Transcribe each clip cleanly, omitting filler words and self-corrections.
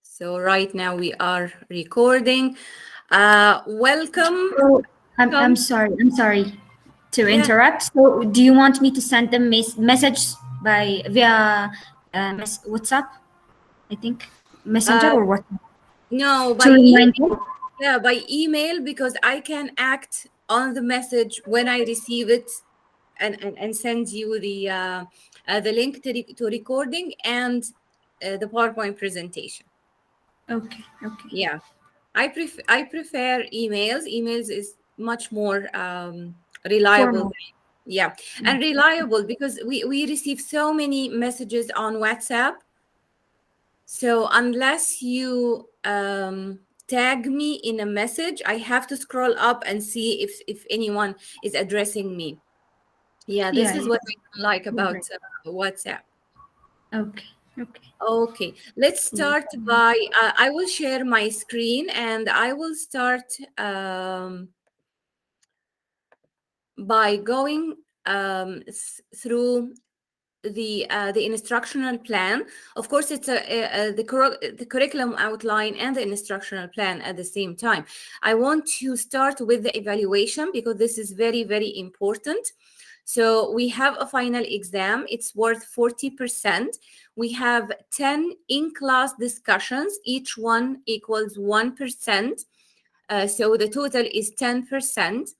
So right now we are recording. Welcome. So I'm, Come. I'm sorry. I'm sorry to Yeah. interrupt. So do you want me to send them message by via WhatsApp? I think Messenger Uh, or what no, to by remind email. you. Yeah, by email because I can act on the message when I receive it and send you the link to recording and the PowerPoint presentation. Okay. Okay. Yeah, I prefer emails. Emails is much more reliable. Formal. Yeah, Yeah. and reliable because we receive so many messages on WhatsApp. So unless you tag me in a message, I have to scroll up and see if anyone is addressing me. Yeah, this Yeah. is Yeah. what I don't like You're about right. WhatsApp. Okay. Okay. Okay, let's Yeah. start by I will share my screen and I will start by going through the instructional plan. Of course, it's the curriculum outline and the instructional plan at the same time. I want to start with the evaluation because this is very, very important. So we have a final exam. It's worth 40%. We have 10 in-class discussions. Each one equals 1%. So the total is 10%.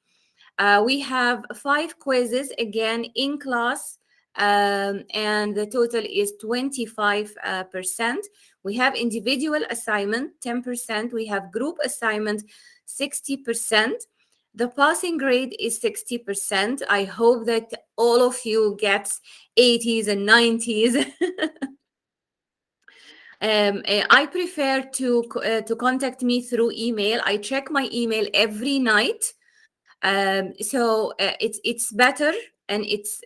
We have 5 quizzes again in class, and the total is 25%. We have individual assignment 10%. We have group assignment 60%. The passing grade is 60%. I hope that all of you get 80s and 90s. I prefer to contact me through email. I check my email every night, so it's better, and it's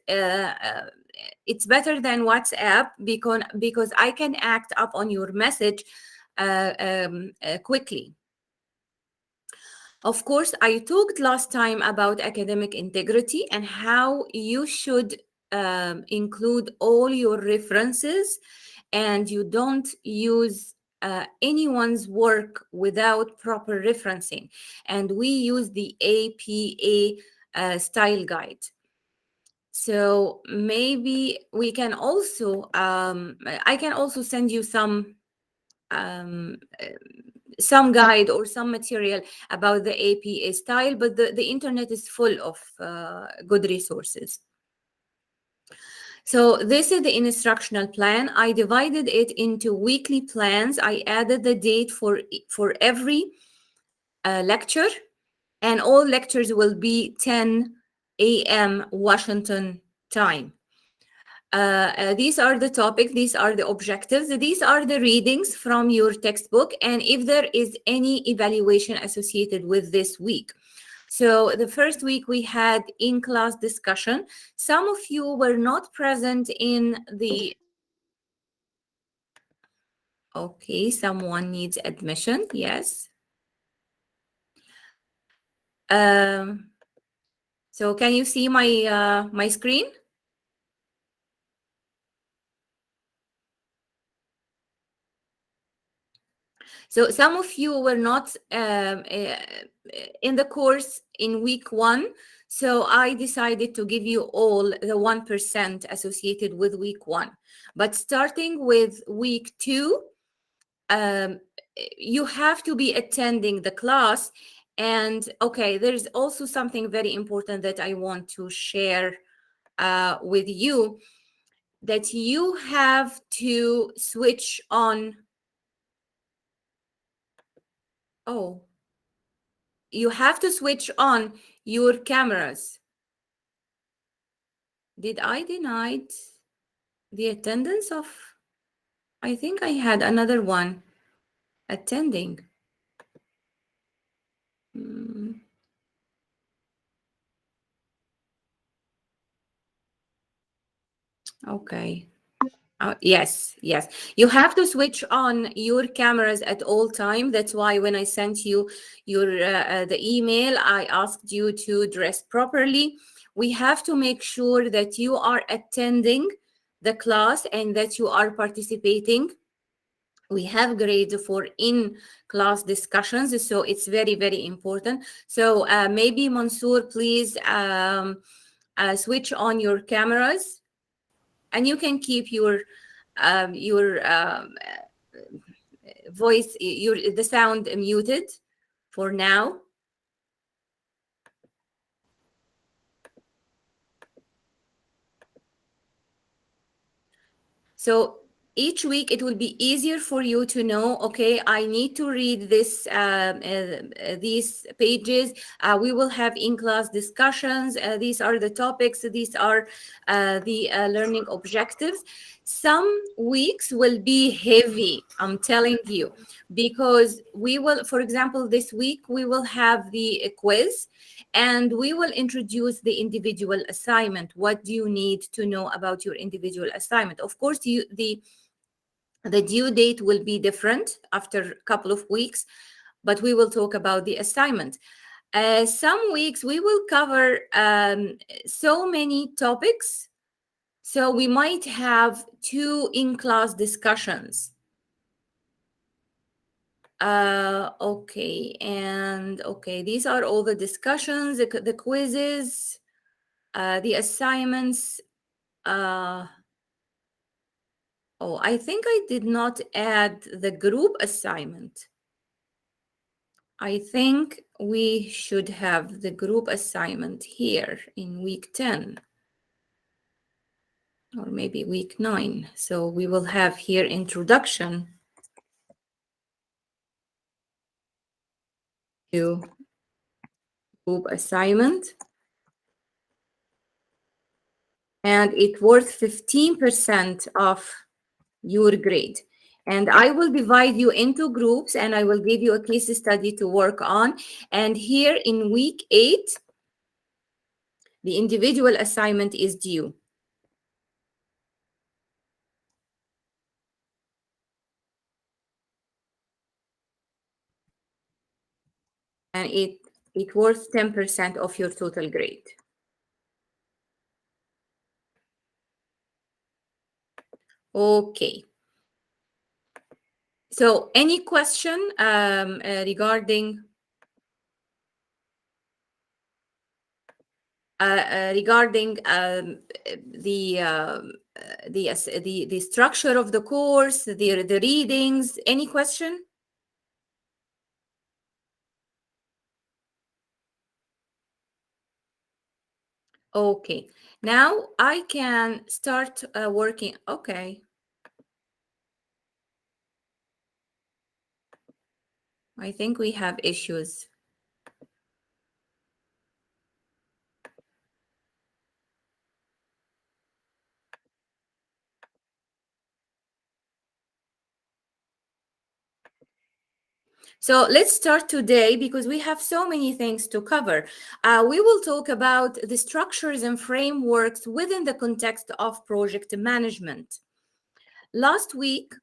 better than WhatsApp because I can act up on your message quickly. Of course, I talked last time about academic integrity and how you should include all your references, and you don't use anyone's work without proper referencing. And we use the APA style guide. So maybe we can also, I can also send you um, some guide or some material about the APA style, but the internet is full of good resources. So this is the instructional plan. I divided it into weekly plans. I added the date for every lecture, and all lectures will be 10 a.m. Washington time. These are the topics, these are the objectives, these are the readings from your textbook, and if there is any evaluation associated with this week. So the first week we had in-class discussion. Some of you were not present in the... Okay, someone needs admission, yes. Um, so can you see my screen? So some of you were not in the course in week 1. So I decided to give you all the 1% associated with week 1. But starting with week 2, you have to be attending the class. And okay, there's also something very important that I want to share with you, that you have to switch on. Oh, you have to switch on your cameras. Did I deny the attendance of... I think I had another one attending. Okay. Yes. You have to switch on your cameras at all time. That's why when I sent you the email, I asked you to dress properly. We have to make sure that you are attending the class and that you are participating. We have grades for in-class discussions, so it's very, very important. So maybe Mansoor, please switch on your cameras, and you can keep your voice, the sound muted for now. So each week it will be easier for you to know, okay, I need to read these pages. We will have in-class discussions. These are the topics. These are the learning objectives. Some weeks will be heavy, I'm telling you, because we will, for example, this week we will have the quiz, and we will introduce the individual assignment. What do you need to know about your individual assignment? Of course, the due date will be different after a couple of weeks, but we will talk about the assignment. Some weeks we will cover so many topics, so we might have 2 in-class discussions. Okay, and okay, these are all the discussions, the quizzes, the assignments. Oh, I think I did not add the group assignment. I think we should have the group assignment here in week 10, or maybe week 9. So we will have here introduction to group assignment, and it's worth 15% of your grade. And I will divide you into groups, and I will give you a case study to work on. And here in week 8, the individual assignment is due. And it worth 10% of your total grade. Okay. So any question regarding the structure of the course, the readings? Any question? Okay, now I can start working. Okay. I think we have issues. So let's start today, because we have so many things to cover. We will talk about the structures and frameworks within the context of project management. Last week,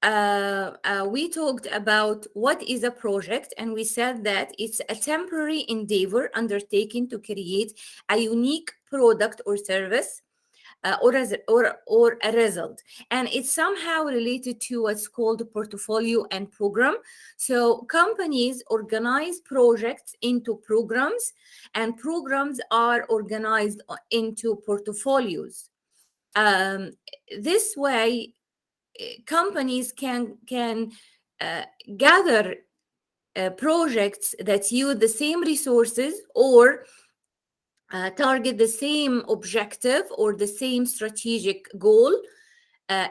we talked about what is a project, and we said that it's a temporary endeavor undertaken to create a unique product or service, or a result, and it's somehow related to what's called a portfolio and program. So companies organize projects into programs, and programs are organized into portfolios. This way, companies can gather projects that use the same resources, or target the same objective or the same strategic goal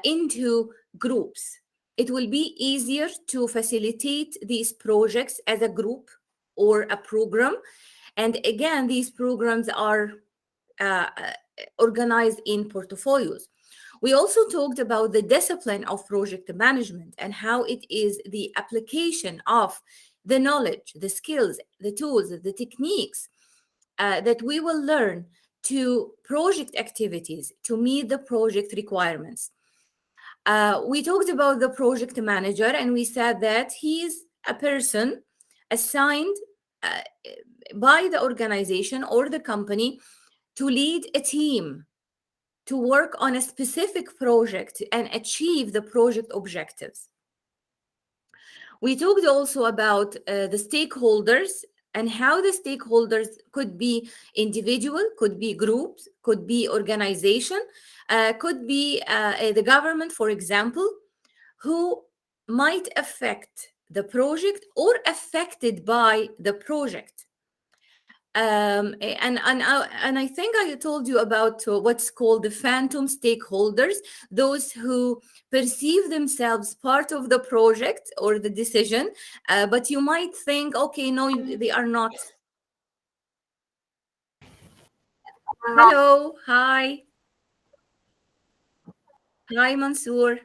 into groups. It will be easier to facilitate these projects as a group or a program. And again, these programs are organized in portfolios. We also talked about the discipline of project management and how it is the application of the knowledge, the skills, the tools, the techniques that we will learn to project activities to meet the project requirements. We talked about the project manager, and we said that he is a person assigned by the organization or the company to lead a team to work on a specific project and achieve the project objectives. We talked also about the stakeholders and how the stakeholders could be individual, could be groups, could be organization, could be the government, for example, who might affect the project or affected by the project. And I think I told you about what's called the phantom stakeholders, those who perceive themselves part of the project or the decision, but you might think, okay, no, they are not. Hello, hi. Hi, Mansoor.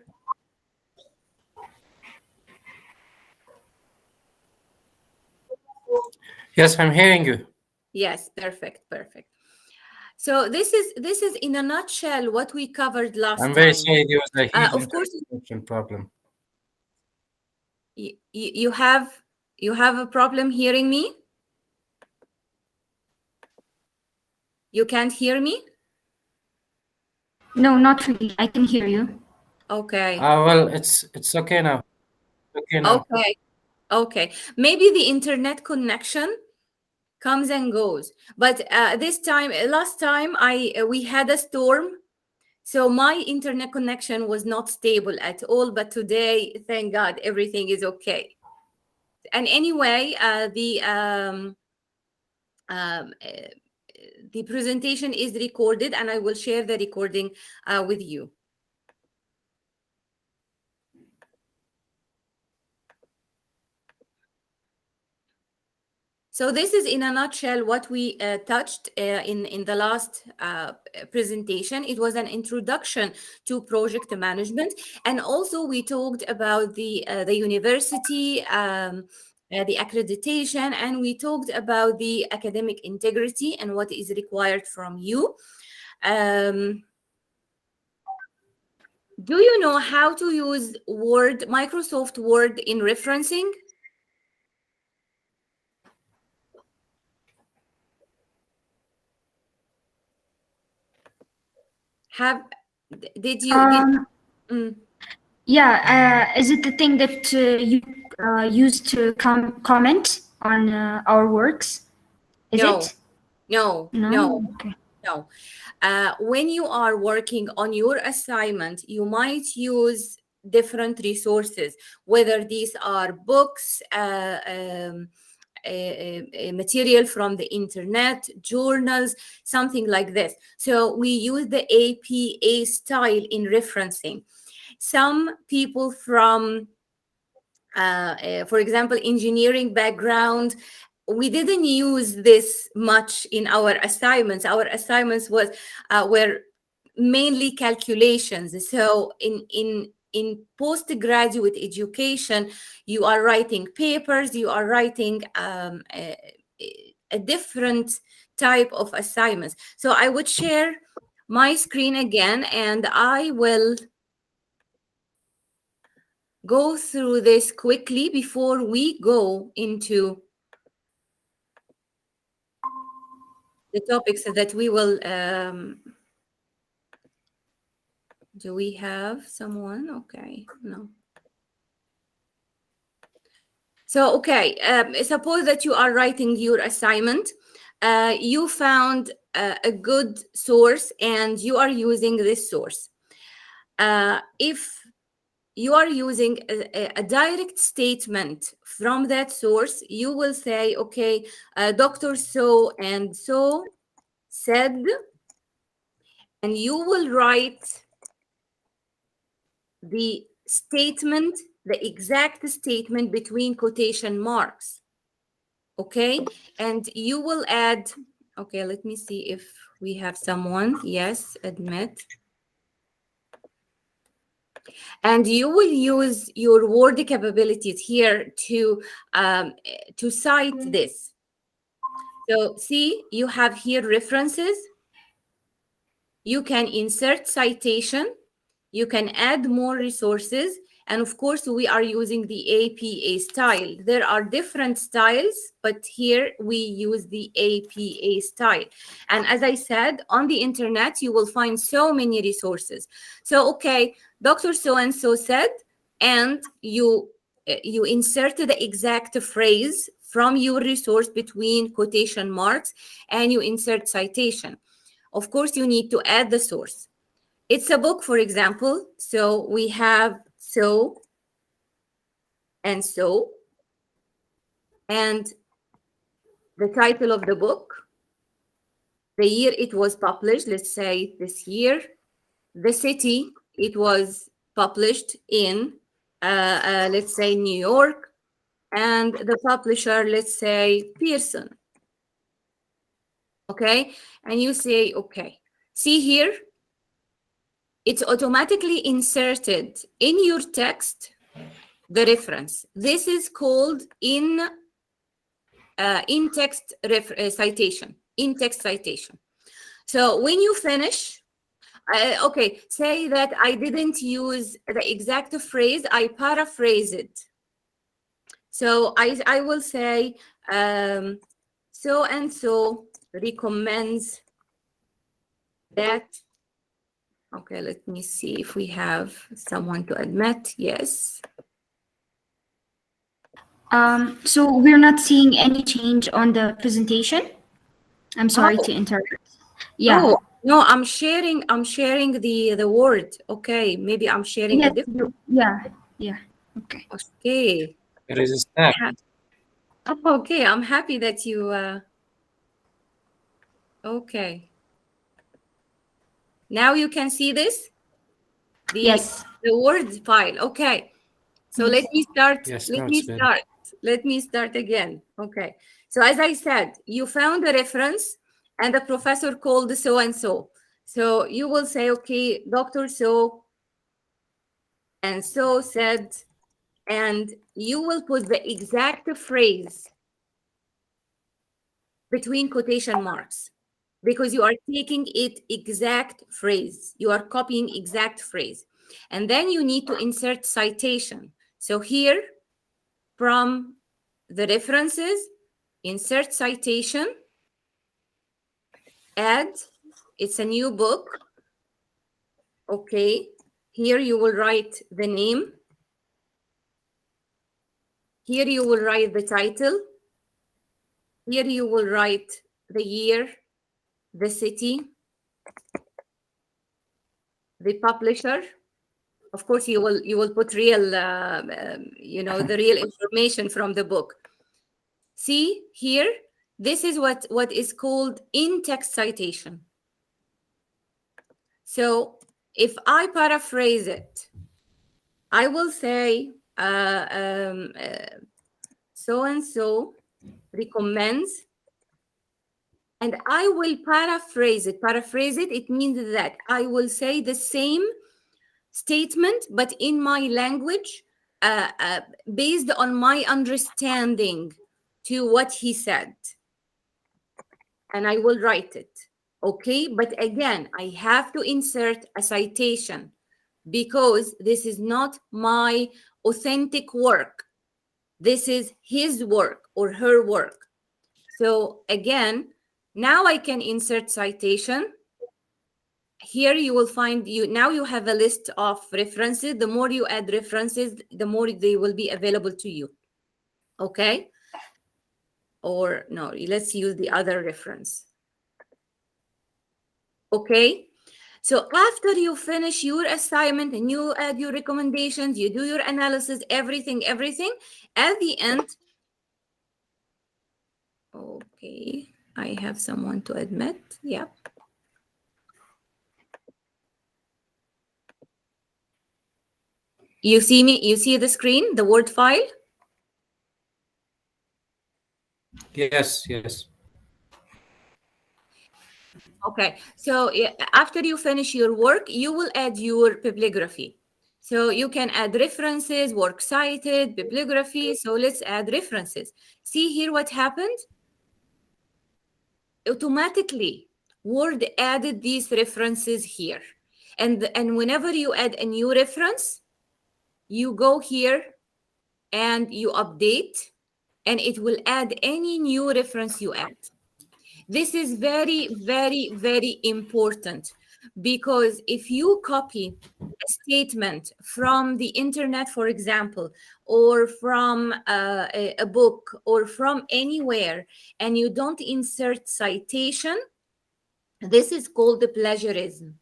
Yes, I'm hearing you. Yes, perfect, perfect. So this is in a nutshell what we covered last time. I'm very sorry there was a huge Of course, connection problem. you have a problem hearing me? You can't hear me? No, not really. I can hear you. Okay. Well, it's okay now. Okay now. Okay. Okay. Maybe the internet connection comes and goes. But this time, last time, we had a storm. So my internet connection was not stable at all. But today, thank God, everything is okay. And anyway, the presentation is recorded, and I will share the recording with you. So this is in a nutshell what we touched in the last presentation. It was an introduction to project management, and also we talked about the university, the accreditation, and we talked about the academic integrity and what is required from you. Do you know how to use Word, Microsoft Word in referencing? Did you? Yeah, is it the thing that you use to comment on our works? Is No. it? No. Okay. No. When you are working on your assignment, you might use different resources, whether these are books, material from the internet, journals, something like this. So we use the APA style in referencing. Some people from, for example, engineering background, we didn't use this much in our assignments. Our assignments were mainly calculations. So in postgraduate education, you are writing papers, you are writing a different type of assignments. So I would share my screen again, and I will go through this quickly before we go into the topics that we will. Do we have someone? Okay, no. So, okay, suppose that you are writing your assignment. You found a good source and you are using this source. If you are using a direct statement from that source, you will say, okay, Dr. So and so said, and you will write the statement, the exact statement between quotation marks. Okay, and you will add, okay, let me see if we have someone. Yes, admit. And you will use your word capabilities here to cite this. So see, you have here references. You can insert citation. You can add more resources. And of course, we are using the APA style. There are different styles, but here we use the APA style. And as I said, on the internet, you will find so many resources. So, okay, Dr. So-and-so said, and you you insert the exact phrase from your resource between quotation marks, and you insert citation. Of course, you need to add the source. It's a book, for example. So we have so and so, and the title of the book, the year it was published, let's say this year, the city it was published in, let's say New York, and the publisher, let's say Pearson. Okay, and you say, okay, see here, it's automatically inserted in your text, the reference. This is called in-text citation, in-text citation. So when you finish, okay, say that I didn't use the exact phrase, I paraphrase it. So I will say, so and so recommends that. Okay, let me see if we have someone to admit. Yes. So we're not seeing any change on the presentation. I'm sorry to interrupt. Yeah. Oh, no, I'm sharing the word. Okay, maybe I'm sharing a different. Yeah. Okay. Okay. There is a snap. Okay, I'm happy that you. Okay. Now you can see this. Yes. The word file. Okay. So let me start. Yes, let no, me it's better. start. Let me start again. Okay. So as I said, you found a reference and the professor called so and so. So you will say, okay, Dr. So and so said, and you will put the exact phrase between quotation marks because you are taking it exact phrase. You are copying exact phrase. And then you need to insert citation. So here, from the references, insert citation, add, it's a new book. Okay, here you will write the name. Here you will write the title. Here you will write the year, the city, the publisher. Of course, you will put real, the real information from the book. See here, this is what is called in-text citation. So if I paraphrase it, I will say so-and-so recommends, and I will paraphrase it. Paraphrase it, it means that I will say the same statement, but in my language, based on my understanding to what he said. And I will write it. Okay, but again, I have to insert a citation because this is not my authentic work. This is his work or her work. So again, now I can insert citation. Here you will find now you have a list of references. The more you add references, the more they will be available to you. Okay? Or no, let's use the other reference. Okay? So after you finish your assignment and you add your recommendations, you do your analysis, everything, at the end, okay, I have someone to admit. Yeah. You see me? You see the screen, the Word file? Yes. Okay, so after you finish your work, you will add your bibliography. So you can add references, work cited, bibliography. So let's add references. See here what happened? Automatically, Word added these references here. And whenever you add a new reference, you go here and you update, and it will add any new reference you add. This is very, very, very important because if you copy a statement from the internet, for example, or from a book or from anywhere, and you don't insert citation, this is called the plagiarism.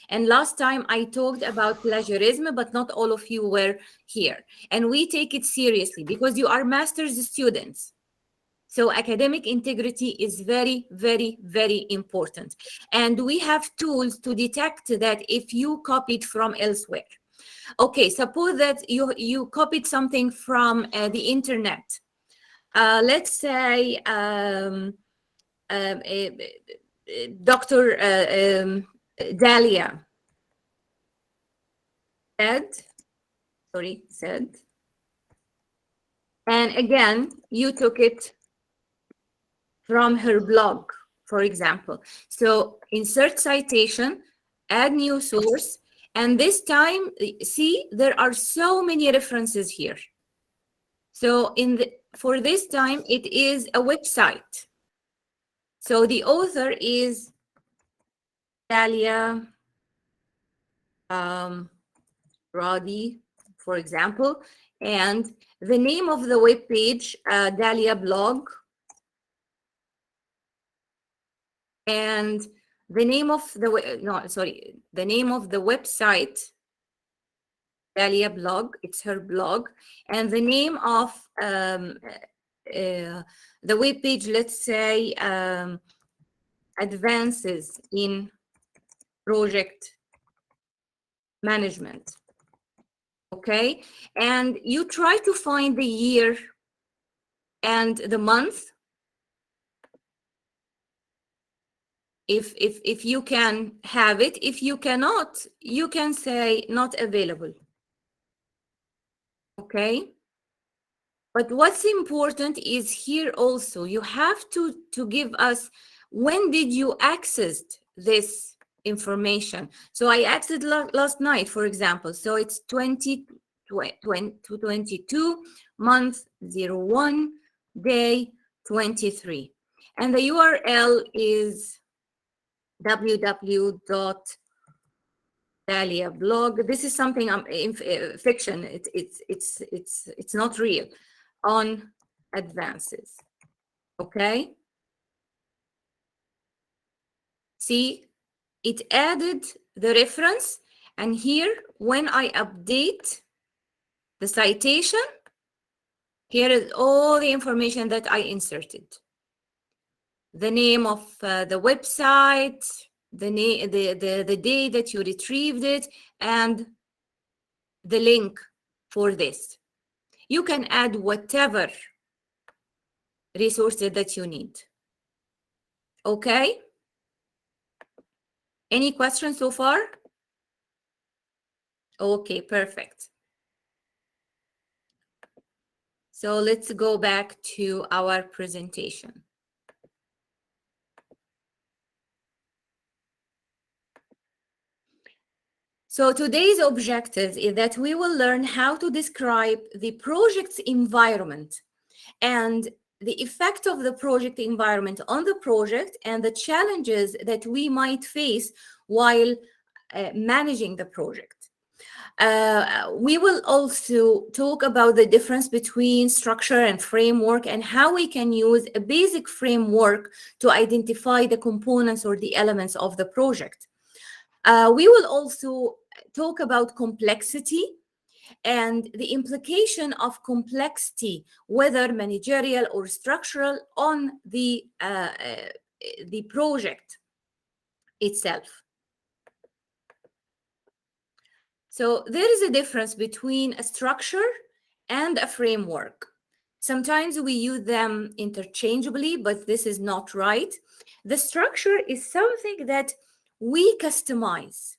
And last time I talked about plagiarism, but not all of you were here. And we take it seriously because you are master's students. So academic integrity is very, very, very important. And we have tools to detect that if you copied from elsewhere. Okay, suppose that you copied something from the internet. Let's say Dr. Dahlia said, and again, you took it from her blog, for example. So insert citation, add new source, and this time, see, there are so many references here. So for this time, it is a website. So the author is Dahlia Roddy, for example, and the name of the web page, Dahlia blog, and the name of the name of the website, Dahlia blog, it's her blog, and the name of the web page, let's say Advances in Project Management. Okay, and you try to find the year and the month. If you can have it. If you cannot, you can say not available. Okay, but what's important is here also you have to give us when did you access this information. So I accessed last night, for example. So it's 2022 month 01 day 23, and the URL is www.Dahlia blog. This is something in fiction. It's not real. On advances. Okay. See, it added the reference, and here when I update the citation, here is all the information that I inserted. The name of the website, the day that you retrieved it, and the link for this. You can add whatever resources that you need. Okay? Any questions so far? Okay, perfect. So let's go back to our presentation. So today's objective is that we will learn how to describe the project's environment and the effect of the project environment on the project and the challenges that we might face while managing the project. We will also talk about the difference between structure and framework and how we can use a basic framework to identify the components or the elements of the project. We will also talk about complexity and the implication of complexity, whether managerial or structural, on the project itself. So there is a difference between a structure and a framework. Sometimes we use them interchangeably, but this is not right. The structure is something that we customize.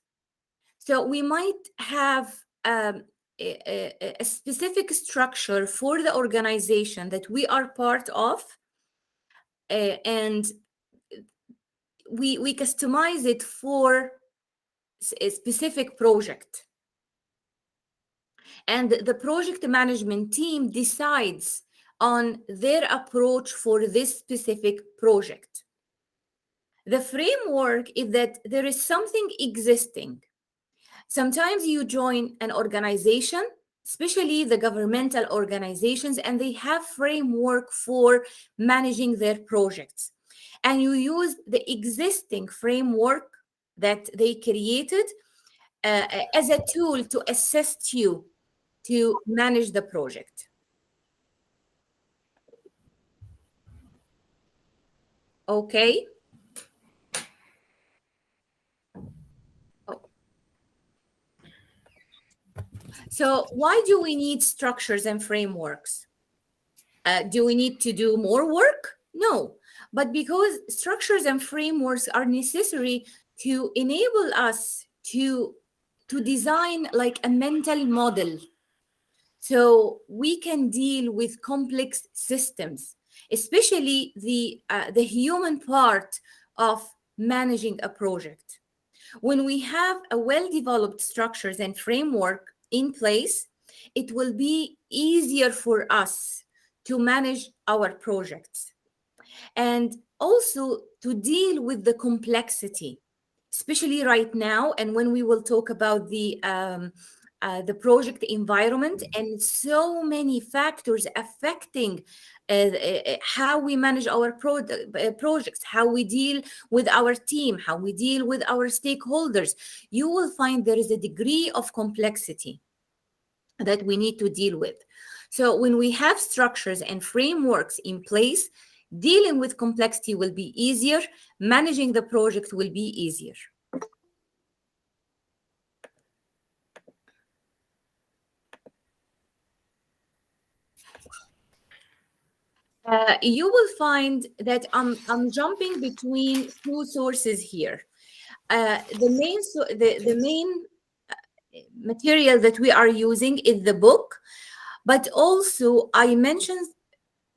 So we might have a specific structure for the organization that we are part of, and we customize it for a specific project. And the project management team decides on their approach for this specific project. The framework is that there is something existing. Sometimes you join an organization, especially the governmental organizations, and they have framework for managing their projects. And you use the existing framework that they created as a tool to assist you to manage the project. Okay. So why do we need structures and frameworks? Do we need to do more work? No, but because structures and frameworks are necessary to enable us to design like a mental model, so we can deal with complex systems, especially the human part of managing a project. When we have a well-developed structures and framework in place, it will be easier for us to manage our projects and also to deal with the complexity, especially right now. And when we will talk about the project environment and so many factors affecting how we manage our projects, how we deal with our team, how we deal with our stakeholders, you will find there is a degree of complexity that we need to deal with. So when we have structures and frameworks in place, dealing with complexity will be easier, managing the project will be easier. You will find that I'm jumping between two sources here. The main material that we are using is the book, but also I mentioned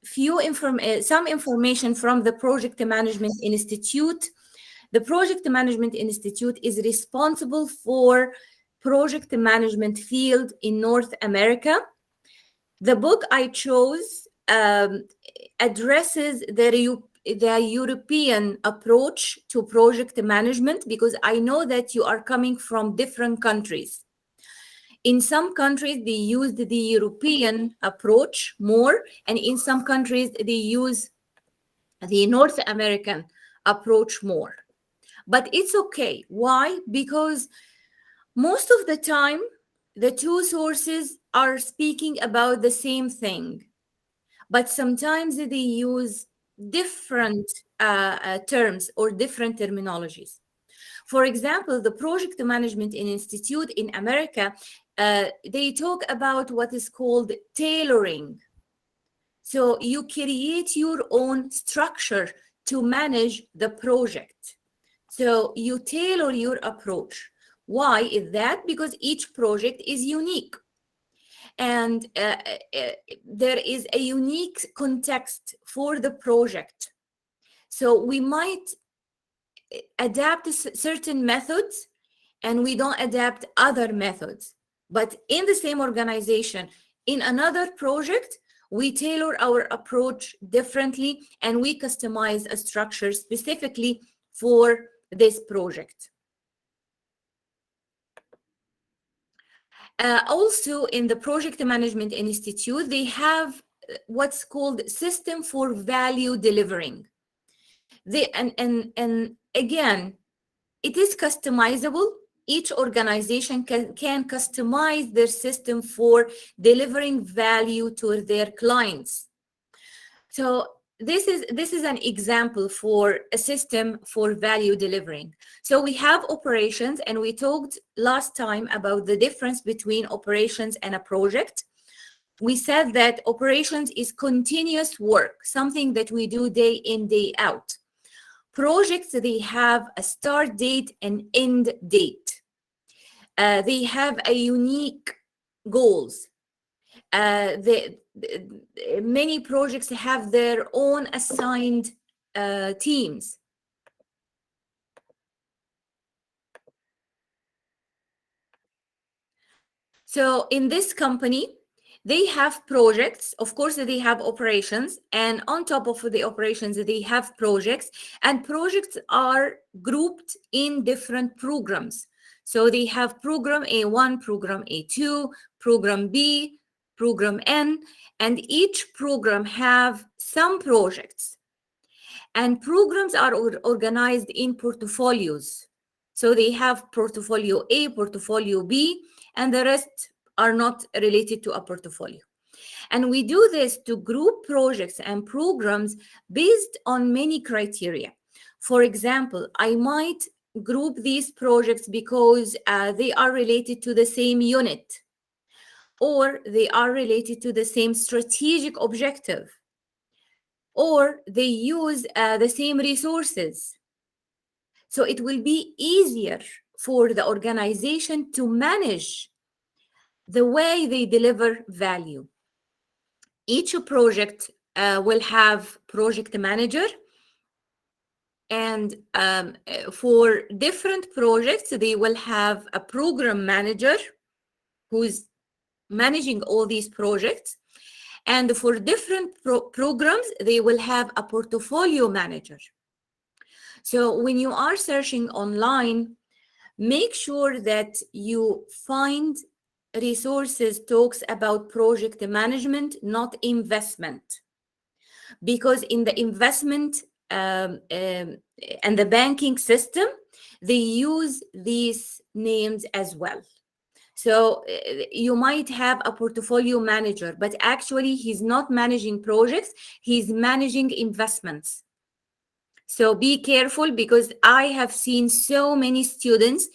some information from the Project Management Institute. The Project Management Institute is responsible for project management field in North America. The book I chose addresses the European approach to project management, because I know that you are coming from different countries. In some countries, they use the European approach more, and in some countries, they use the North American approach more. But it's okay. Why? Because most of the time, the two sources are speaking about the same thing, but sometimes they use different terms or different terminologies. For example, the Project Management Institute in America, they talk about what is called tailoring. So you create your own structure to manage the project. So you tailor your approach. Why is that? Because each project is unique. And there is a unique context for the project. So we might adapt certain methods and we don't adapt other methods. But in the same organization, in another project, we tailor our approach differently and we customize a structure specifically for this project. Also, in the Project Management Institute, they have what's called System for Value Delivering. And again, it is customizable. Each organization can customize their system for delivering value to their clients. So this is an example for a system for value delivering. So we have operations, and we talked last time about the difference between operations and a project. We said that operations is continuous work, something that we do day in, day out. Projects, they have a start date and end date. They have a unique goals. Many projects have their own assigned teams. So in this company, they have projects. Of course, they have operations, and on top of the operations, they have projects, and projects are grouped in different programs. So they have program A1, program A2, program B, program N, and each program have some projects. And programs are organized in portfolios. So they have portfolio A, portfolio B, and the rest are not related to a portfolio. And we do this to group projects and programs based on many criteria. For example, I might group these projects because they are related to the same unit, or they are related to the same strategic objective, or they use the same resources. So it will be easier for the organization to manage the way they deliver value. Each project will have project manager, and for different projects, they will have a program manager who's managing all these projects. And for different programs, they will have a portfolio manager. So when you are searching online, make sure that you find resources talks about project management, not investment. Because in the investment and the banking system, they use these names as well. So you might have a portfolio manager, but actually he's not managing projects, he's managing investments. So be careful, because I have seen so many students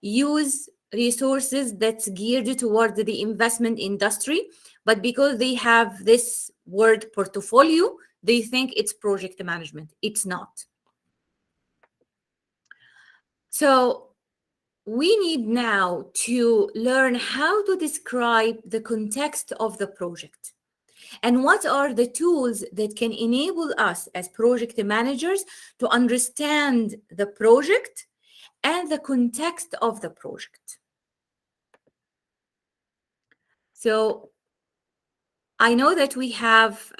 use resources that's geared toward the investment industry, but because they have this word portfolio, they think it's project management. It's not. So we need now to learn how to describe the context of the project. And what are the tools that can enable us as project managers to understand the project and the context of the project? So I know that we have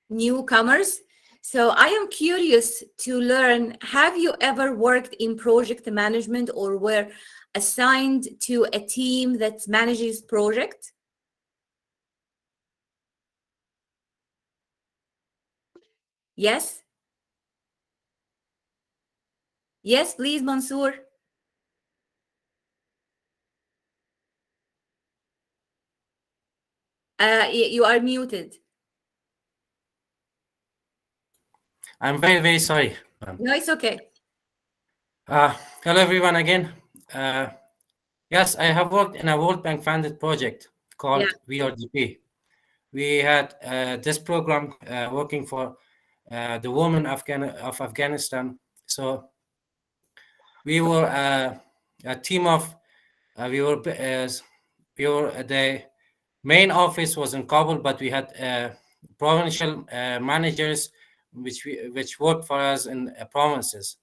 newcomers. So I am curious to learn, have you ever worked in project management or were assigned to a team that manages project? Yes? Yes, please, Mansoor. You are muted. I'm very, very sorry. No, it's okay. Hello, everyone, again. Yes, I have worked in a World Bank funded project called VRDP. We had this program working for the women of Afghanistan. So we were a team of, we were the main office was in Kabul, but we had provincial managers which worked for us in provinces.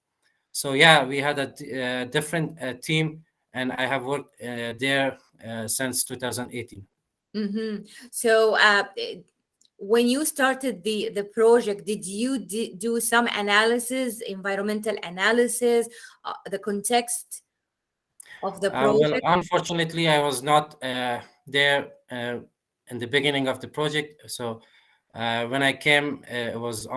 So yeah, we had a different team, and I have worked there since 2018. Mm-hmm. So when you started the project, did you do some analysis, environmental analysis, the context of the project? Well, unfortunately, I was not there in the beginning of the project. So when I came, it was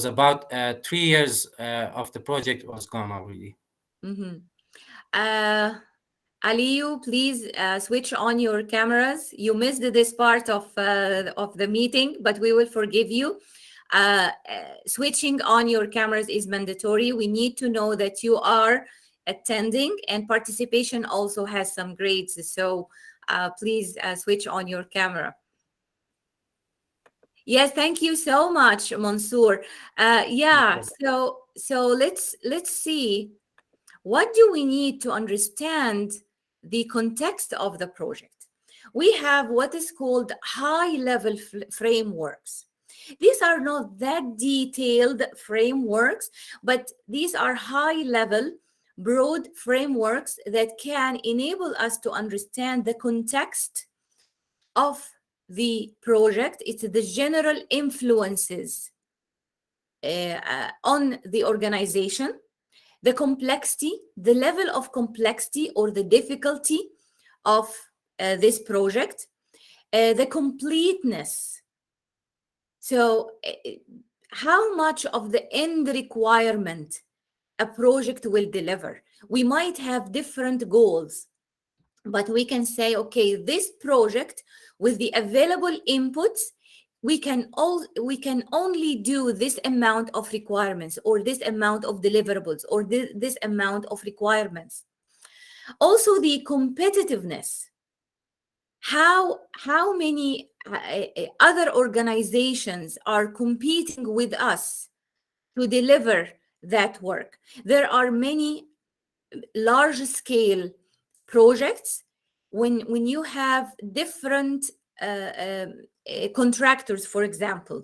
about 3 years of the project was gone already. Mm-hmm. Aliyu, please switch on your cameras. You missed this part of the meeting, but we will forgive you. Switching on your cameras is mandatory. We need to know that you are attending, and participation also has some grades. So please switch on your camera. Yes, thank you so much, Mansoor. Yeah, so let's see. What do we need to understand the context of the project? We have what is called high-level frameworks. These are not that detailed frameworks, but these are high-level broad frameworks that can enable us to understand the context of the project. It's the general influences on the organization, the complexity, the level of complexity or the difficulty of this project, the completeness. So how much of the end requirement a project will deliver. We might have different goals, but we can say, okay, this project with the available inputs, we can only do this amount of requirements or this amount of deliverables or this amount of requirements. Also the competitiveness. How many other organizations are competing with us to deliver that work? There are many large scale projects when you have different contractors, for example.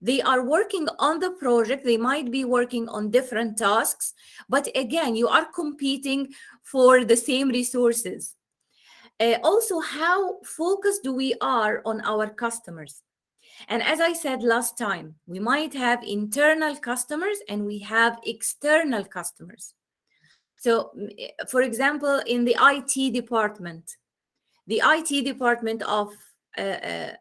They are working on the project. They might be working on different tasks, but again, you are competing for the same resources. Also, how focused we are on our customers. And as I said last time, we might have internal customers and we have external customers. So, for example, in the IT department of a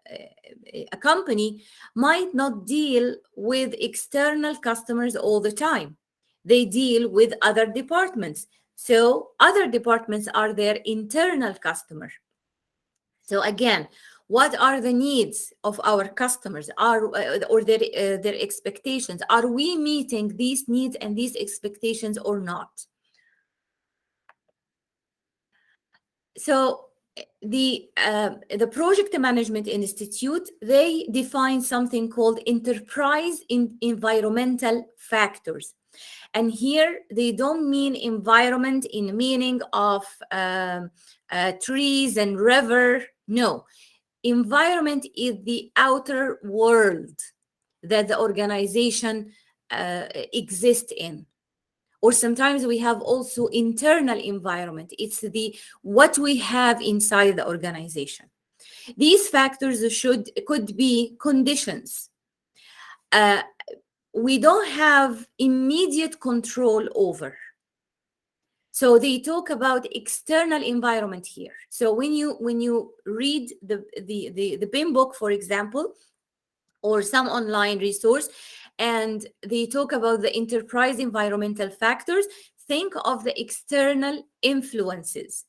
company might not deal with external customers all the time. They deal with other departments. So other departments are their internal customer. So again, what are the needs of our customers or their expectations? Are we meeting these needs and these expectations or not? So the Project Management Institute, they define something called enterprise environmental factors. And here they don't mean environment in meaning of trees and river. No, environment is the outer world that the organization exists in. Or sometimes we have also internal environment. It's what we have inside the organization. These factors could be conditions. We don't have immediate control over. So they talk about external environment here. So when you read the BIM book, for example, or some online resource, and they talk about the enterprise environmental factors, think of the external influences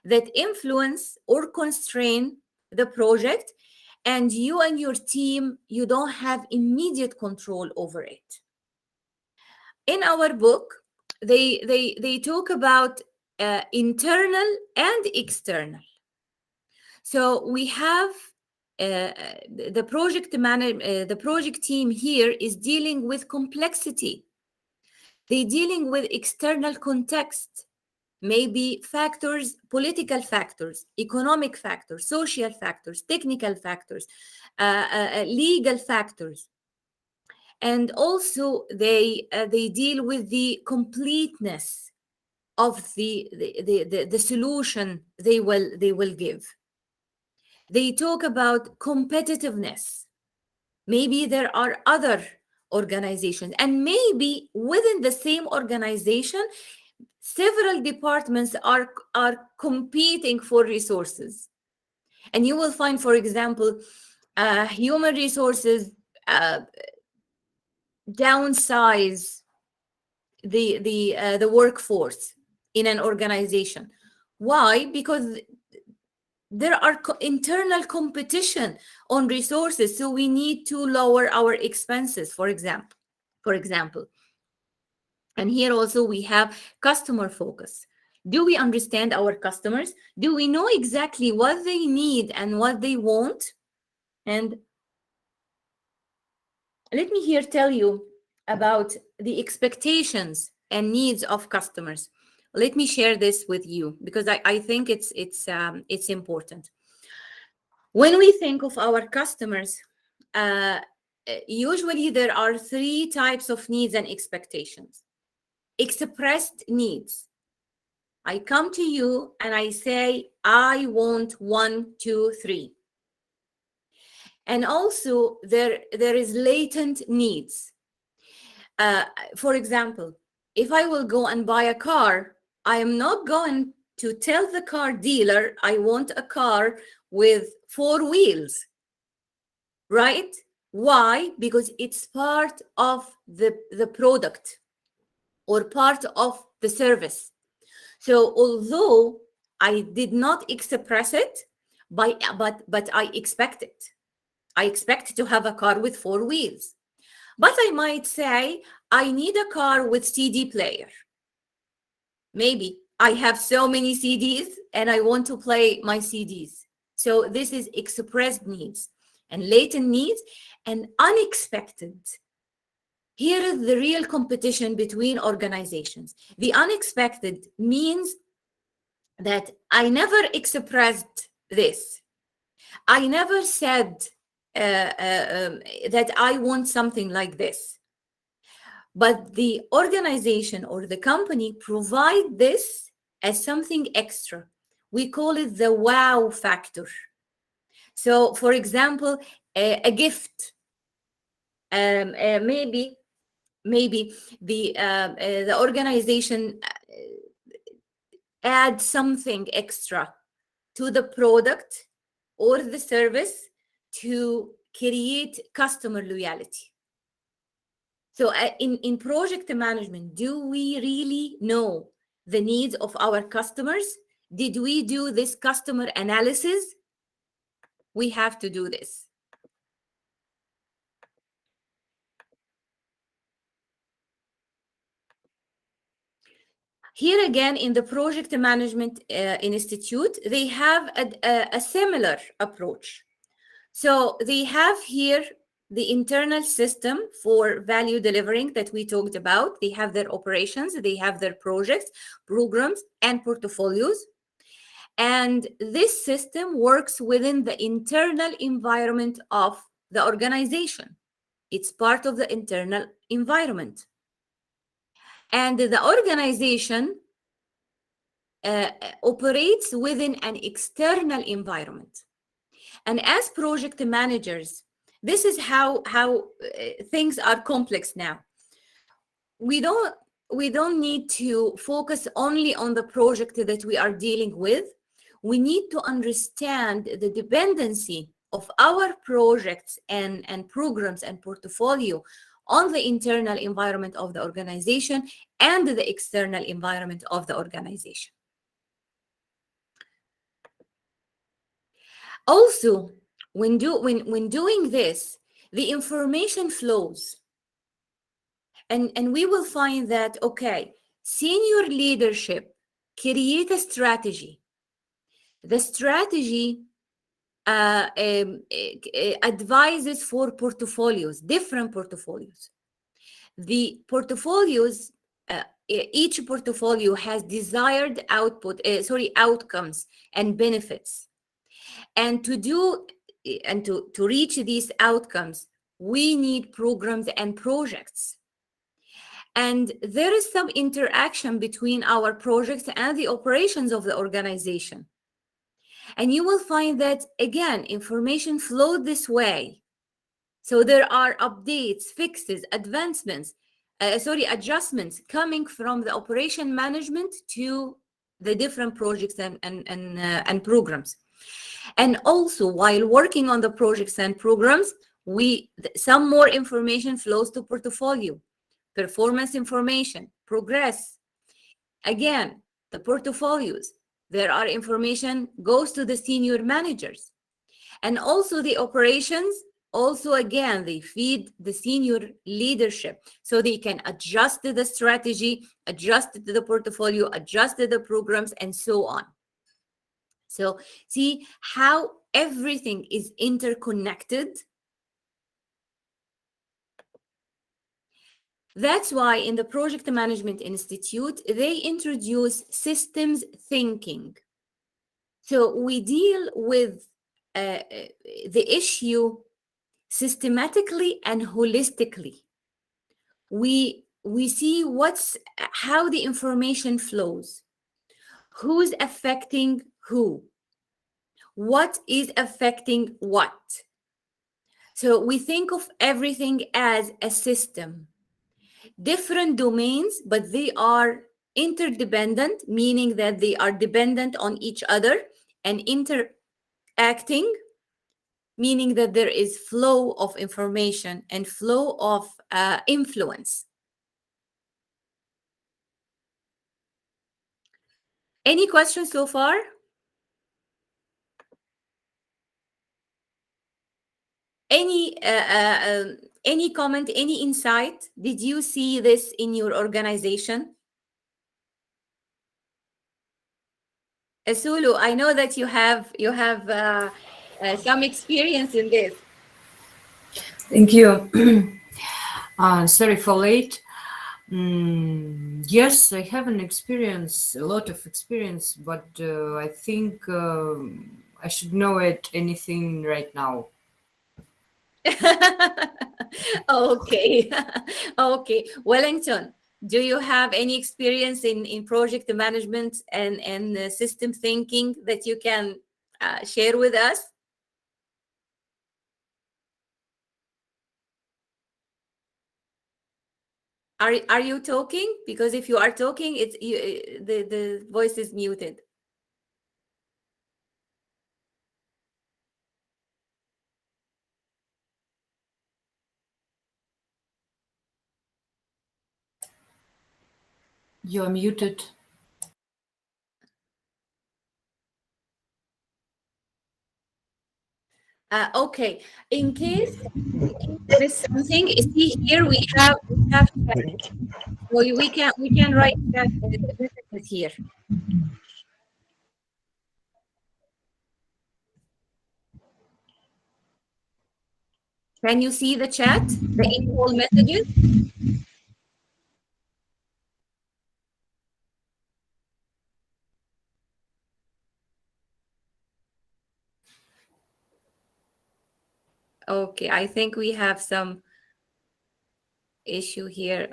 that influence or constrain the project, and you and your team, you don't have immediate control over it. In our book, they talk about internal and external. So we have the project team here is dealing with complexity. They're dealing with external context, maybe factors, political factors, economic factors, social factors, technical factors, legal factors. And also they deal with the completeness of the solution they will give. They talk about competitiveness. Maybe there are other organizations, and maybe within the same organization, several departments are competing for resources. And you will find, for example, human resources downsize the workforce in an organization. Why? Because there are internal competition on resources, so we need to lower our expenses, for example. And here also we have customer focus. Do we understand our customers? Do we know exactly what they need and what they want? And let me here tell you about the expectations and needs of customers. Let me share this with you because I think it's important. When we think of our customers, usually there are three types of needs and expectations. expressed needs. I come to you and I say, I want 1, 2, 3. And also there is latent needs. For example, if I will go and buy a car, I am not going to tell the car dealer I want a car with 4 wheels, right? Why? Because it's part of the product or part of the service. So although I did not express it, but I expect it. I expect to have a car with 4 wheels. But I might say, I need a car with CD player. Maybe I have so many CDs and I want to play my CDs. So this is expressed needs and latent needs and unexpected. Here is the real competition between organizations. The unexpected means that I never expressed this. I never said that I want something like this. But the organization or the company provide this as something extra. We call it the wow factor. So, for example, a gift. Maybe the organization add something extra to the product or the service to create customer loyalty. So in project management, do we really know the needs of our customers? Did we do this customer analysis? We have to do this. Here again, in the Project Management Institute, they have a similar approach. So they have here the internal system for value delivering that we talked about. They have their operations, they have their projects, programs, and portfolios. And this system works within the internal environment of the organization. It's part of the internal environment. And the organization operates within an external environment. And as project managers, this is how things are complex now. We don't need to focus only on the project that we are dealing with. We need to understand the dependency of our projects and programs and portfolio on the internal environment of the organization and the external environment of the organization. Also, when doing this, the information flows. And we will find that, okay, senior leadership create a strategy. The strategy advises for portfolios, different portfolios. The portfolios, each portfolio has desired outcomes and benefits. And to reach these outcomes, we need programs and projects. And there is some interaction between our projects and the operations of the organization. And you will find that, again, information flowed this way. So there are updates, fixes, adjustments coming from the operation management to the different projects and programs. And also, while working on the projects and programs, some more information flows to portfolio, performance information, progress. Again, the portfolios, there are information goes to the senior managers. And also the operations, also again, they feed the senior leadership so they can adjust the strategy, adjust the portfolio, adjust the programs, and so on. So see how everything is interconnected. That's why in the Project Management Institute, they introduce systems thinking. So we deal with the issue systematically and holistically. We we see how the information flows, who's affecting who, what is affecting what. So we think of everything as a system, different domains, but they are interdependent, meaning that they are dependent on each other, and interacting, meaning that there is flow of information and flow of influence. Any questions so far? Any comment, any insight? Did you see this in your organization? Asulu, I know that you have some experience in this. Thank you. Sorry for late. Yes, I have a lot of experience, but I think I should know anything right now. Okay. Okay. Wellington, do you have any experience in project management and system thinking that you can share with us? Are you talking? Because if you are talking, the voice is muted. You are muted. Okay. In case there is something, see here we have chat. So we can write that messages here. Can you see the chat, the in-call messages? Okay, I think we have some issue here.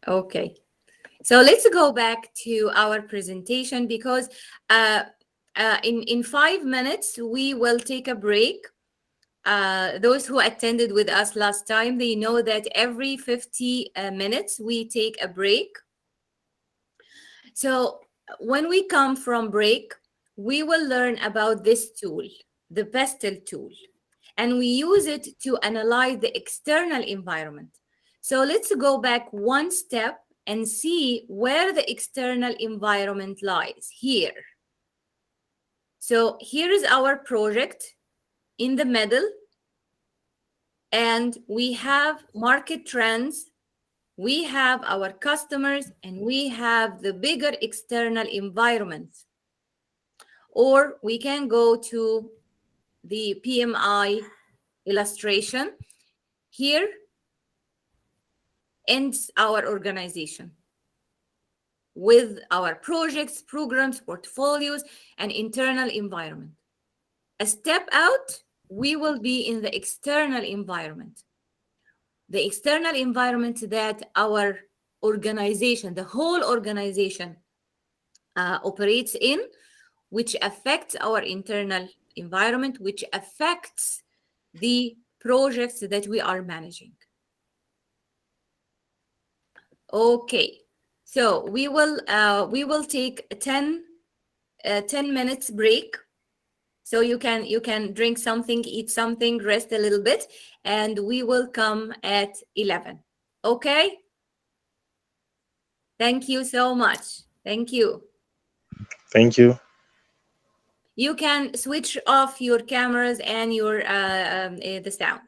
Okay. So let's go back to our presentation because in 5 minutes, we will take a break. Those who attended with us last time, they know that every 50 minutes, we take a break. So when we come from break, we will learn about this tool, the PESTEL tool, and we use it to analyze the external environment. So let's go back one step and see where the external environment lies here. So here is our project in the middle, and we have market trends, we have our customers, and we have the bigger external environment. Or we can go to the PMI illustration. Here ends our organization with our projects, programs, portfolios, and internal environment. A step out, we will be in the external environment. The external environment that our organization, the whole organization, operates in, which affects our internal environment, which affects the projects that we are managing. Okay, so we will take a 10 minutes break. So you can drink something, eat something, rest a little bit, and we will come at 11. Okay? Thank you so much. Thank you. Thank you. You can switch off your cameras and your the sound.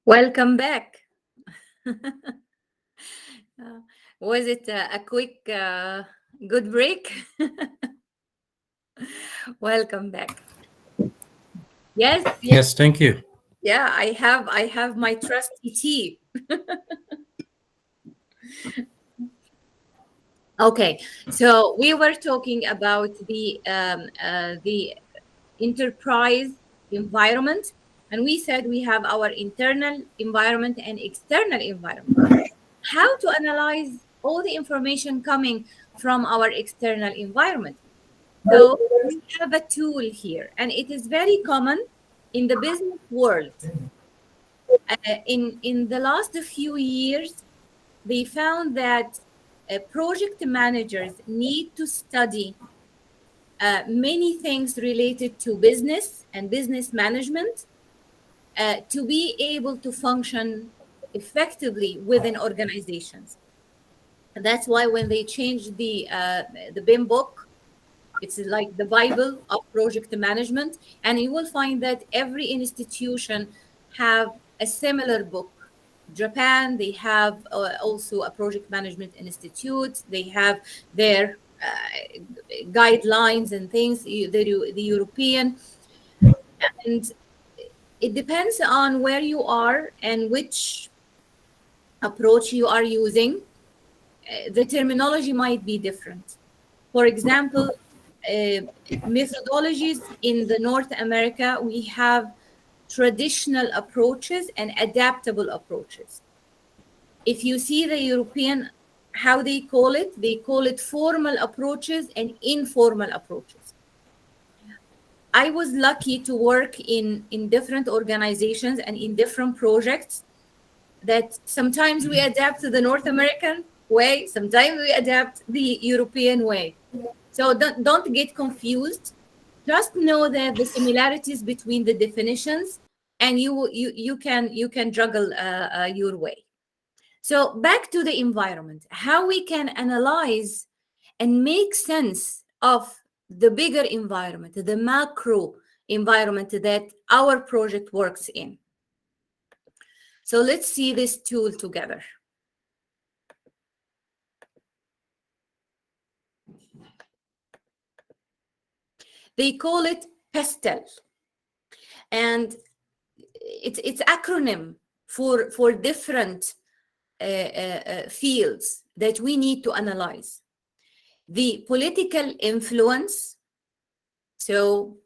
Welcome back. Was it a quick, good break? Welcome back. Yes, Yes, thank you. yeah, I have my trusty tea. Okay, so we were talking about the enterprise environment, and we said we have our internal environment and external environment. How to analyze all the information coming from our external environment? So we have a tool here, and it is very common in the business world. In the last few years, they found that project managers need to study many things related to business and business management to be able to function effectively within organizations. And that's why when they changed the BIM book, it's like the Bible of project management, and you will find that every institution have a similar book. Japan, they have also a project management institute. They have their guidelines and things, the European. And it depends on where you are and which approach you are using. The terminology might be different. For example, methodologies in the North America, we have traditional approaches and adaptable approaches. If you see the European, how they call it formal approaches and informal approaches. I was lucky to work in different organizations and in different projects that sometimes we adapt to the North American way, sometimes we adapt the European way. So don't get confused. Just know that the similarities between the definitions, and you can juggle your way. So back to the environment, how we can analyze and make sense of the bigger environment, the macro environment that our project works in. So let's see this tool together. They call it PESTEL, and it's acronym for different fields that we need to analyze. The political influence. So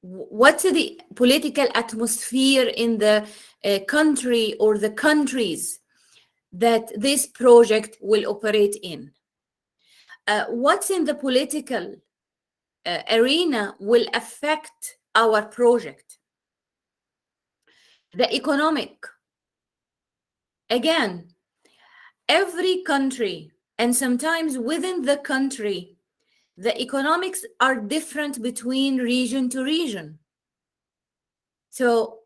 what's the political atmosphere in the country or the countries that this project will operate in? What's in the political arena will affect our project. The economic. Again, every country, and sometimes within the country, the economics are different between region to region. So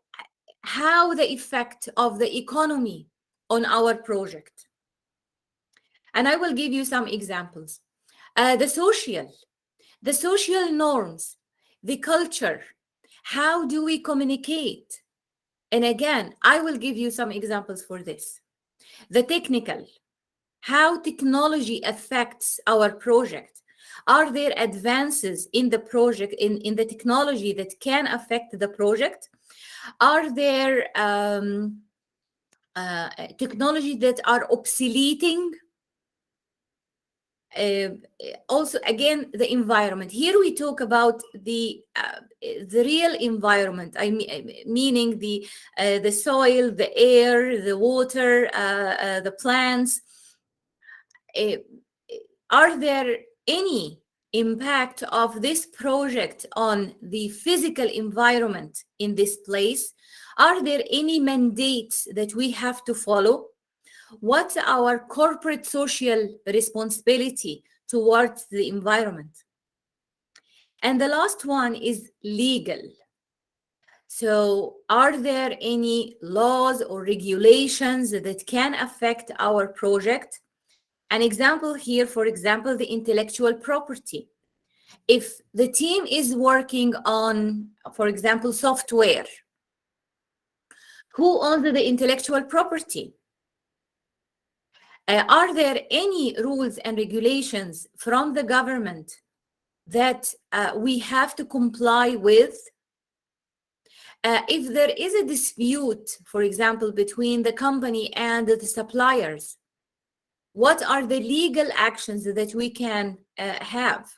how the effect of the economy on our project. And I will give you some examples. The social norms, the culture, how do we communicate? And again, I will give you some examples for this. The technical, how technology affects our project. Are there advances in the project, in the technology that can affect the project? Are there technology that are obsoleting? Also, again, the environment. Here we talk about the real environment. Meaning the soil, the air, the water, the plants. Are there any impact of this project on the physical environment in this place? Are there any mandates that we have to follow? What's our corporate social responsibility towards the environment? And the last one is legal. So are there any laws or regulations that can affect our project? An example here, for example, the intellectual property. If the team is working on, for example, software, Who owns the intellectual property? Are there any rules and regulations from the government that we have to comply with? If there is a dispute, for example, between the company and the suppliers, what are the legal actions that we can have?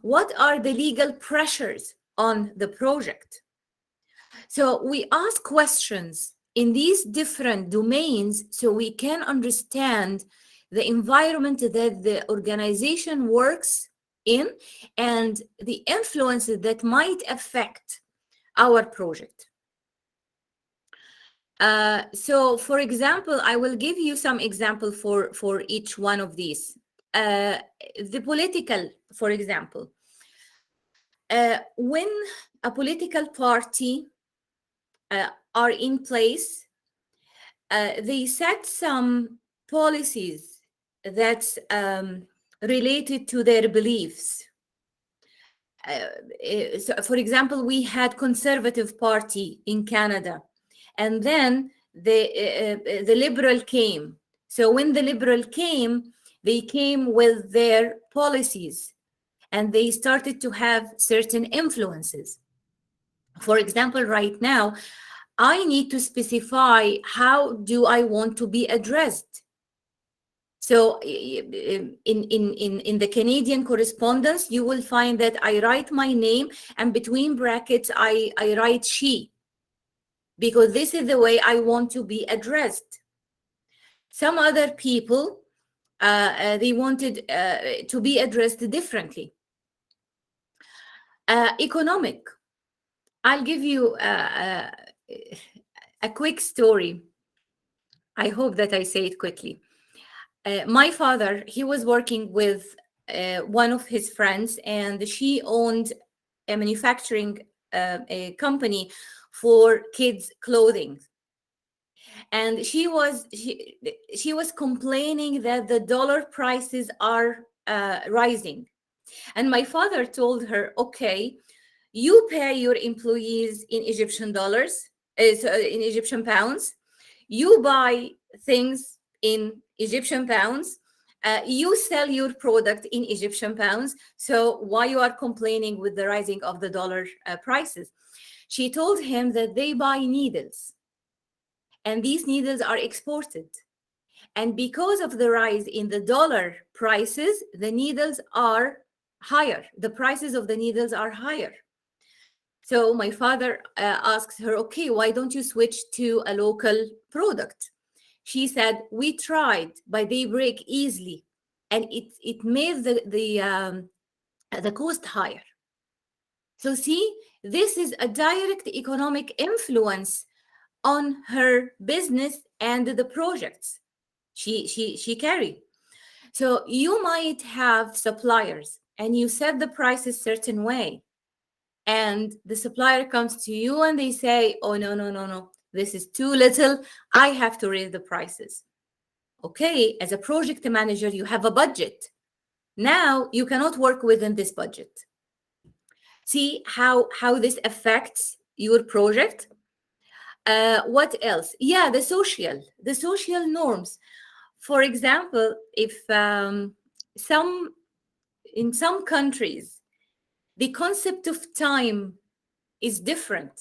What are the legal pressures on the project? So we ask questions in these different domains so we can understand the environment that the organization works in and the influences that might affect our project. So for example, I will give you some example for each one of these. The political, for example, when a political party are in place, they set some policies that's related to their beliefs. So for example, we had Conservative Party in Canada, and then the Liberal came. So when the Liberal came, they came with their policies, and they started to have certain influences. For example, right now, I need to specify how do I want to be addressed. So in the Canadian correspondence, you will find that I write my name and between brackets, I write she, because this is the way I want to be addressed. Some other people, they wanted to be addressed differently. Economic. I'll give you a quick story. I hope that I say it quickly. My father, he was working with one of his friends, and she owned a manufacturing a company for kids' clothing. And she was complaining that the dollar prices are rising. And my father told her, okay, you pay your employees in Egyptian dollars, in Egyptian pounds. You buy things in Egyptian pounds. You sell your product in Egyptian pounds. So why you are complaining with the rising of the dollar prices? She told him that they buy needles, and these needles are exported. And because of the rise in the dollar prices, the needles are higher. The prices of the needles are higher. So my father asked her, okay, why don't you switch to a local product? She said, we tried, but they break easily, and it made the cost higher. So see, this is a direct economic influence on her business and the projects she carried. So you might have suppliers, and you set the price a certain way, and the supplier comes to you and they say, oh, no, this is too little, I have to raise the prices. Okay, as a project manager, you have a budget. Now you cannot work within this budget. See how this affects your project. What else? Yeah, the social norms. For example, if in some countries, the concept of time is different.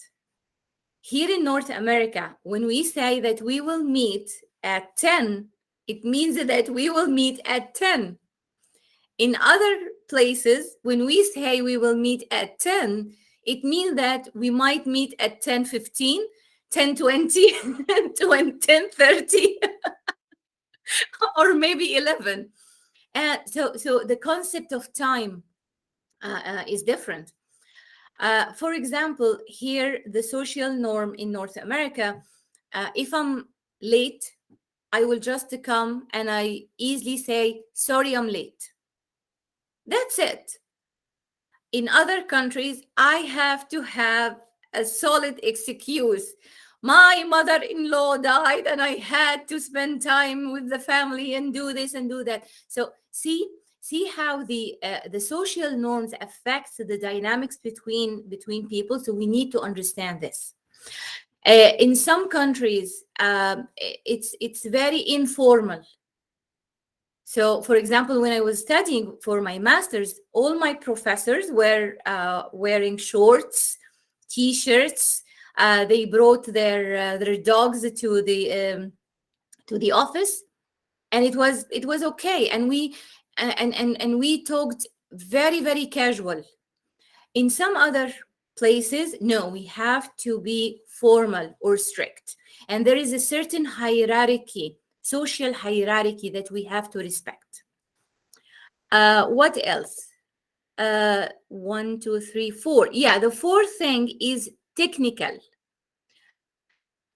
Here in North America, when we say that we will meet at 10, it means that we will meet at 10. In other places, when we say we will meet at 10, it means that we might meet at 10:15, 10:20, 10:30, or maybe 11. So the concept of time is different. For example, here, the social norm in North America, if I'm late, I will just come and I easily say, sorry, I'm late. That's it. In other countries, I have to have a solid excuse. My mother-in-law died and I had to spend time with the family and do this and do that. So see how the social norms affects the dynamics between people. So we need to understand this. In some countries, it's very informal. So, for example, when I was studying for my master's, all my professors were wearing shorts, t-shirts. They brought their dogs to the office, and it was okay. And we talked very, very casual. In some other places, no, we have to be formal or strict, and there is a certain hierarchy, social hierarchy, that we have to respect. What else? 1, 2, 3, 4. Yeah, the fourth thing is technical.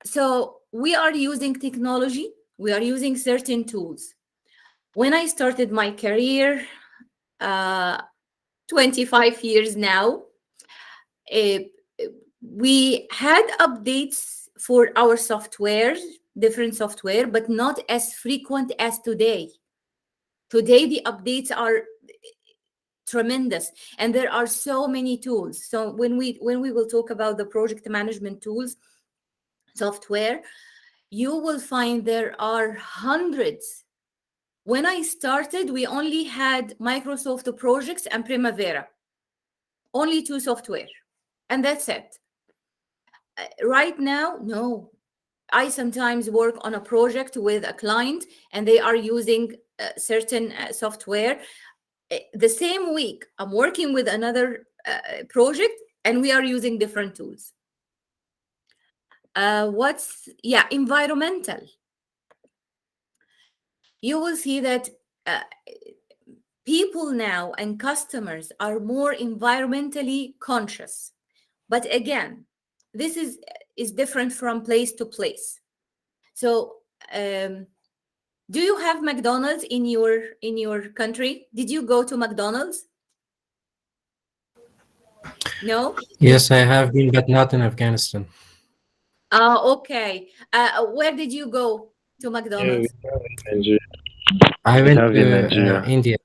So we are using technology. We are using certain tools. When I started my career, 25 years now, we had updates for our software, different software, but not as frequent as today. Today, the updates are tremendous, and there are so many tools. So when we will talk about the project management tools, software, you will find there are hundreds. When I started, we only had Microsoft Projects and Primavera, only 2 software, and that's it. Right now, no. I sometimes work on a project with a client, and they are using certain software. The same week, I'm working with another project, and we are using different tools. Environmental. You will see that people now and customers are more environmentally conscious. But again, this is different from place to place. So, do you have McDonald's in your country? Did you go to McDonald's? No? Yes, I have been, but not in Afghanistan. Okay. Where did you go to McDonald's? I went have in to Nigeria. India.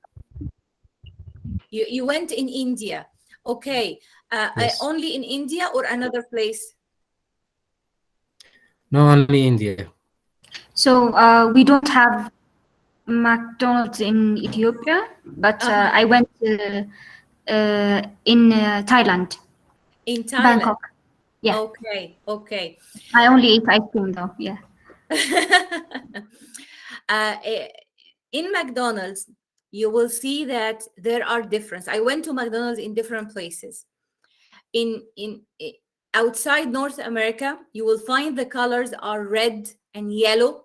You went in India. Okay. Yes. Only in India or another place? No, only India. So we don't have McDonald's in Ethiopia, but I went in Thailand, In Thailand. Bangkok. Yeah. Okay. I only ate ice cream though. Yeah. In McDonald's, you will see that there are differences. I went to McDonald's in different places. In outside North America, you will find the colors are red and yellow.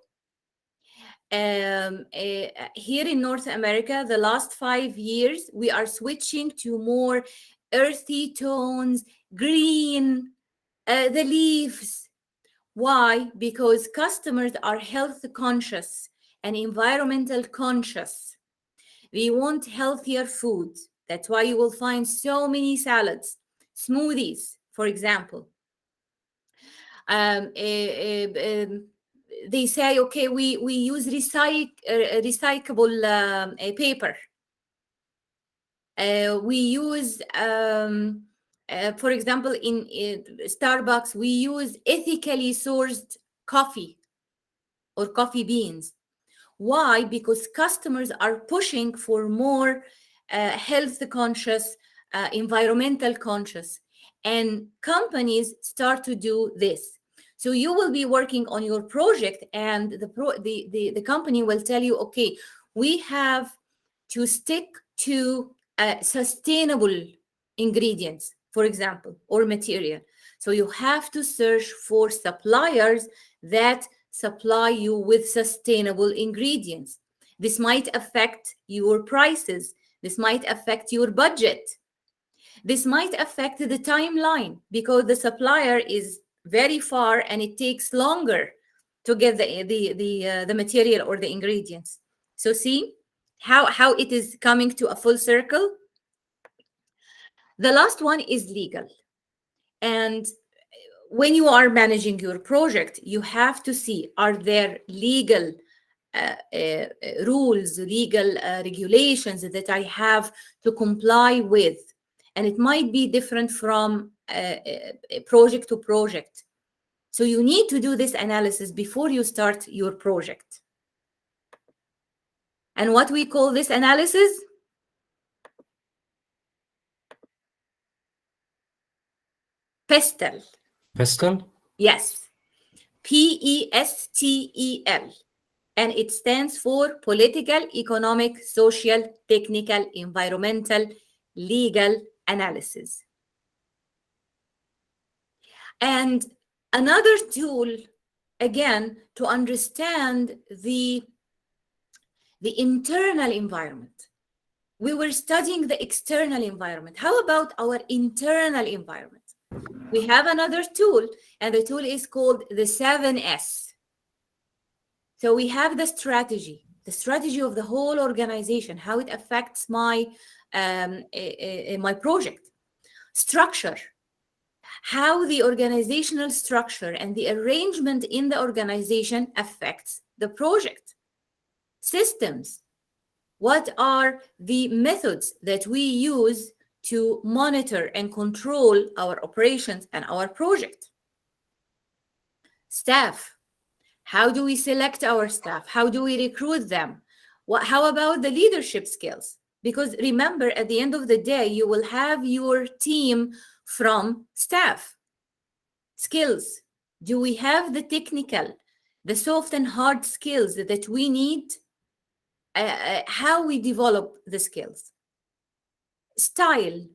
Here in North America, the last 5 years, we are switching to more earthy tones, green, the leaves. Why? Because customers are health conscious and environmental conscious. We want healthier food. That's why you will find so many salads, smoothies, for example. They say, okay, we use recyclable paper. We use, for example, in Starbucks, we use ethically sourced coffee or coffee beans. Why? Because customers are pushing for more health conscious, environmental conscious, and companies start to do this. So you will be working on your project, and the company will tell you, okay, we have to stick to sustainable ingredients, for example, or material. So you have to search for suppliers that supply you with sustainable ingredients. This might affect your prices. This might affect your budget. This might affect the timeline because the supplier is very far and it takes longer to get the material or the ingredients. So see how it is coming to a full circle. The last one is legal. And when you are managing your project, you have to see, are there legal rules, legal regulations that I have to comply with? And it might be different from project to project. So you need to do this analysis before you start your project. And what we call this analysis? PESTEL. PESTEL? Yes. PESTEL. And it stands for Political, Economic, Social, Technical, Environmental, Legal Analysis. And another tool, again, to understand the internal environment. We were studying the external environment. How about our internal environment? We have another tool, and the tool is called the 7S. So we have the strategy of the whole organization, how it affects my project. Structure, how the organizational structure and the arrangement in the organization affects the project. Systems, what are the methods that we use to monitor and control our operations and our project? Staff, how do we select our staff? How do we recruit them? How about the leadership skills? Because remember, at the end of the day, you will have your team from staff. Skills, do we have the technical, the soft and hard skills that we need? How we develop the skills. Style,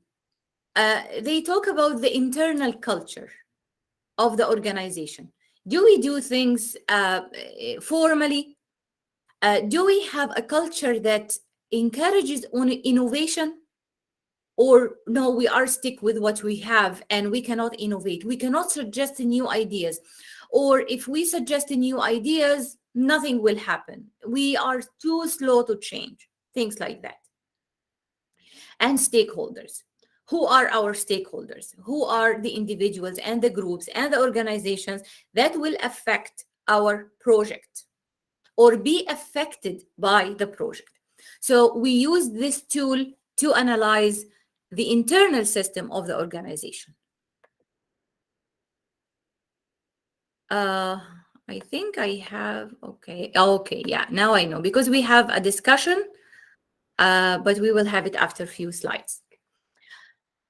they talk about the internal culture of the organization. Do we do things formally? Do we have a culture that encourages innovation? Or no, we are stuck with what we have and we cannot innovate. We cannot suggest new ideas. Or if we suggest new ideas, nothing will happen. We are too slow to change, things like that. And stakeholders. Who are our stakeholders? Who are the individuals and the groups and the organizations that will affect our project or be affected by the project? So we use this tool to analyze the internal system of the organization. I think I have, okay, yeah, now I know, because we have a discussion, but we will have it after a few slides.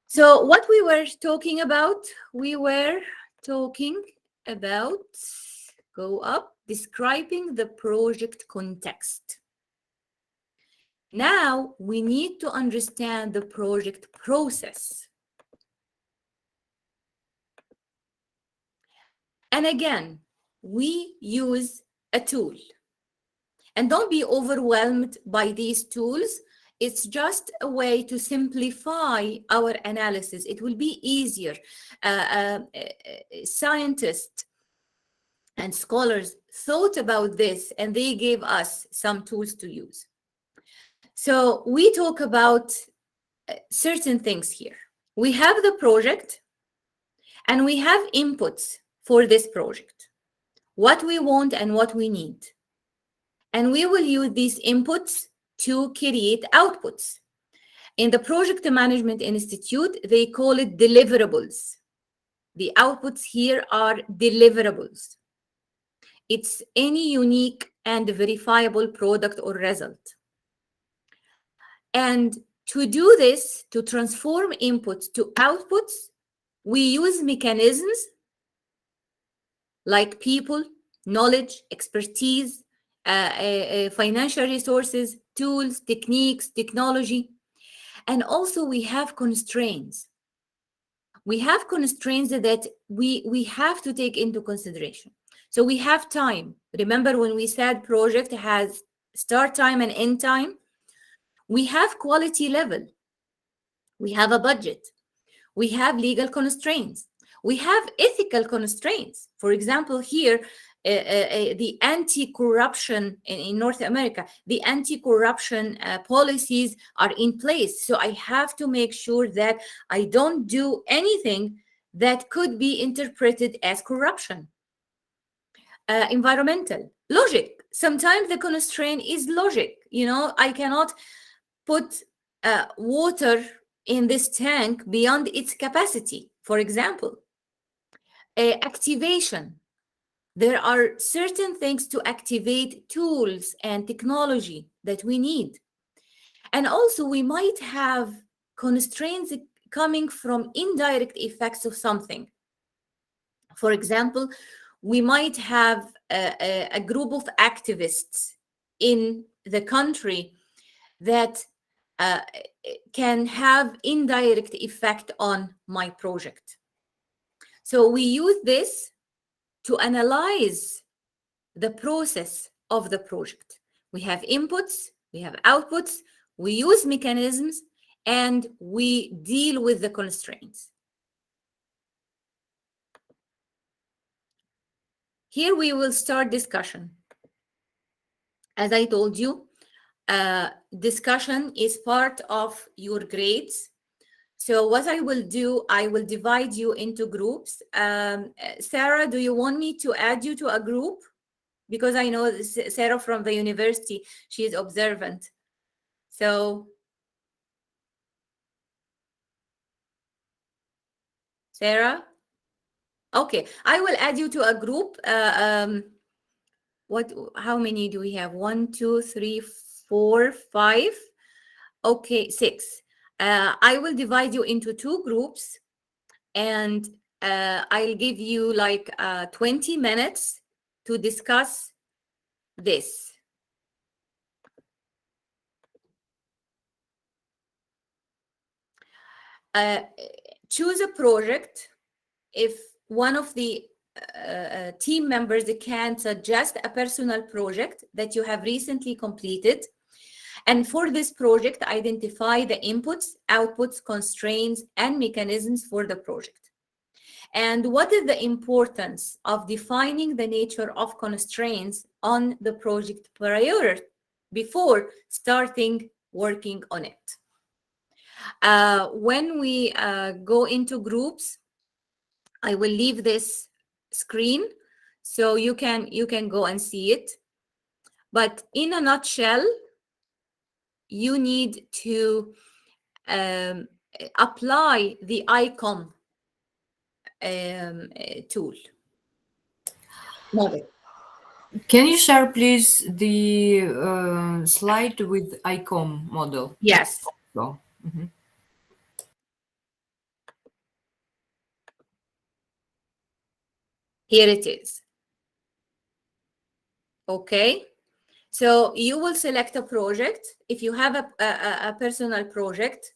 So what we were talking about, go up, describing the project context. Now we need to understand the project process. And again, we use a tool. And don't be overwhelmed by these tools. It's just a way to simplify our analysis. It will be easier. Scientists and scholars thought about this, and they gave us some tools to use. So we talk about certain things here. We have the project, and we have inputs for this project, what we want and what we need. And we will use these inputs to create outputs. In the Project Management Institute, they call it deliverables. The outputs here are deliverables. It's any unique and verifiable product or result. And to do this, to transform inputs to outputs, we use mechanisms like people, knowledge, expertise, financial resources, tools, techniques, technology. And also we have constraints. We have constraints that we have to take into consideration. So we have time. Remember when we said project has start time and end time? We have quality level. We have a budget. We have legal constraints. We have ethical constraints. For example, here, the anti-corruption in North America, the anti-corruption policies are in place. So I have to make sure that I don't do anything that could be interpreted as corruption. Environmental logic. Sometimes the constraint is logic. You know, I cannot put water in this tank beyond its capacity, for example. Activation. There are certain things to activate tools and technology that we need. And also we might have constraints coming from indirect effects of something. For example, we might have a group of activists in the country that can have indirect effect on my project. So we use this to analyze the process of the project. We have inputs, we have outputs, we use mechanisms, and we deal with the constraints. Here we will start discussion. As I told you, discussion is part of your grades. So what I will do, I will divide you into groups. Sarah, do you want me to add you to a group? Because I know Sarah from the university, she is observant. So, Sarah? Okay, I will add you to a group. How many do we have? 1, 2, 3, 4, 5. Okay, 6. I will divide you into 2 groups, and I'll give you like 20 minutes to discuss this. Choose a project. If one of the team members can suggest a personal project that you have recently completed. And for this project, identify the inputs, outputs, constraints, and mechanisms for the project. And what is the importance of defining the nature of constraints on the project prior before starting working on it? When we go into groups, I will leave this screen so you can go and see it. But in a nutshell, you need to apply the Icom tool model. Can you share, please, the slide with Icom model? Yes. So, mhm. Here it is. Okay. So you will select a project. If you have a personal project,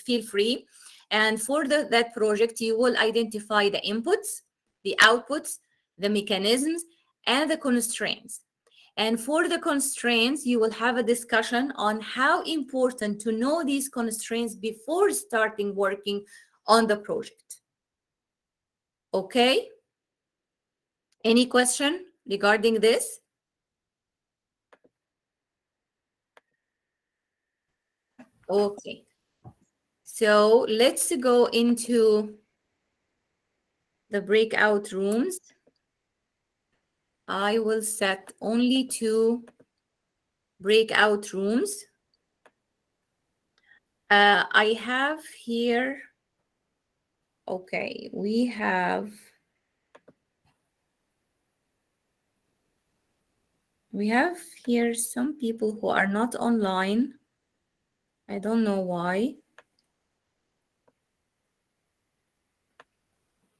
feel free. And for that project, you will identify the inputs, the outputs, the mechanisms, and the constraints. And for the constraints, you will have a discussion on how important to know these constraints before starting working on the project. Okay? Any question regarding this? Okay. So let's go into the breakout rooms. I will set only 2 breakout rooms. I have here, okay, we have here some people who are not online. I don't know why.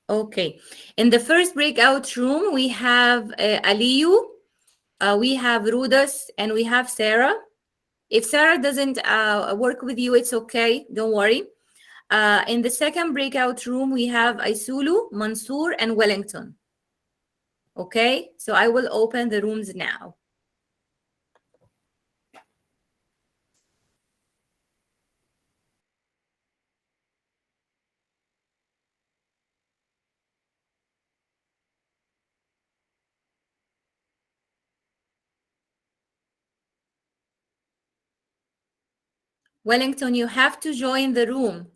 Okay, in the first breakout room, we have Aliyu, we have Rudas, and we have Sarah. If Sarah doesn't work with you, it's okay, don't worry. In the second breakout room, we have Isulu, Mansour, and Wellington. Okay, so I will open the rooms now. Wellington, you have to join the room.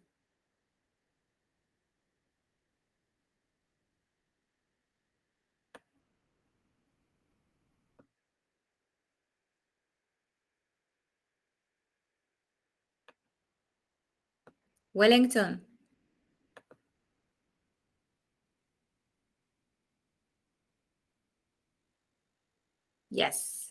Wellington. Yes.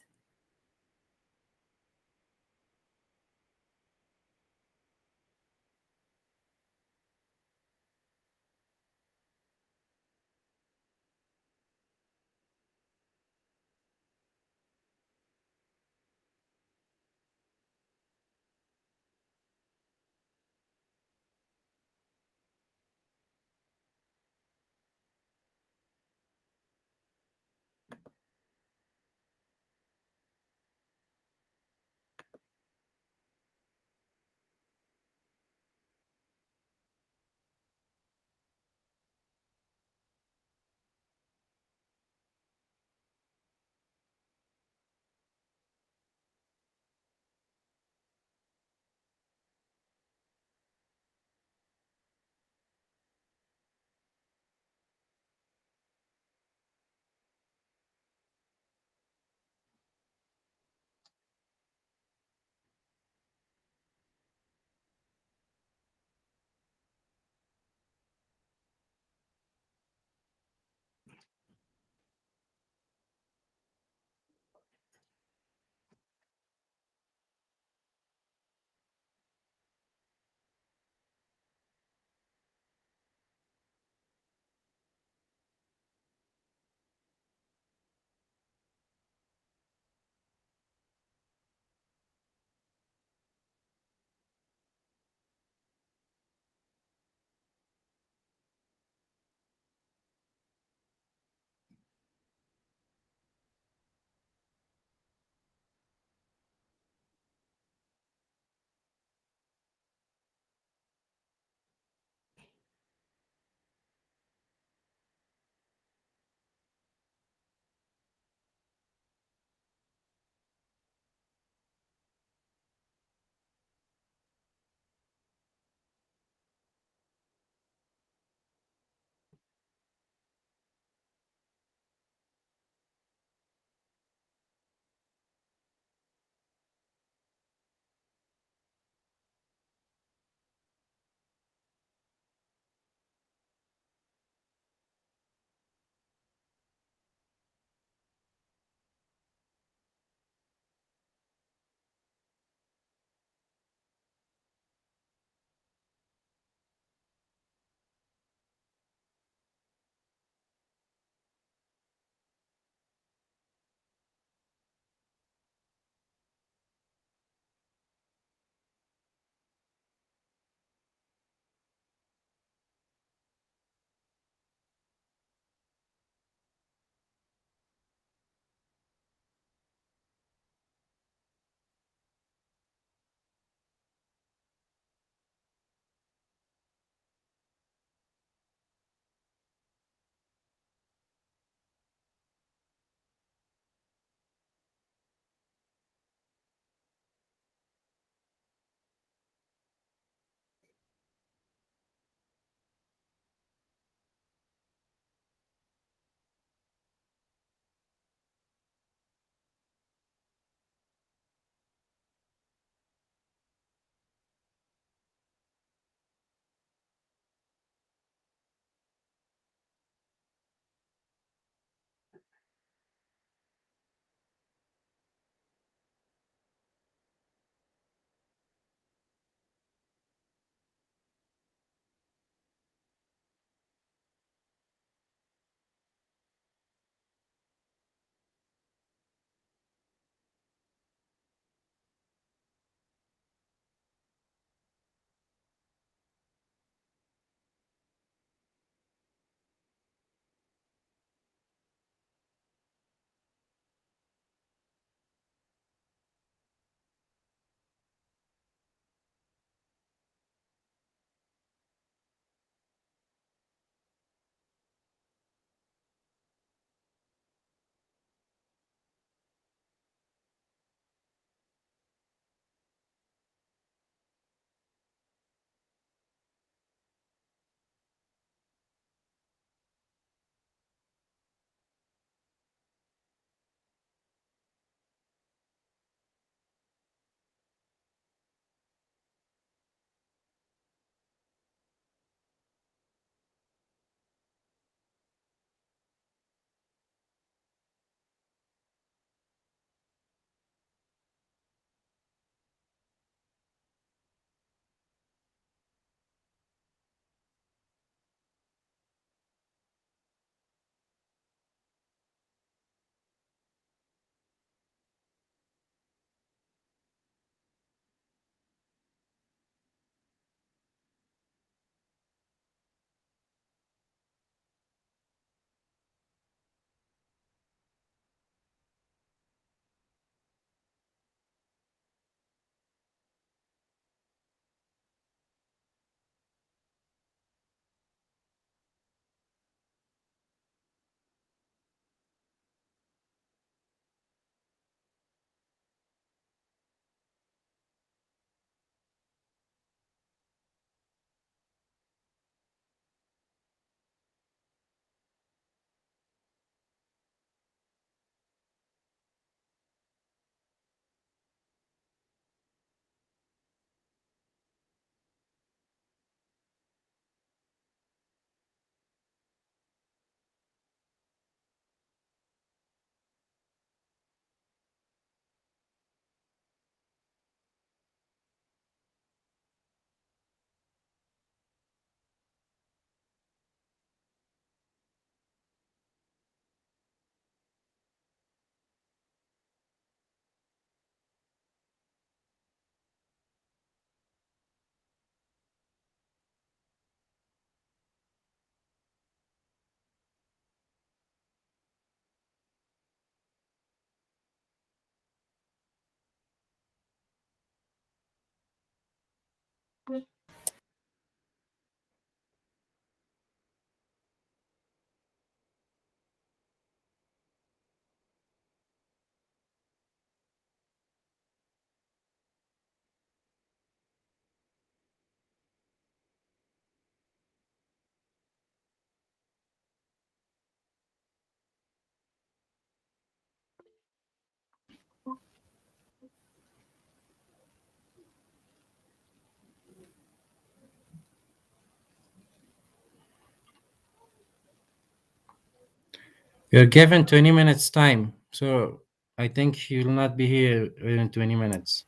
You're given 20 minutes time, so I think you'll not be here within 20 minutes.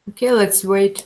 Okay, let's wait.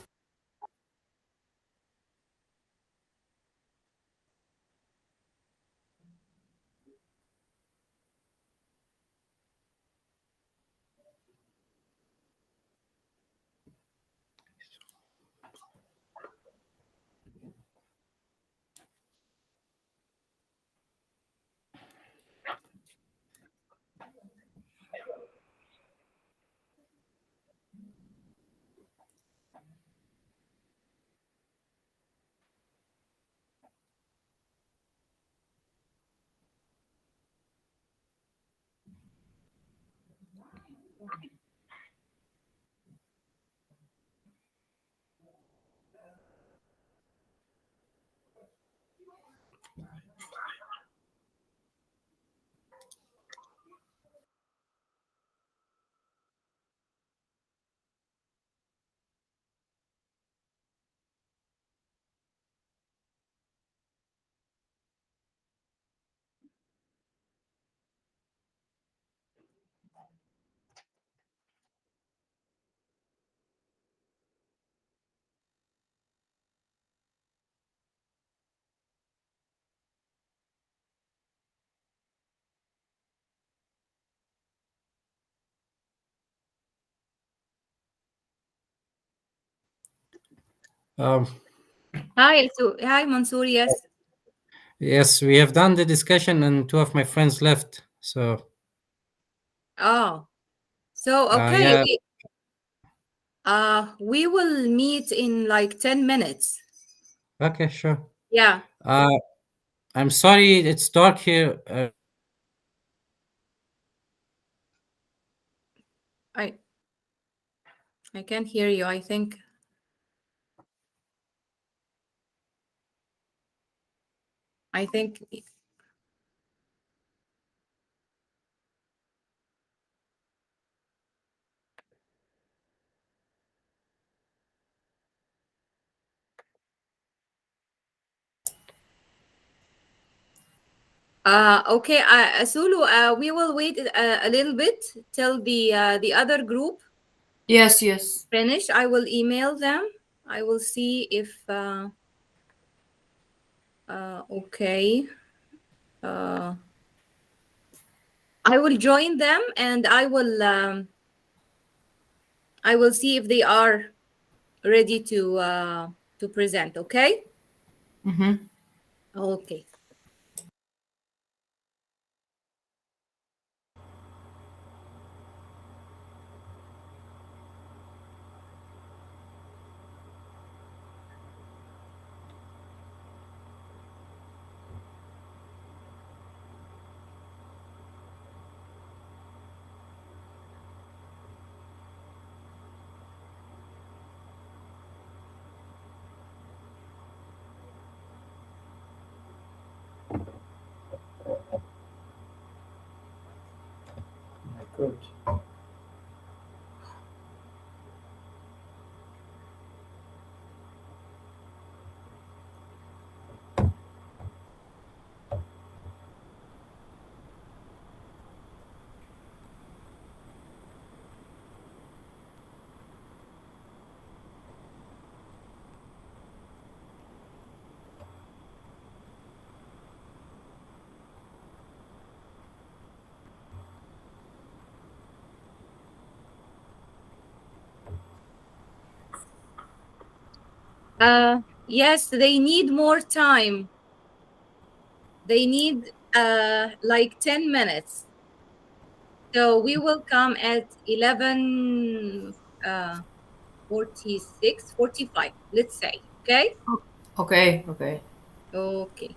Um, Hi, so hi, Mansoor. Yes. yes, we have done the discussion, and two of my friends left. So, Oh, so okay. yeah, We will meet in like 10 minutes. okay, sure. Yeah. Uh, I'm sorry, it's dark here. I I can't hear you. I think. I think. Okay, Sulu, we will wait a little bit till the other group Yes, yes. finish. I will email them. I will see if okay. I will join them and I will see if they are ready to present. Okay. Mm-hmm. Okay. Good. Yes, they need more time. They need like 10 minutes. So we will come at 11 46, 45, let's say. Okay? Okay, okay. Okay.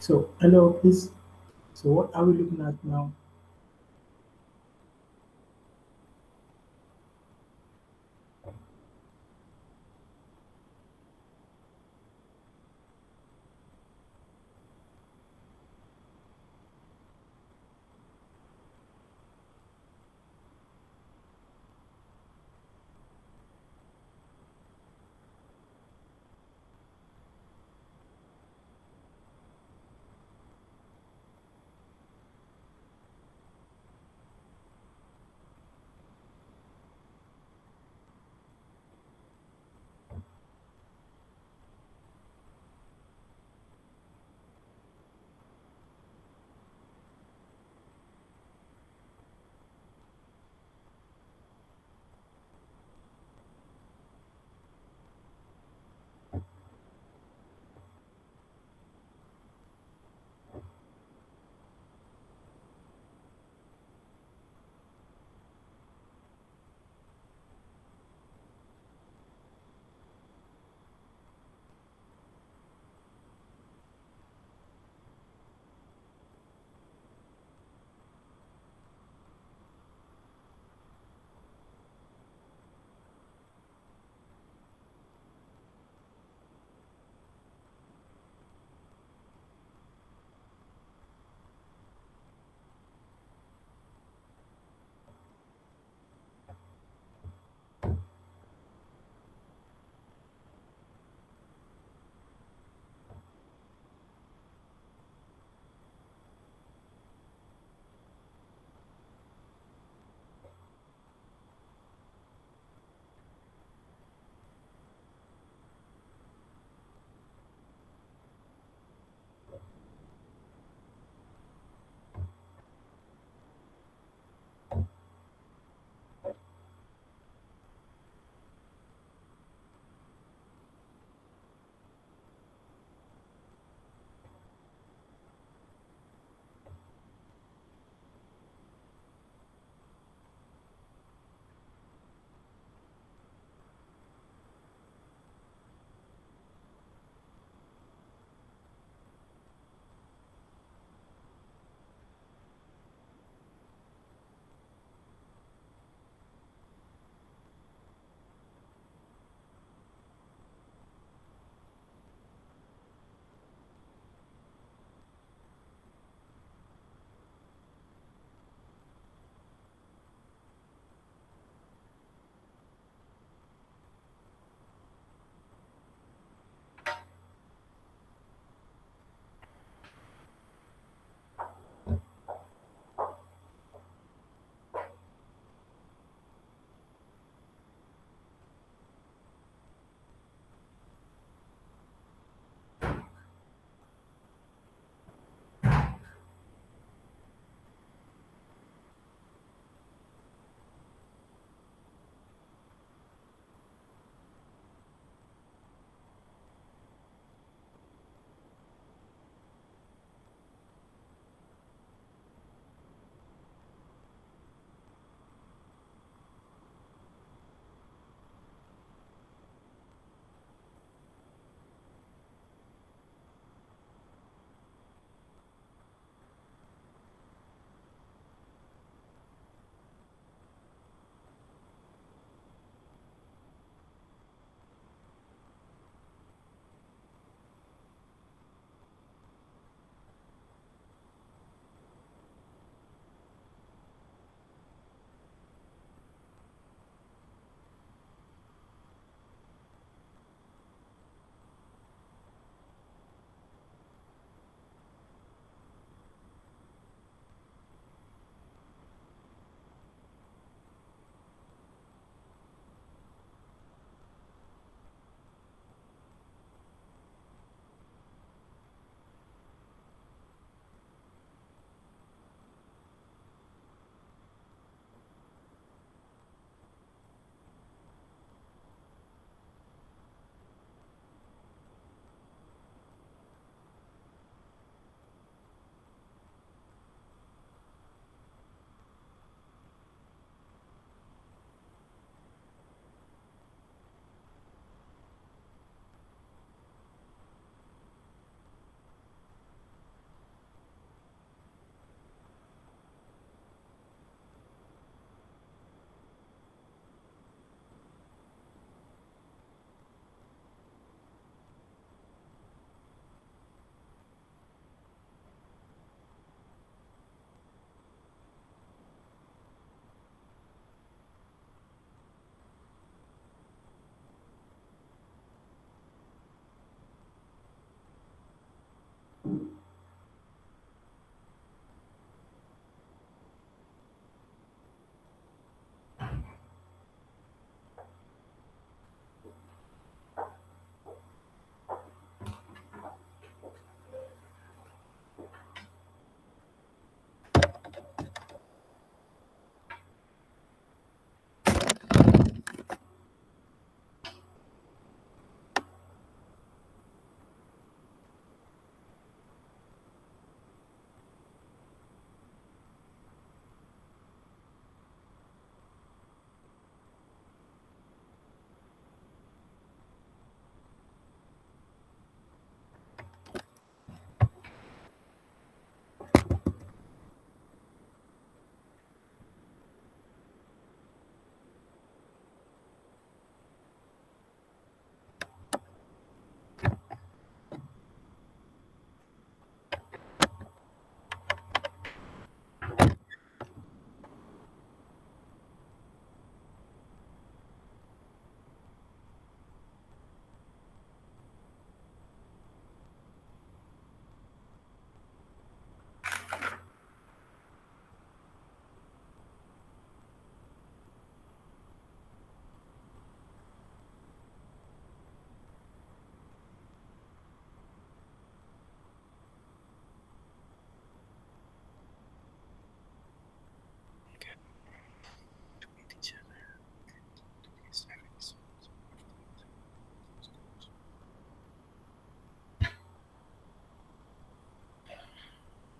So, hello, please. So, what are we looking at now?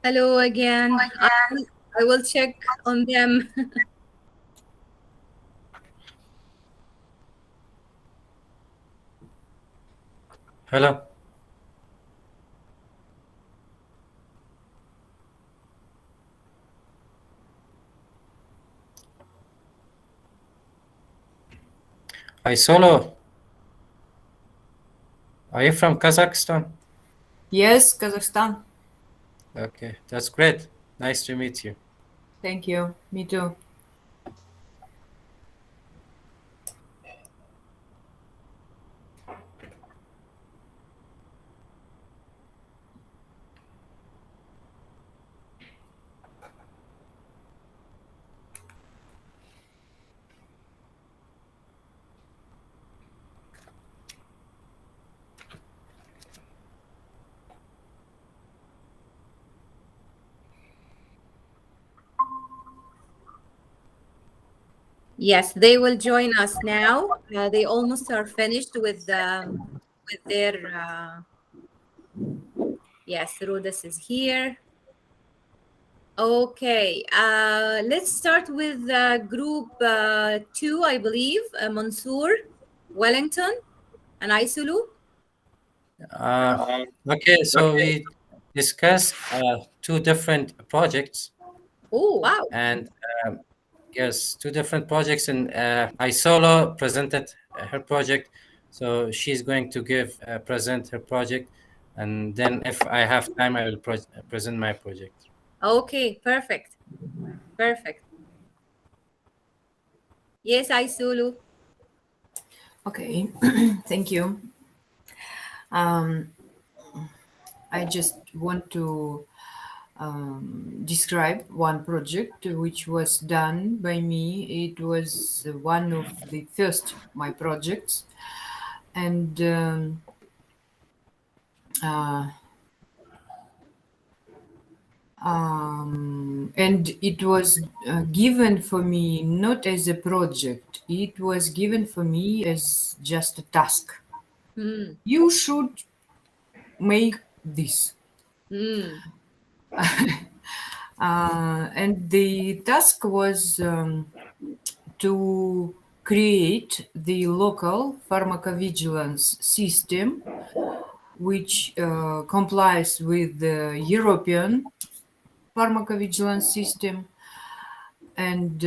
Hello again. I will check on them. Hello. Hi, Solo. Are you from Kazakhstan? Yes, Kazakhstan. Okay, that's great. Nice to meet you. Thank you. Me too. Yes, they will join us now. They almost are finished with their. Yes, Rhodas is here. Okay, let's start with group 2, I believe. Mansoor, Wellington, and Isulu. Okay, so we discussed two different projects, Oh, wow. and yes, two different projects, and I solo presented her project, so she's going to present her project, and then if I have time, I will present my project. Okay, perfect. Perfect. Yes, Isulu. Okay. Thank you. I just want to describe one project which was done by me. It was one of the first my projects, and it was given for me not as a project. It was given for me as just a task. Mm. You should make this. Mm. And the task was to create the local pharmacovigilance system, which complies with the European pharmacovigilance system. And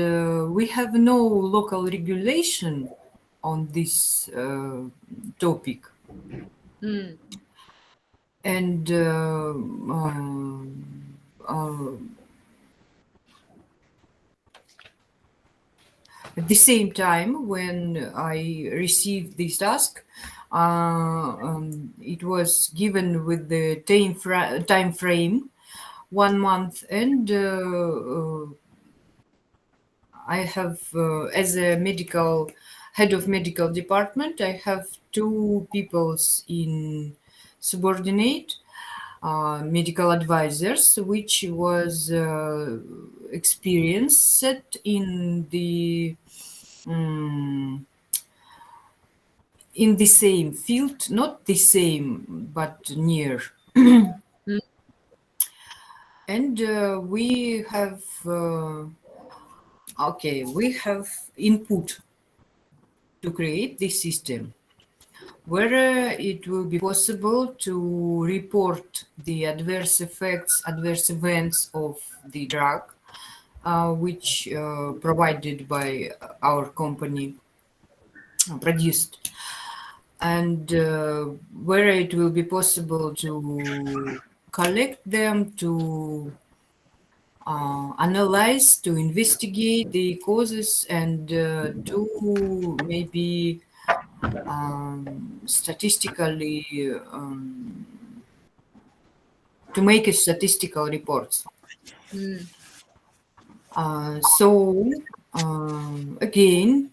we have no local regulation on this topic. Mm. And at the same time, when I received this task, it was given with the time frame 1 month, and I have, as a medical head of medical department, I have two peoples in subordinate medical advisors, which was experienced in the same field, not the same, but near. And we have input to create this system, where it will be possible to report the adverse effects, adverse events of the drug, which provided by our company, produced, and where it will be possible to collect them, to analyze, to investigate the causes, and to maybe statistically to make a statistical reports. Mm. So again,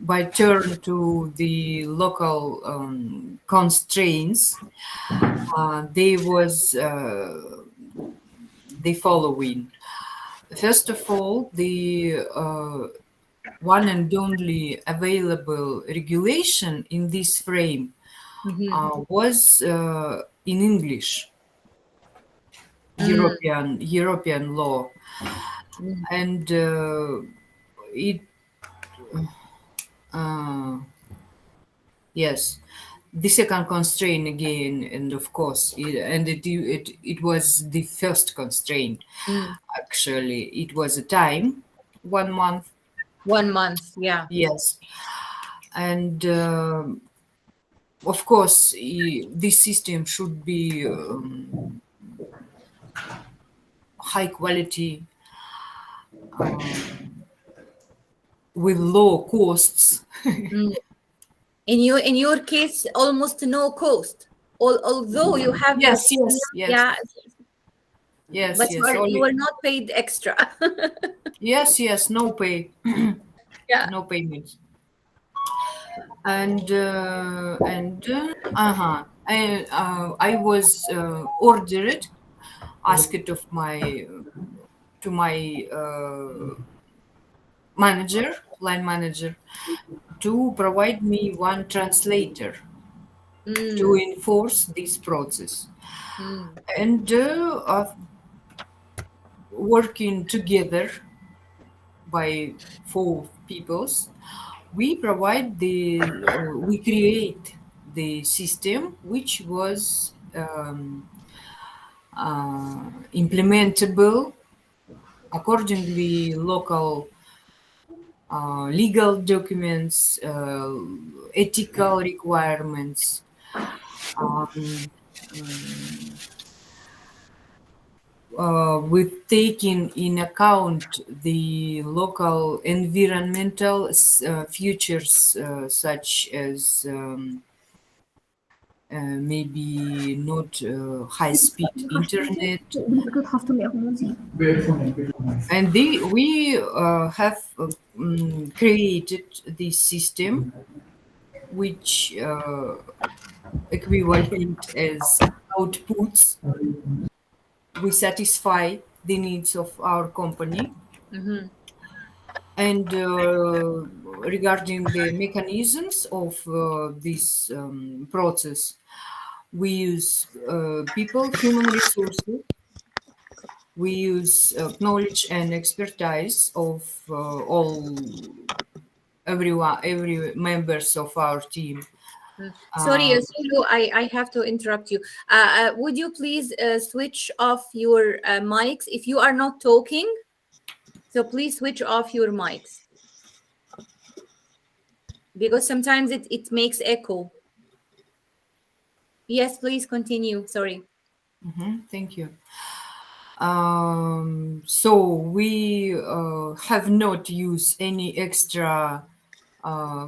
by turn to the local constraints, there was the following. First of all, the one and only available regulation in this frame was in English. European law, and it yes, the second constraint again, and of course, it was the first constraint. Actually, it was a time, 1 month. 1 month, yeah. Yes, and of course, this system should be high quality, with low costs. In your case, almost no cost. Although you have the Yes, senior, yes, yeah, yes, but yes. you were not paid extra. Yes, no pay, Yeah. no payment. And I was ordered, asked of my to my line manager, to provide me one translator to enforce this process. And working together by 4 peoples, we create the system which was implementable accordingly local legal documents, ethical requirements, with taking in account the local environmental features, such as maybe not high-speed internet. And we have created this system, which equivalent as outputs. We satisfy the needs of our company. And regarding the mechanisms of this process, we use human resources. We use knowledge and expertise of every members of our team. Sorry, Sulu, I have to interrupt you. Would you please switch off your mics if you are not talking? So please switch off your mics, because sometimes it makes echo. Yes, please continue. Sorry. Thank you. So we have not used any extra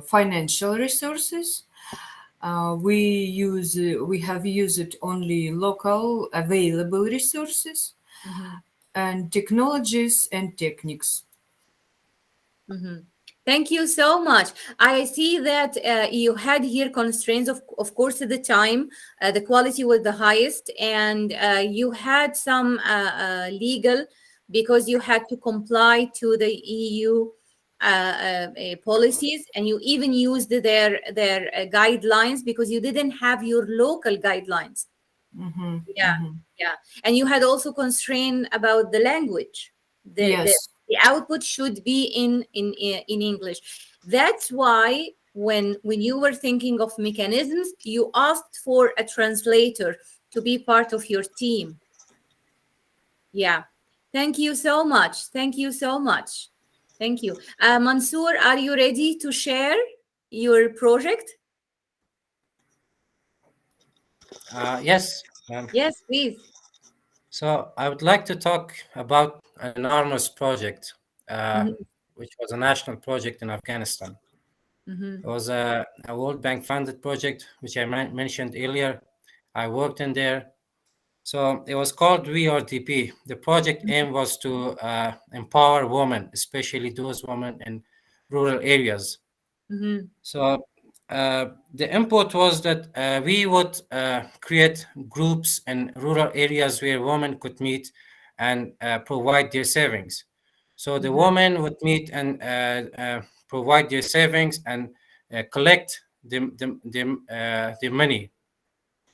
financial resources. We have used only local available resources and technologies and techniques. Thank you so much. I see that you had here constraints, of course, at the time, the quality was the highest, and you had some legal, because you had to comply to the EU policies, and you even used their guidelines because you didn't have your local guidelines. Yeah. And you had also constraint about the language. Yes. The output should be in English. That's why when you were thinking of mechanisms, you asked for a translator to be part of your team. Yeah. Thank you so much. Thank you so much. Thank you. Mansoor, are you ready to share your project? Yes. Yes, please. So I would like to talk about an enormous project, which was a national project in Afghanistan. It was a World Bank funded project, which I mentioned earlier. I worked in there. So it was called WeRDP. The project aim was to empower women, especially those women in rural areas. So the input was that we would create groups in rural areas where women could meet and provide their savings. So the women would meet and provide their savings and collect the money.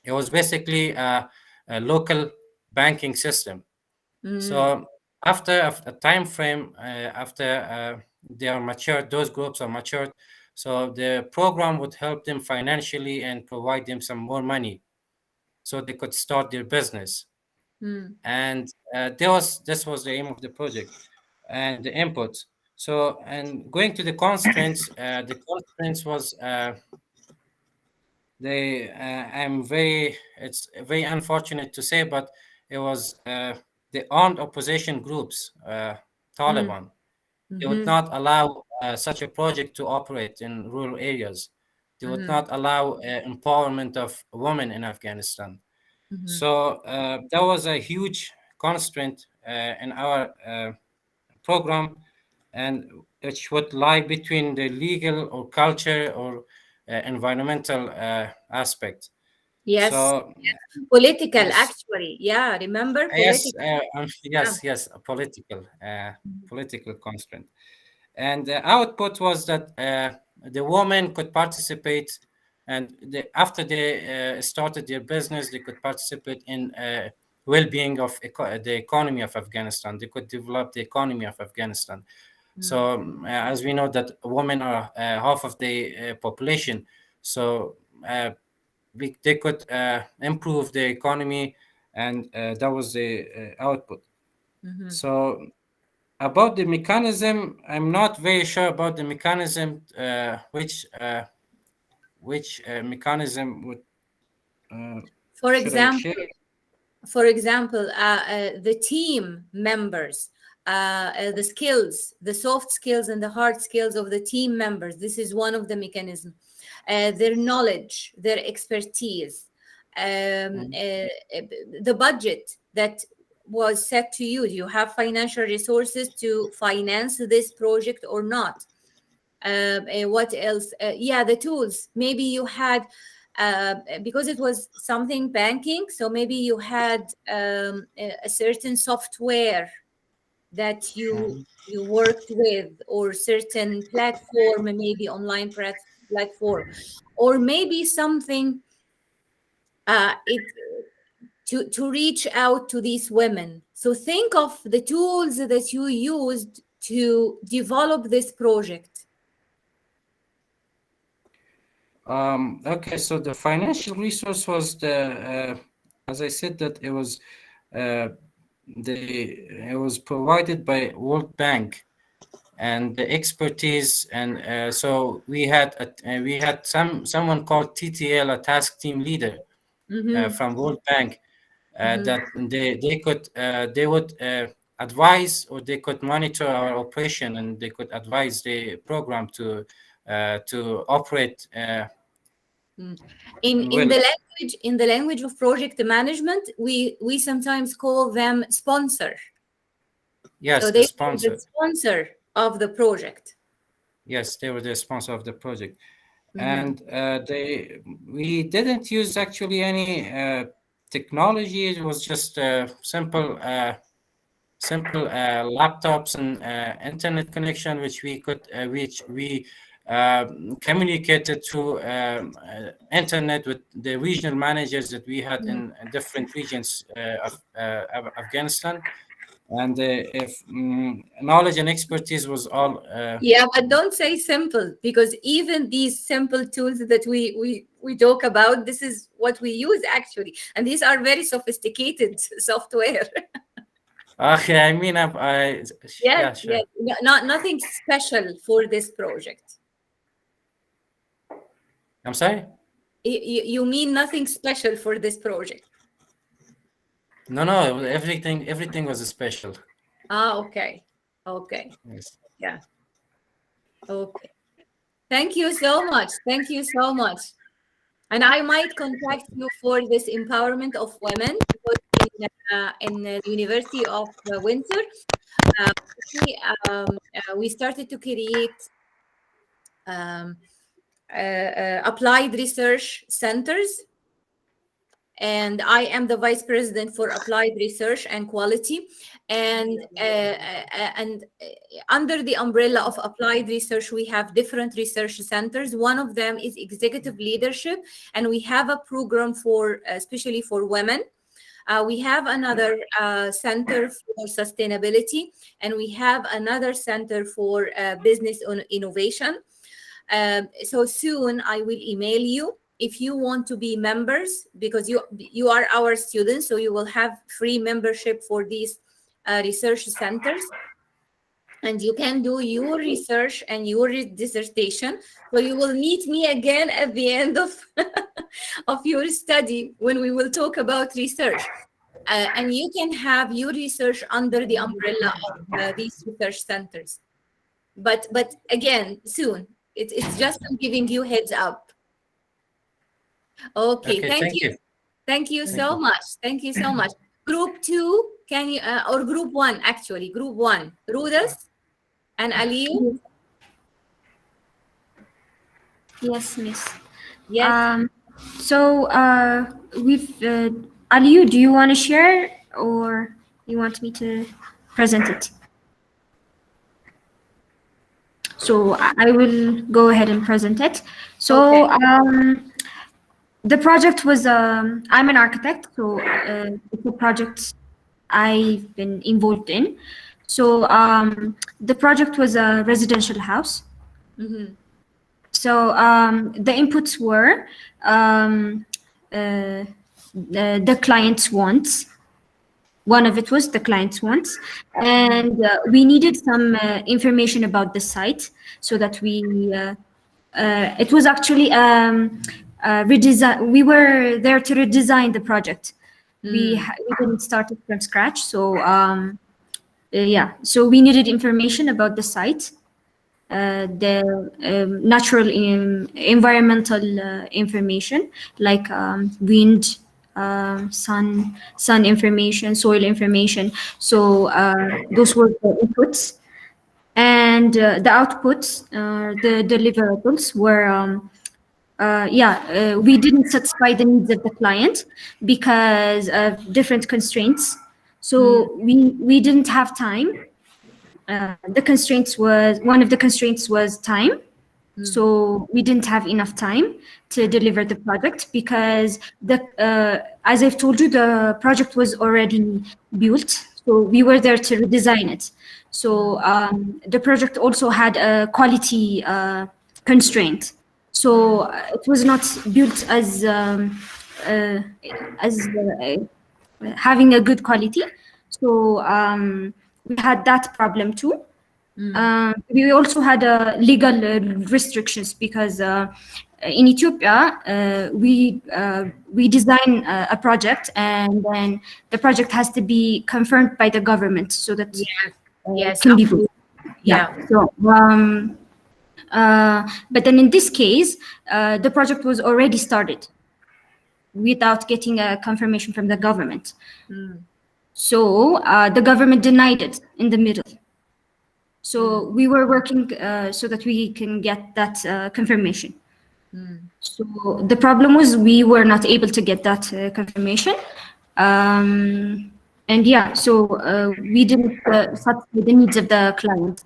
It was basically a local banking system. So after a time frame, after they are matured, those groups are matured. So the program would help them financially and provide them some more money, so they could start their business. And this was the aim of the project and the input. So, and going to the constraints was it's very unfortunate to say, but it was the armed opposition groups, Taliban. They would not allow such a project to operate in rural areas. They would not allow empowerment of women in Afghanistan. So that was a huge constraint in our program, and which would lie between the legal or culture or environmental aspect. Yes. So Political, yes, actually. Yeah, remember? yes, Political. yes, a political constraint. And the output was that the women could participate, and after they started their business, they could participate in well-being of the economy of Afghanistan. They could develop the economy of Afghanistan. So as we know that women are half of the population, so they could improve the economy, and that was the output. So about the mechanism, I'm not very sure about the mechanism, which mechanism would For should I share? example, the team members, the skills, the soft skills and the hard skills of the team members. This is one of the mechanisms. Their knowledge, their expertise, the budget that was set to you. Do you have financial resources to finance this project or not? What else? Yeah, the tools. Maybe you had, because it was something banking, so maybe you had a certain software that you worked with, or certain platform, maybe online platform, or maybe something to reach out to these women. So think of the tools that you used to develop this project. Okay, so the financial resource was as I said, that it was it was provided by World Bank, and the expertise, and so we had someone called TTL, a task team leader from World Bank, that they would advise, or they could monitor our operation, and they could advise the program to operate in the language of project management, we sometimes call them sponsor. Yes, so the they sponsor. were the sponsor of the project. Yes, they were the sponsor of the project. And we didn't use actually any technology. It was just simple laptops and internet connection, which we communicated through internet with the regional managers that we had in different regions of Afghanistan. And if knowledge and expertise was all Yeah, but don't say simple, because even these simple tools that we talk about, this is what we use actually, and these are very sophisticated software. okay, I mean, yeah, sure. Yes. Nothing special for this project. I'm sorry? You mean nothing special for this project? No, everything was special. Okay. Yes. Yeah. Okay. Thank you so much. And I might contact you for this empowerment of women, because in the University of Windsor, we started to create applied research centers. And I am the vice president for applied research and quality. And under the umbrella of applied research, we have different research centers. One of them is executive leadership, and we have a program for especially for women. We have another center for sustainability, and we have another center for business innovation. So soon I will email you if you want to be members, because you are our students, so you will have free membership for these research centers, and you can do your research and your dissertation. So you will meet me again at the end of of your study when we will talk about research. And you can have your research under the umbrella of these research centers. But again, soon. It's just I'm giving you heads up. Okay, thank you. Thank you so much. Thank you so much. Group 2, can you, or group 1, actually, group 1. Rudis and Aliyu? Yes, Miss. Yes. So Aliyu, do you want to share or you want me to present it? So I will go ahead and present it. So the project was, I'm an architect, so it's a project I've been involved in. So the project was a residential house. Mm-hmm. So the inputs were the client's wants. One of it was the client's wants, and we needed some information about the site so that we. It was actually redesign. We were there to redesign the project. We didn't start it from scratch, so yeah. So we needed information about the site, the natural environmental information like wind, sun information, soil information. So those were the inputs, and the outputs, the deliverables were. We didn't satisfy the needs of the client because of different constraints. So we didn't have time. The constraints was, one of the constraints was time. So we didn't have enough time to deliver the project because as I've told you, the project was already built. So we were there to redesign it. So the project also had a quality constraint. So it was not built as having a good quality. So we had that problem too. We also had legal restrictions because in Ethiopia we design a project and then the project has to be confirmed by the government so that it can be built. So but then in this case the project was already started without getting a confirmation from the government. So the government denied it in the middle. So we were working so that we can get that confirmation. So the problem was we were not able to get that confirmation. And yeah, so we didn't satisfy the needs of the client.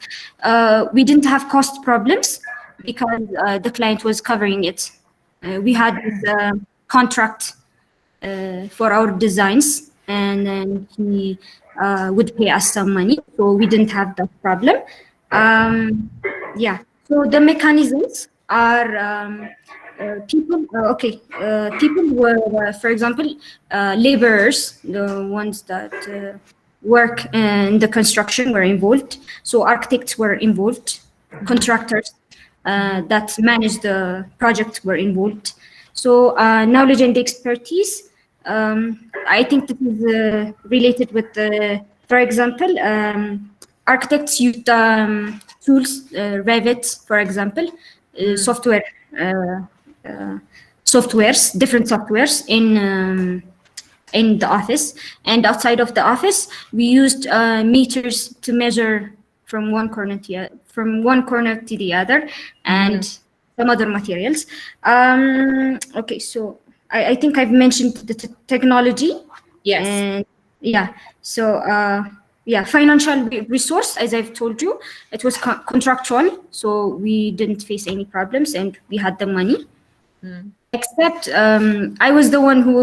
We didn't have cost problems because the client was covering it. We had this contract for our designs, and then he would pay us some money, so we didn't have that problem. Yeah, so the mechanisms are people. People were, for example, laborers, the ones that work in the construction were involved. So architects were involved, contractors that manage the project were involved. So knowledge and expertise. I think this is related with, for example, architects use tools, Revit, for example, software, different softwares in the office, and outside of the office, we used meters to measure from one corner to the other, and some other materials. Okay, so I think I've mentioned the technology. Yes. And yeah, so yeah, financial resource, as I've told you, it was contractual, so we didn't face any problems and we had the money. except I was the one who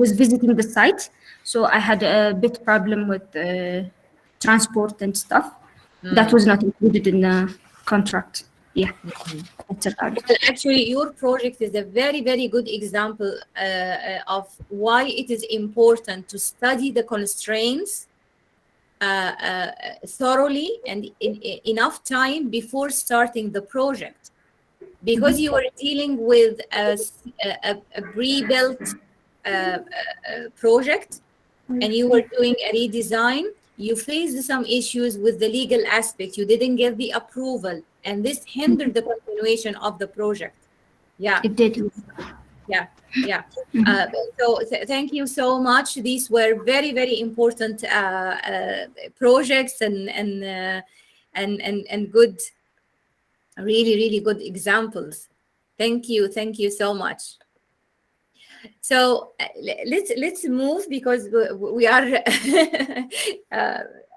was visiting the site, so I had a bit problem with transport and stuff. That was not included in the contract. Yeah, that's about it. Well, actually, your project is a very, very good example of why it is important to study the constraints thoroughly and in enough time before starting the project, because you are dealing with a pre-built project and you were doing a redesign. You faced some issues with the legal aspect. You didn't get the approval, and this hindered the continuation of the project. Yeah. It did. Yeah. So thank you so much. These were very, very important projects and good, really, really good examples. Thank you so much. So let's move, because we are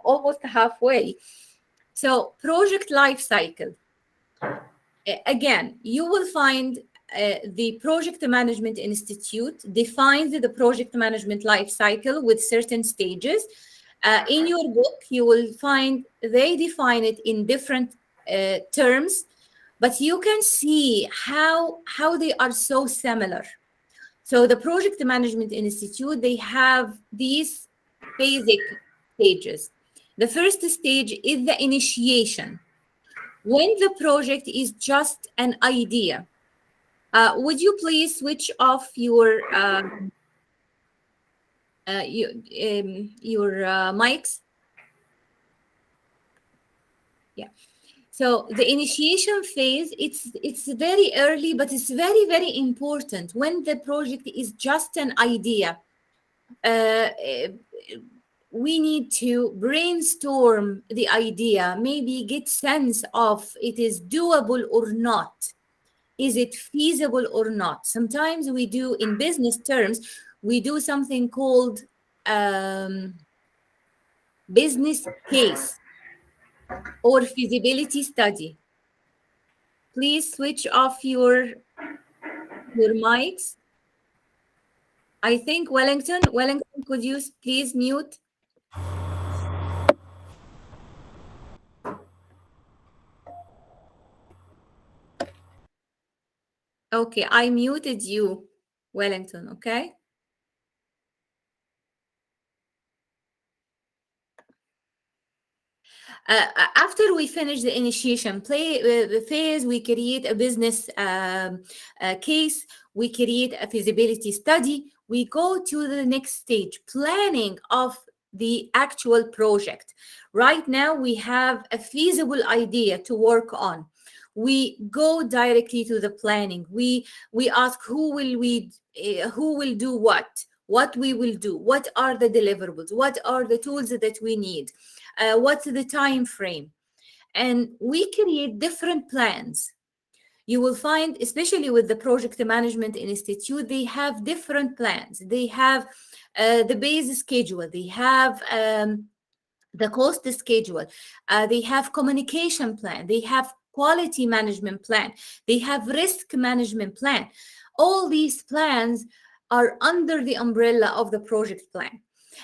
almost halfway. So project life cycle. Again, you will find the Project Management Institute defines the project management life cycle with certain stages. In your book, you will find they define it in different terms, but you can see how they are so similar. So the Project Management Institute, they have these basic stages. The first stage is the initiation. When the project is just an idea, would you please switch off your mics? Yeah. So the initiation phase, it's very early, but it's very, very important. When the project is just an idea, we need to brainstorm the idea, maybe get sense of it is doable or not. Is it feasible or not? Sometimes we do, in business terms, we do something called business case or feasibility study. Please switch off your mics. I think Wellington, could you please mute? Okay, I muted you, Wellington, okay? After we finish the initiation phase, we create a business case, we create a feasibility study, we go to the next stage, planning of the actual project. Right now, we have a feasible idea to work on. We go directly to the planning. We ask who will do what we will do, what are the deliverables, what are the tools that we need, what's the time frame, and we create different plans. You will find, especially with the Project Management Institute, they have different plans. They have the base schedule, they have the cost schedule, they have communication plan, they have quality management plan, they have risk management plan. All these plans are under the umbrella of the project plan.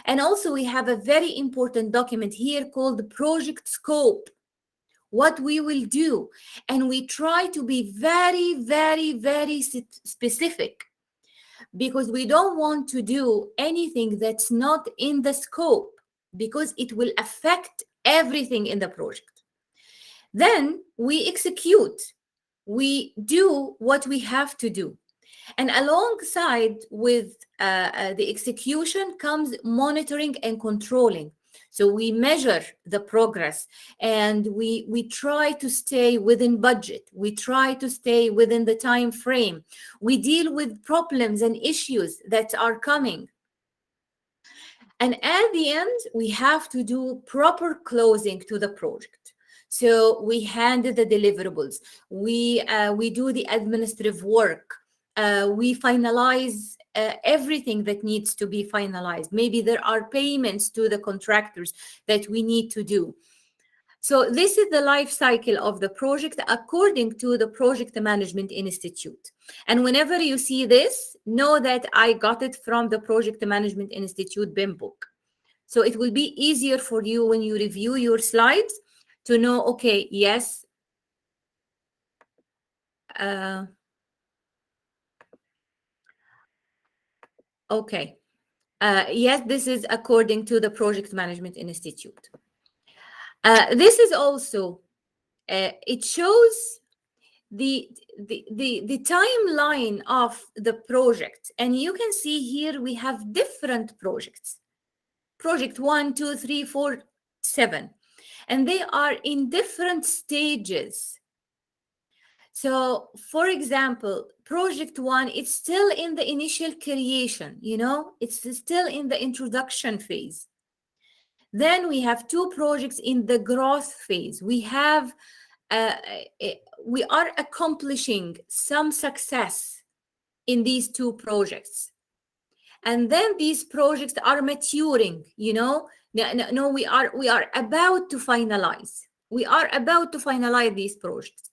And also we have a very important document here called the project scope, what we will do. And we try to be very, very, very specific, because we don't want to do anything that's not in the scope, because it will affect everything in the project. Then we execute, we do what we have to do. And alongside with the execution comes monitoring and controlling. So we measure the progress, and we try to stay within budget. We try to stay within the time frame. We deal with problems and issues that are coming. And at the end, we have to do proper closing to the project. So we hand the deliverables. We do the administrative work. We finalize everything that needs to be finalized. Maybe there are payments to the contractors that we need to do. So this is the life cycle of the project according to the Project Management Institute. And whenever you see this, know that I got it from the Project Management Institute BIM book. So it will be easier for you when you review your slides to know, okay, yes, okay. Yes, this is according to the Project Management Institute. This is also, it shows the timeline of the project. And you can see here we have different projects. Project 1, 2, 3, 4, 7. And they are in different stages. So, for example, project 1, it's still in the initial creation, you know, it's still in the introduction phase. Then we have 2 projects in the growth phase. We have, we are accomplishing some success in these 2 projects. And then these projects are maturing, you know, no, we are about to finalize. We are about to finalize these projects.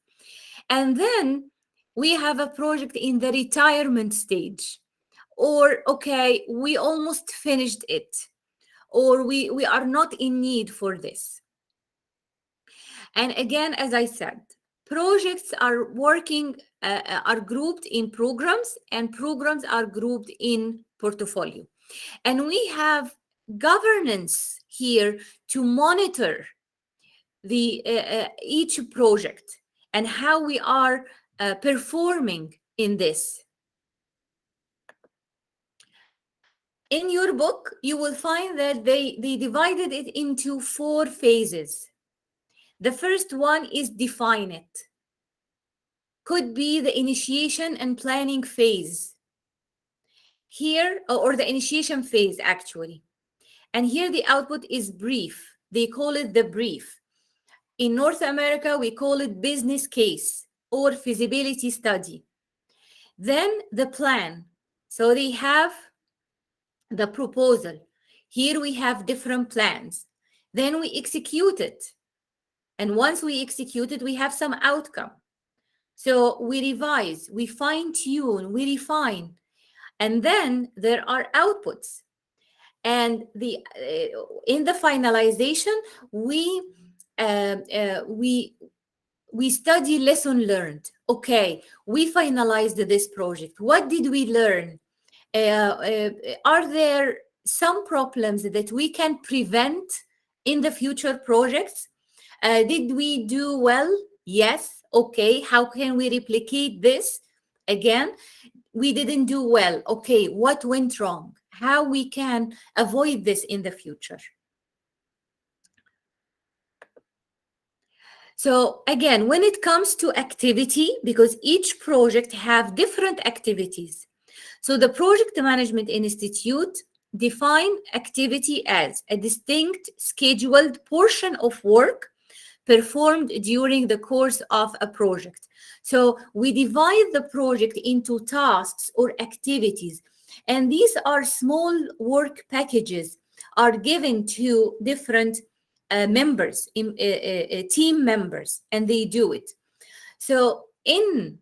And then we have a project in the retirement stage, or, okay, we almost finished it, or we are not in need for this. And again, as I said, projects are working, are grouped in programs, and programs are grouped in portfolio. And we have governance here to monitor the each project and how we are performing in this. In your book, you will find that they divided it into 4 phases. The first one is define it. Could be the initiation and planning phase. Here, or the initiation phase actually. And here the output is brief. They call it the brief. In North America, we call it business case or feasibility study. Then the plan. So they have the proposal. Here we have different plans. Then we execute it. And once we execute it, we have some outcome. So we revise, we fine tune, we refine. And then there are outputs. And in the finalization, we study lesson learned. Okay, we finalized this project. What did we learn? Are there some problems that we can prevent in the future projects? Did we do well? Yes. Okay, how can we replicate this? Again, we didn't do well. Okay, what went wrong? How we can avoid this in the future? So again, when it comes to activity, because each project have different activities. So the Project Management Institute define activity as a distinct scheduled portion of work performed during the course of a project. So we divide the project into tasks or activities, and these are small work packages are given to different members, team members, and they do it. So in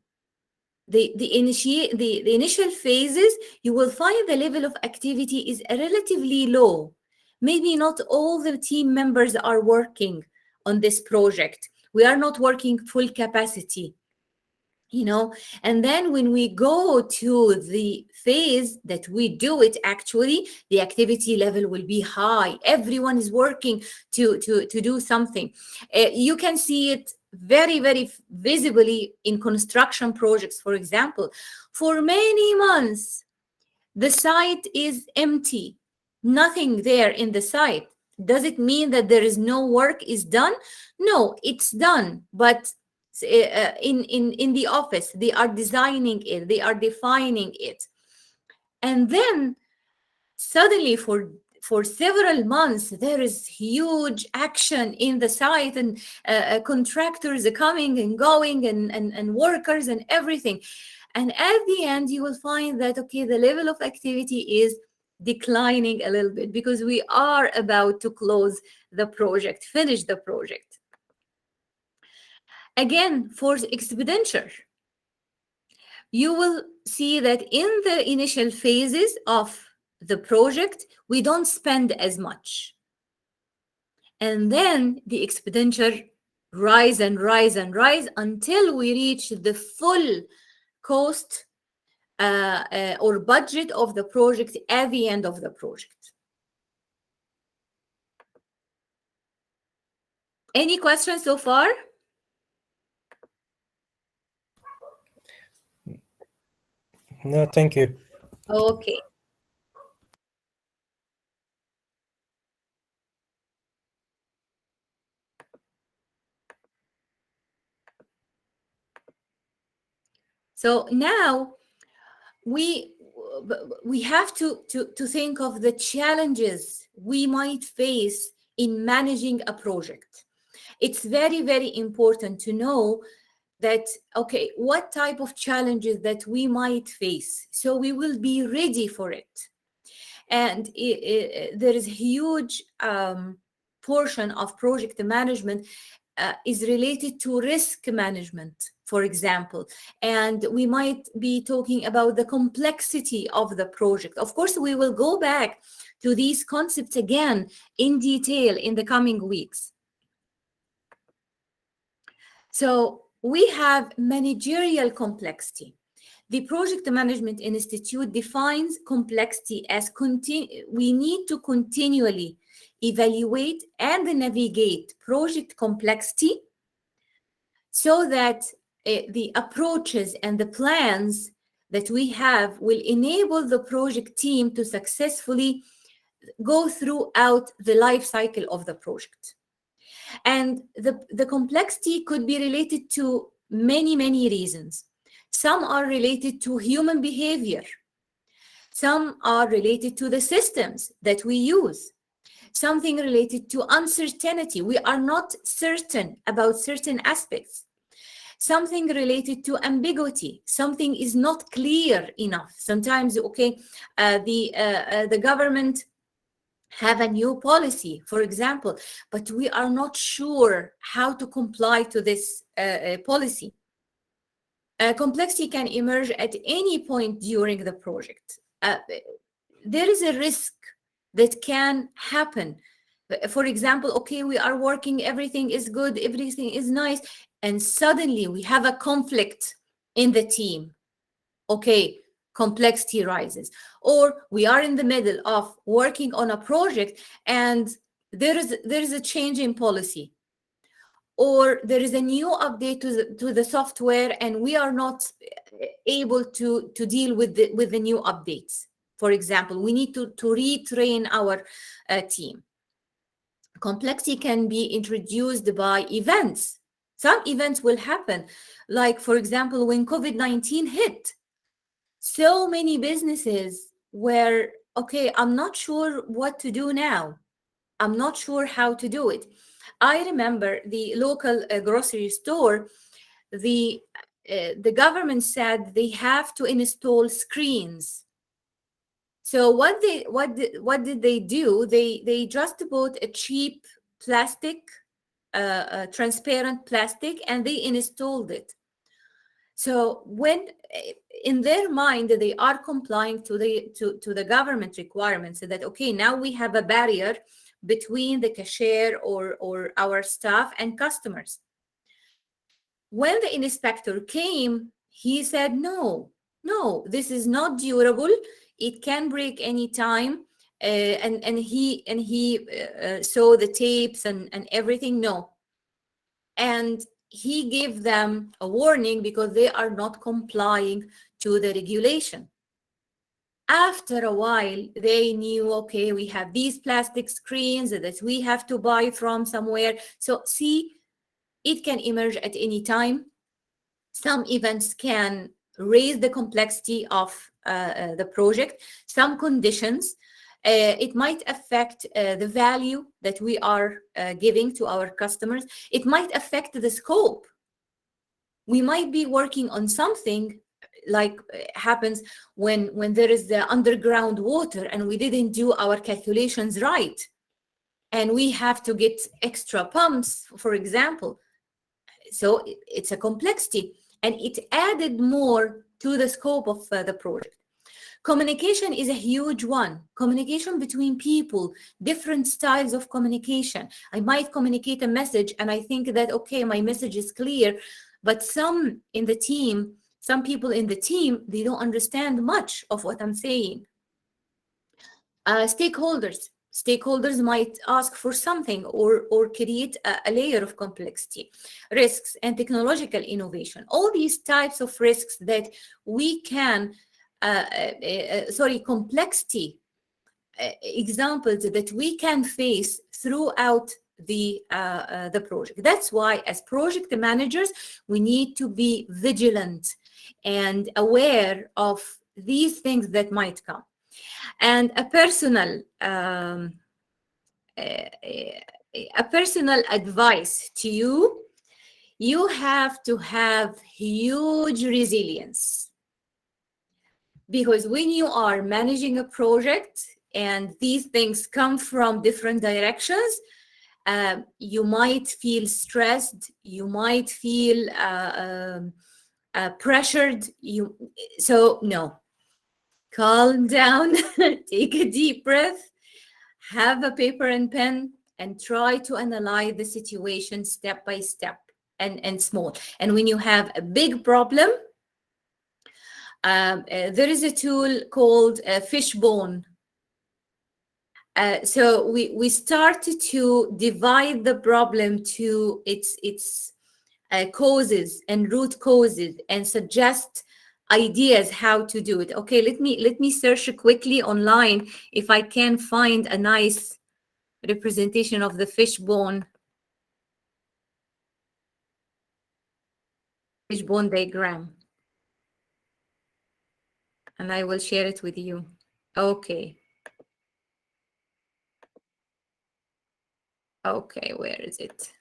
the initial phases, you will find the level of activity is relatively low. Maybe not all the team members are working on this project. We are not working full capacity, you know. And then when we go to the phase that we do it, actually the activity level will be high. Everyone is working to do something. You can see it very, very visibly in construction projects. For example, for many months the site is empty, nothing there in the site. Does it mean that there is no work is done? No, it's done, but in the office they are designing it, they are defining it, and then suddenly for several months there is huge action in the site, and contractors are coming and going, and workers and everything. And at the end you will find that, okay, the level of activity is declining a little bit because we are about to close the project, finish the project. Again, for the expenditure, you will see that in the initial phases of the project, we don't spend as much. And then the expenditure rise and rise and rise until we reach the full cost or budget of the project at the end of the project. Any questions so far? No, thank you. Okay. So now we have to think of the challenges we might face in managing a project. It's very, very important to know that, okay, what type of challenges that we might face, so we will be ready for it. And there is a huge portion of project management is related to risk management, for example, and we might be talking about the complexity of the project. Of course, we will go back to these concepts again in detail in the coming weeks. So we have managerial complexity. The Project Management Institute defines complexity as we need to continually evaluate and navigate project complexity so that the approaches and the plans that we have will enable the project team to successfully go throughout the life cycle of the project. And the complexity could be related to many, many reasons. Some are related to human behavior. Some are related to the systems that we use. Something related to uncertainty. We are not certain about certain aspects. Something related to ambiguity. Something is not clear enough. Sometimes, okay, the government have a new policy, for example, but we are not sure how to comply to this policy. Complexity can emerge at any point during the project. There is a risk that can happen. For example, okay, we are working, everything is good, everything is nice, and suddenly we have a conflict in the team. Okay, complexity rises. Or we are in the middle of working on a project and there is a change in policy, or there is a new update to the software and we are not able to deal with the new updates. For example, we need to retrain our team. Complexity can be introduced by events. Some events will happen, like, for example, when COVID-19 hit, so many businesses were, okay, I'm not sure what to do now. I'm not sure how to do it. I remember the local grocery store, the government said they have to install screens. So what did they do? They just bought a cheap plastic, transparent plastic, and they installed it. So when in their mind they are complying to the government requirements, so that, okay, now we have a barrier between the cashier or our staff and customers. When the inspector came, he said, no, this is not durable. It can break any time. And he saw the tapes and everything. No. And he gave them a warning because they are not complying to the regulation. After a while, they knew, okay, we have these plastic screens that we have to buy from somewhere. So see, it can emerge at any time. Some events can raise the complexity of the project. Some conditions, it might affect the value that we are giving to our customers. It might affect the scope. We might be working on something like happens when there is the underground water and we didn't do our calculations right. And we have to get extra pumps, for example. So it's a complexity, and it added more to the scope of the project. Communication is a huge one. Communication between people, different styles of communication. I might communicate a message and I think that, okay, my message is clear, but some people in the team, they don't understand much of what I'm saying. Stakeholders might ask for something or create a layer of complexity. Risks and technological innovation. All these types of risks that we can complexity examples that we can face throughout the project. That's why, as project managers, we need to be vigilant and aware of these things that might come. And a personal advice to you: you have to have huge resilience. Because when you are managing a project and these things come from different directions, you might feel stressed, you might feel pressured. So no, calm down, take a deep breath, have a paper and pen, and try to analyze the situation step by step and small. And when you have a big problem, there is a tool called Fishbone. So we started to divide the problem to its causes and root causes and suggest ideas how to do it. Okay, let me search quickly online if I can find a nice representation of the fishbone diagram. And I will share it with you. Okay. Okay, where is it?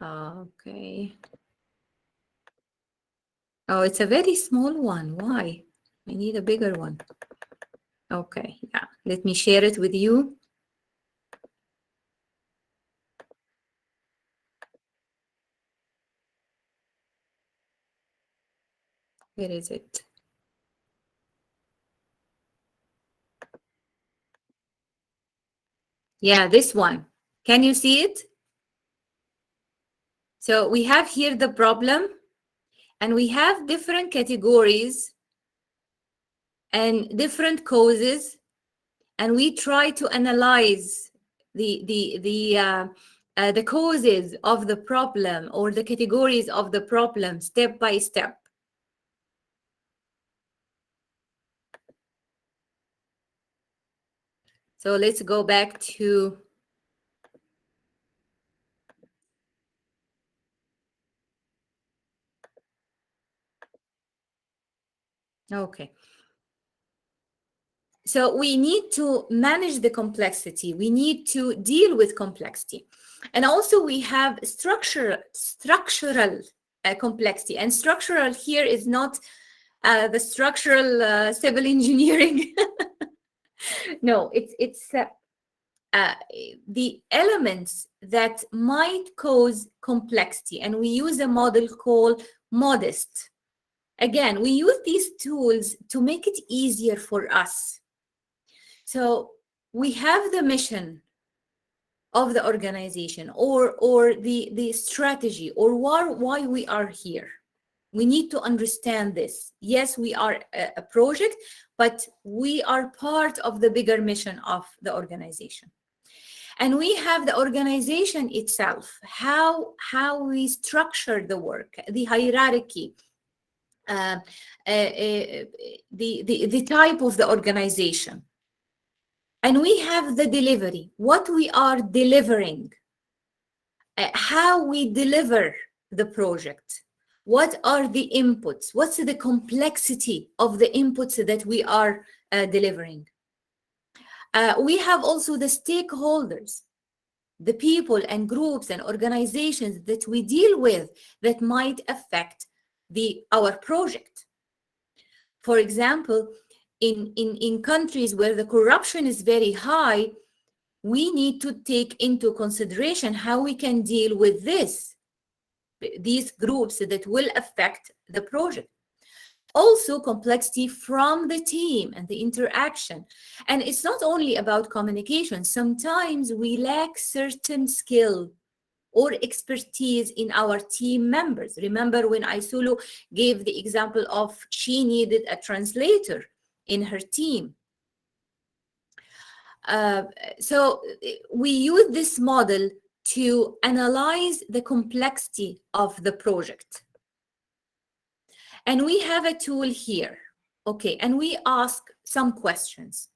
Okay. Oh, it's a very small one. Why? I need a bigger one. Okay, yeah. Let me share it with you. Where is it? Yeah, this one. Can you see it? So we have here the problem, and we have different categories and different causes, and we try to analyze the causes of the problem or the categories of the problem step by step. So let's go back to okay. So we need to manage the complexity. We need to deal with complexity. And also we have structural complexity. And structural here is not the structural civil engineering. No, it's the elements that might cause complexity. And we use a model called MODEST. Again, we use these tools to make it easier for us. So we have the mission of the organization or the strategy or why we are here. We need to understand this. Yes, we are a project, but we are part of the bigger mission of the organization. And we have the organization itself, how we structure the work, the hierarchy, the type of the organization. And we have the delivery, what we are delivering, how we deliver the project, what are the inputs, what's the complexity of the inputs that we are delivering. We have also the stakeholders, the people and groups and organizations that we deal with that might affect our project. For example, in countries where the corruption is very high, we need to take into consideration how we can deal with these groups that will affect the project. Also, complexity from the team and the interaction. And it's not only about communication. Sometimes we lack certain skill or expertise in our team members. Remember when Aisulu gave the example of she needed a translator in her team. So we use this model to analyze the complexity of the project. And we have a tool here, okay, and we ask some questions.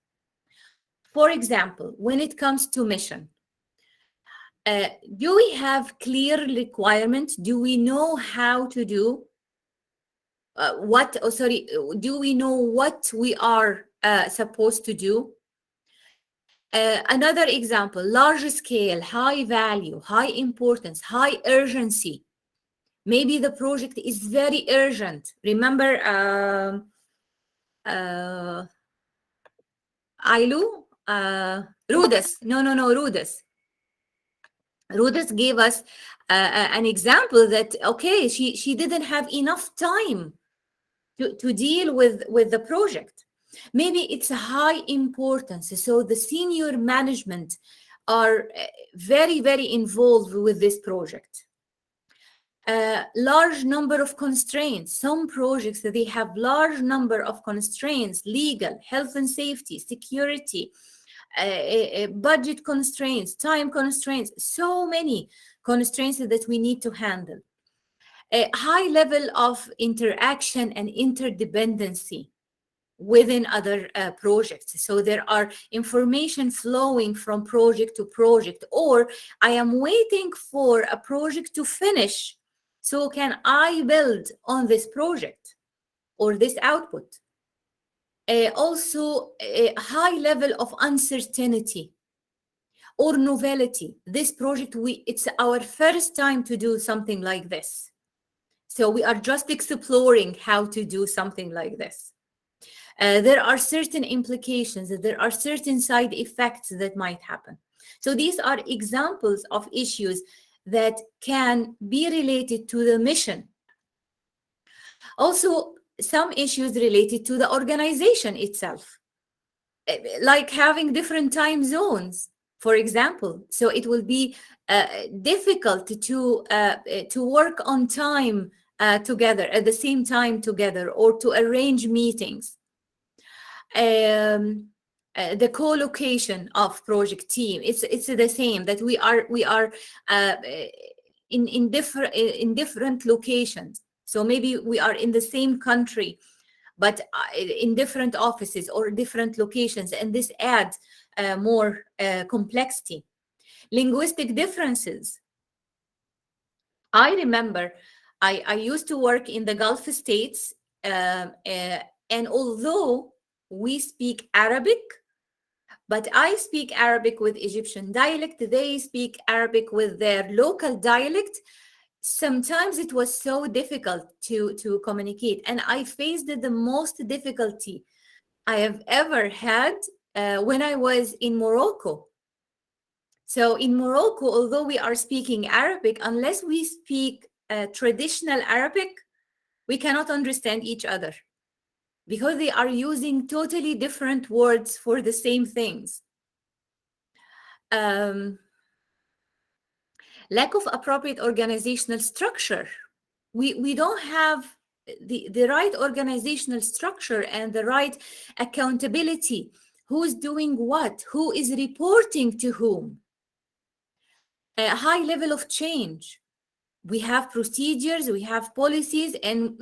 For example, when it comes to mission, do we have clear requirements? Do we know how to do do we know what we are supposed to do? Another example, large scale, high value, high importance, high urgency. Maybe the project is very urgent. Remember Ailu? Rudis. No, Rudis. Rudis gave us an example that, okay, she didn't have enough time to deal with the project. Maybe it's a high importance. So the senior management are very, very involved with this project. Large number of constraints. Some projects, they have large number of constraints, legal, health and safety, security, budget constraints, time constraints, so many constraints that we need to handle. A high level of interaction and interdependency within other projects. So there are information flowing from project to project, or I am waiting for a project to finish. So can I build on this project or this output? Also, a high level of uncertainty or novelty. This project, it's our first time to do something like this. So we are just exploring how to do something like this. There are certain implications, there are certain side effects that might happen. So these are examples of issues that can be related to the mission. Also, some issues related to the organization itself, like having different time zones, for example. So it will be difficult to work on time together at the same time together, or to arrange meetings. The co-location of project team, it's the same, that we are in different locations. So maybe we are in the same country, but in different offices or different locations, and this adds more complexity. Linguistic differences. I remember I used to work in the Gulf states, and although we speak Arabic, but I speak Arabic with Egyptian dialect, they speak Arabic with their local dialect. Sometimes it was so difficult to communicate, and I faced the most difficulty I have ever had when I was in Morocco. So in Morocco, although we are speaking Arabic, unless we speak traditional Arabic, we cannot understand each other, because they are using totally different words for the same things. Lack of appropriate organizational structure. We don't have the right organizational structure and the right accountability. Who's doing what? Who is reporting to whom? A high level of change. We have procedures, we have policies, and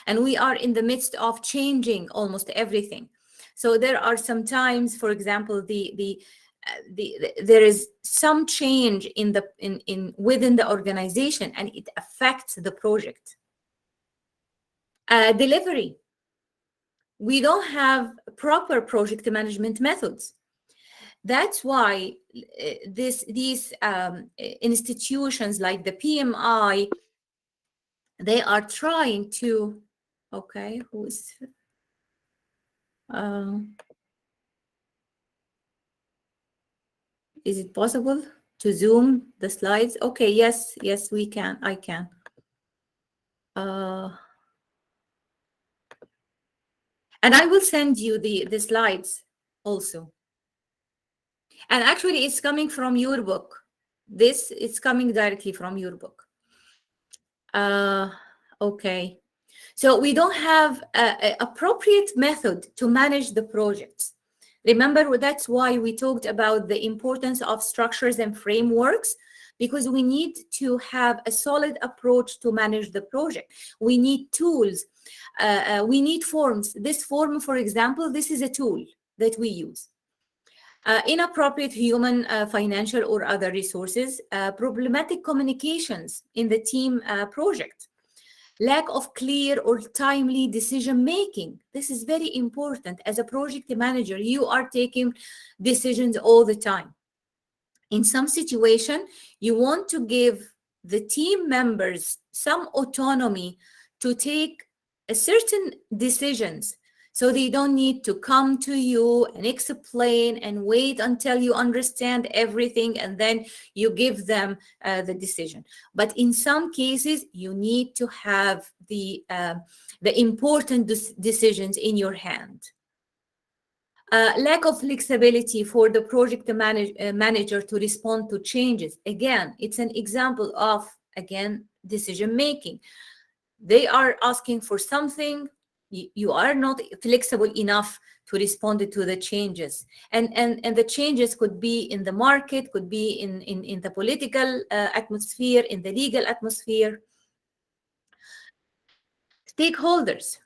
we are in the midst of changing almost everything. So there are sometimes, for example, there is some change within the organization, and it affects the project. Delivery. We don't have proper project management methods. That's why these institutions like the PMI, they are trying to, okay, who's, Is it possible to zoom the slides? Okay, yes, we can. I can. And I will send you the slides also. And actually, it's coming from your book. This is coming directly from your book. Okay. So we don't have an appropriate method to manage the projects. Remember, that's why we talked about the importance of structures and frameworks, because we need to have a solid approach to manage the project. We need tools. We need forms. This form, for example, this is a tool that we use. Inappropriate human, financial, or other resources, problematic communications in the team project, lack of clear or timely decision making. This is very important. As a project manager, you are taking decisions all the time. In some situation, you want to give the team members some autonomy to take certain decisions, so they don't need to come to you and explain and wait until you understand everything and then you give them the decision. But in some cases, you need to have the important decisions in your hand. Lack of flexibility for the project manager to respond to changes. Again, it's an example of, decision making. They are asking for something, you are not flexible enough to respond to the changes. And the changes could be in the market, could be in the political atmosphere, in the legal atmosphere. Stakeholders.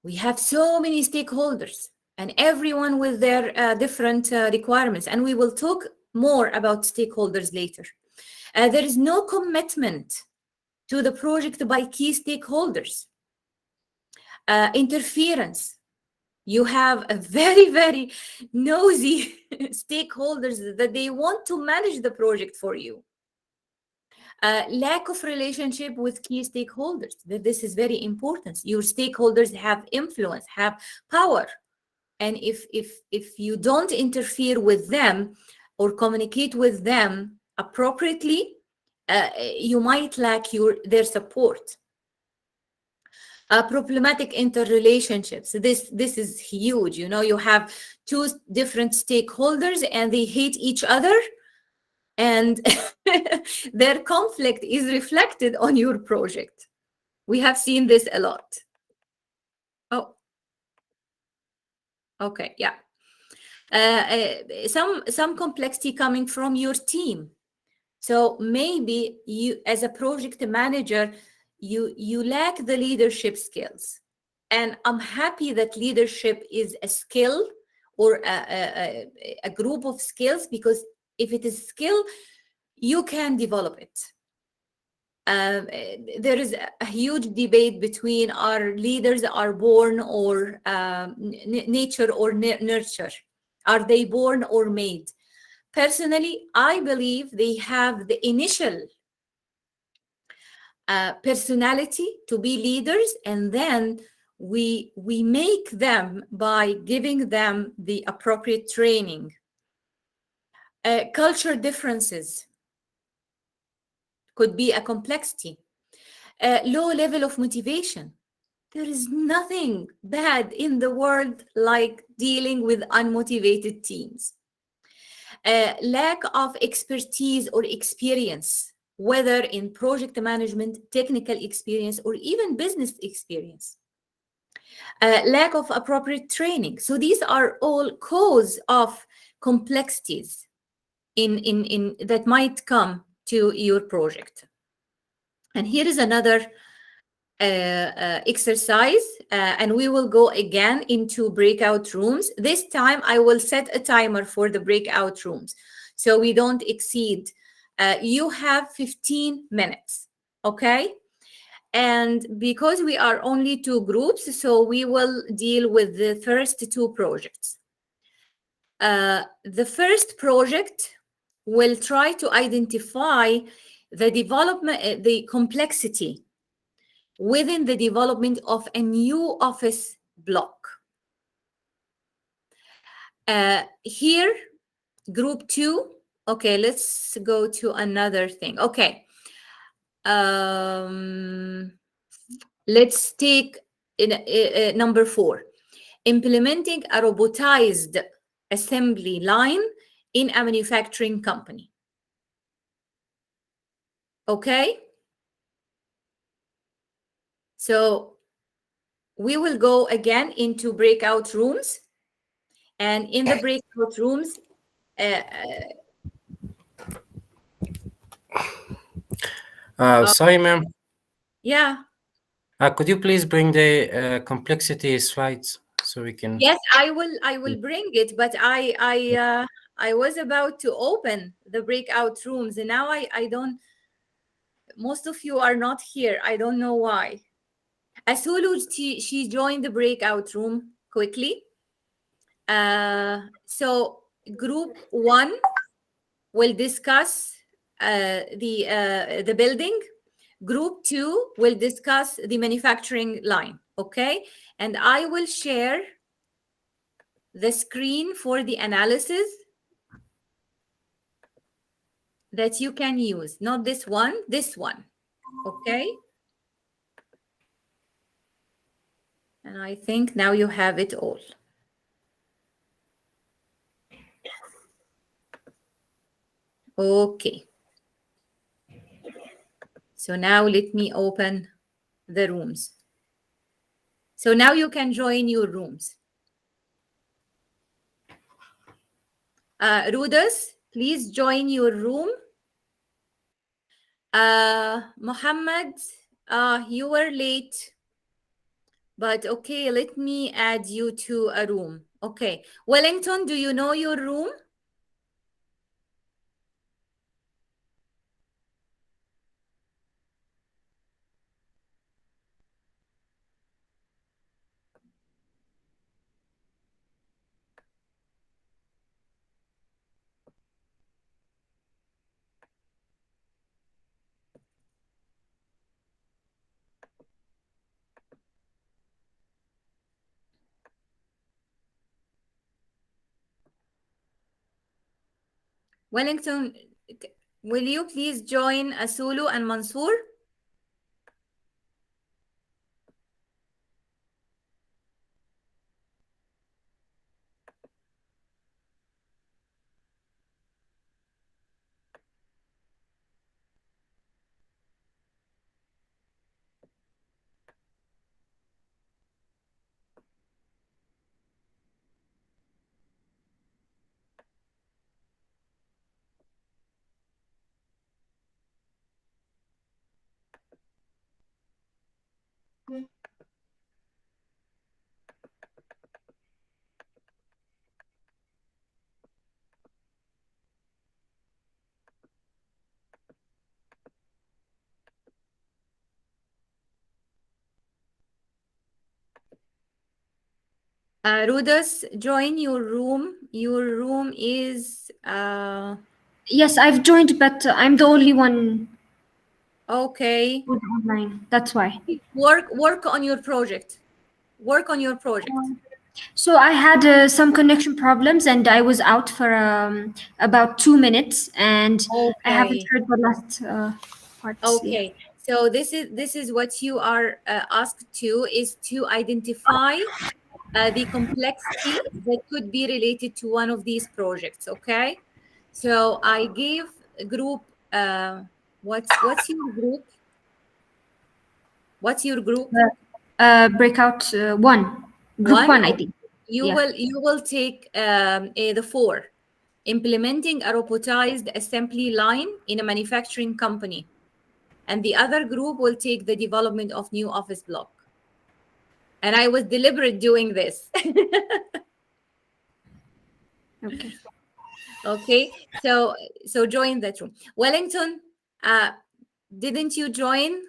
We have so many stakeholders, and everyone with their different requirements. And we will talk more about stakeholders later. There is no commitment to the project by key stakeholders. Interference. You have a very, very nosy stakeholders that they want to manage the project for you. Lack of relationship with key stakeholders. This is very important. Your stakeholders have influence, have power. And if you don't interfere with them or communicate with them appropriately, you might lack their support. Problematic interrelationships. This is huge. You know, you have two different stakeholders and they hate each other, and their conflict is reflected on your project. We have seen this a lot. Oh, okay, yeah. Some complexity coming from your team. So maybe you, as a project manager, you lack the leadership skills. And I'm happy that leadership is a skill or a group of skills, because if it is skill, you can develop it. There is a huge debate between our leaders are born or nature or nurture. Are they born or made? Personally, I believe they have the initial personality to be leaders, and then we make them by giving them the appropriate training. Culture differences could be a complexity. Low level of motivation. There is nothing bad in the world like dealing with unmotivated teams. Lack of expertise or experience, whether in project management, technical experience, or even business experience. Lack of appropriate training. So these are all cause of complexities in that might come to your project. And here is another exercise, and we will go again into breakout rooms. This time I will set a timer for the breakout rooms, so we don't exceed. You have 15 minutes, okay? And because we are only two groups, so we will deal with the first two projects. The first project will try to identify the development, the complexity within the development of a new office block. Here, group 2 Okay, let's go to another thing. Okay. Let's take number 4. Implementing a robotized assembly line in a manufacturing company. Okay? So we will go again into breakout rooms. And in the breakout rooms, Sorry, ma'am. yeah. Could you please bring the complexity slides so we can? Yes, I will bring it, but I was about to open the breakout rooms, and now I don't. Most of you are not here. I don't know why. Asulu, she joined the breakout room quickly. So group 1 will discuss the building. Group 2 will discuss the manufacturing line. Okay, and I will share the screen for the analysis that you can use. Not this one, this one. Okay. And I think now you have it all. Okay. So now let me open the rooms. So now you can join your rooms. Rudas, please join your room. Muhammad, you were late. But okay, let me add you to a room. Okay. Wellington, do you know your room? Wellington, will you please join Asulu and Mansour? Rudas, join your room. Your room is Yes, I've joined, but I'm the only one okay. who's online. That's why. Work on your project. Work on your project. So I had some connection problems, and I was out for about 2 minutes, and I haven't Okay. heard the last parts. Okay. So this is what you are asked to is to identify the complexity that could be related to one of these projects. Okay. So I gave a group. What's your group? What's your group? Breakout one, group one, I think. You will take the 4. Implementing a robotized assembly line in a manufacturing company. And the other group will take the development of new office block. And I was deliberate doing this. Okay. Okay, so join that room. Wellington, didn't you join?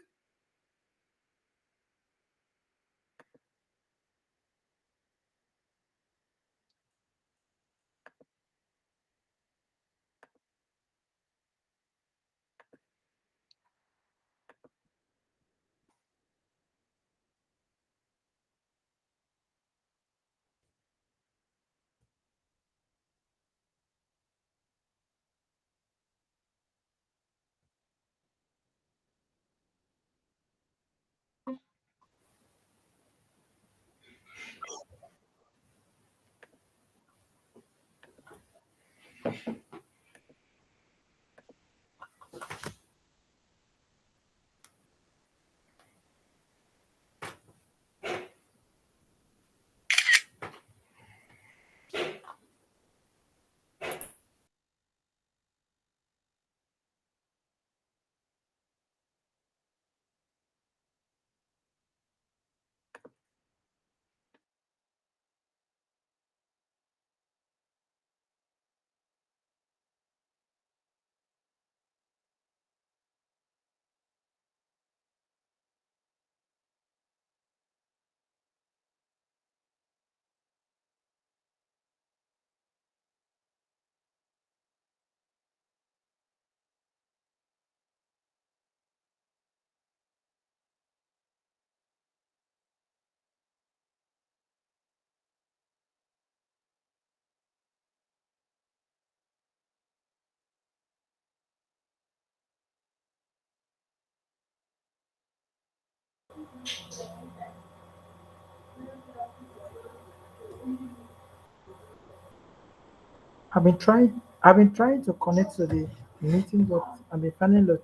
I've been trying to connect to the meeting, but I've been finding a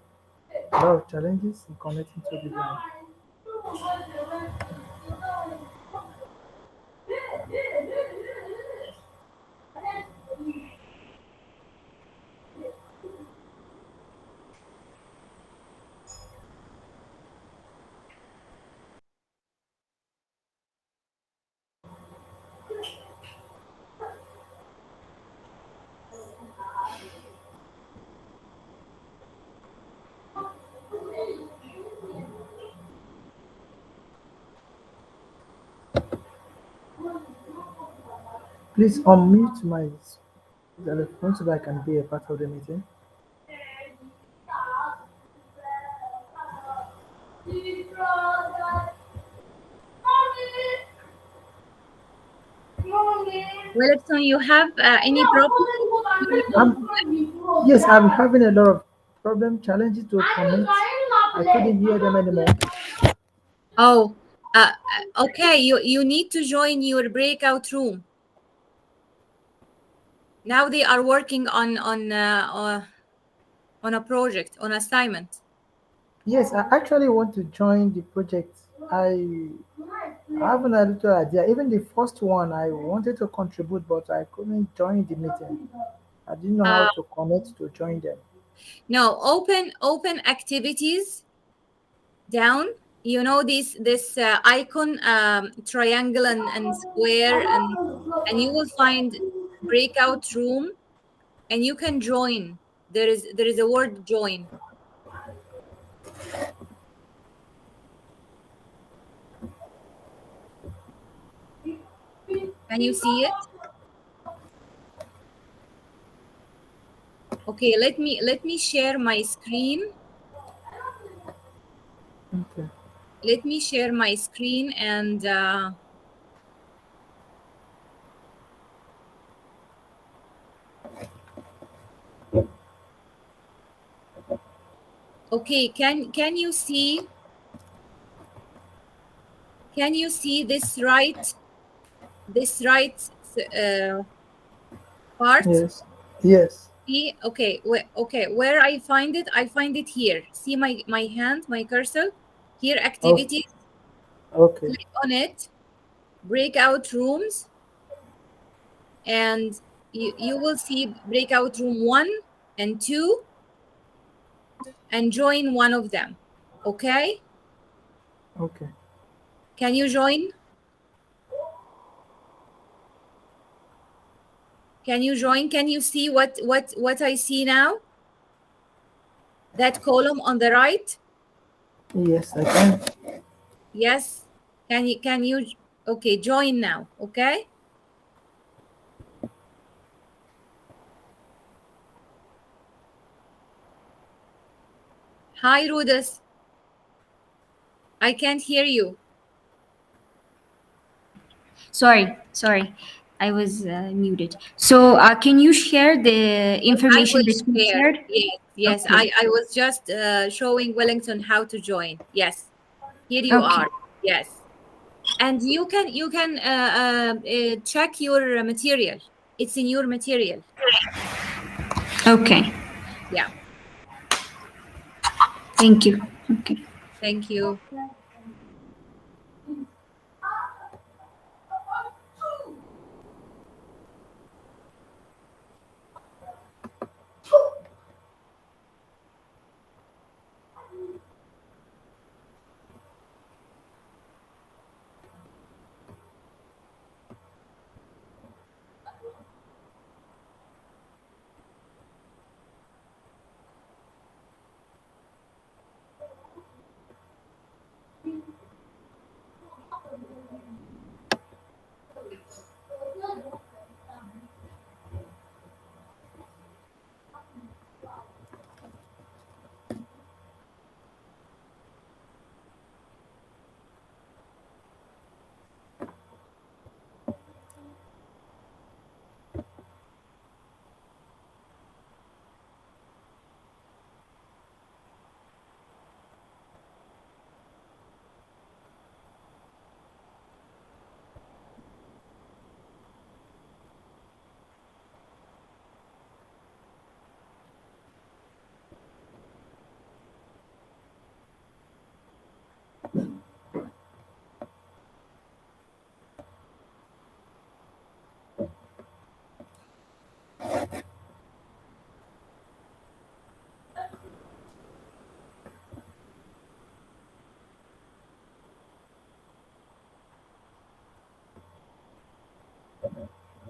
lot of challenges in connecting to the line. Please unmute my telephone so that I can be a part of the meeting. Wellington, you have any problem? Yes, I'm having a lot of challenges to connect. I couldn't hear them anymore. Oh, okay. You need to join your breakout room. Now they are working on a project, on assignment. Yes, I actually want to join the project. I have a little idea. Even the first one, I wanted to contribute, but I couldn't join the meeting. I didn't know how to connect to join them. No, open activities down. You know this icon, triangle and square, and you will find breakout room, and you can join. There is a word join. Can you see it? Okay, let me share my screen. Okay. Let me share my screen and okay, can you see this uh, part? Yes. Yes. See, okay, where I find it here. See my hand, my cursor here, Oh, activities. okay. Click on it, breakout rooms, and you will see breakout room 1 and 2, and join one of them. Okay, Okay. can you join? Can you join? Can you see what I see now? That column on the right? Yes, I can. Yes. Can you okay, join now, okay? Hi, Rudis. I can't hear you. Sorry. I was muted. So can you share the I information will that you share. shared? Yes. Okay. I was just showing Wellington how to join. Yes. Here you Okay. are. Yes. And you can check your material. It's in your material. Okay. Yeah. Thank you. Okay. Thank you.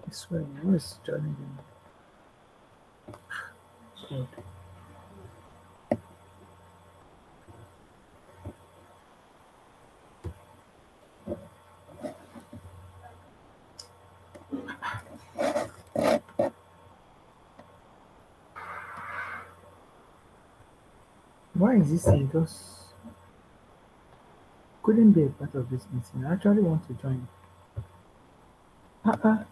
This way, who is joining in? Good. Why is this thing just couldn't be a part of this meeting? I actually want to join. Uh-uh.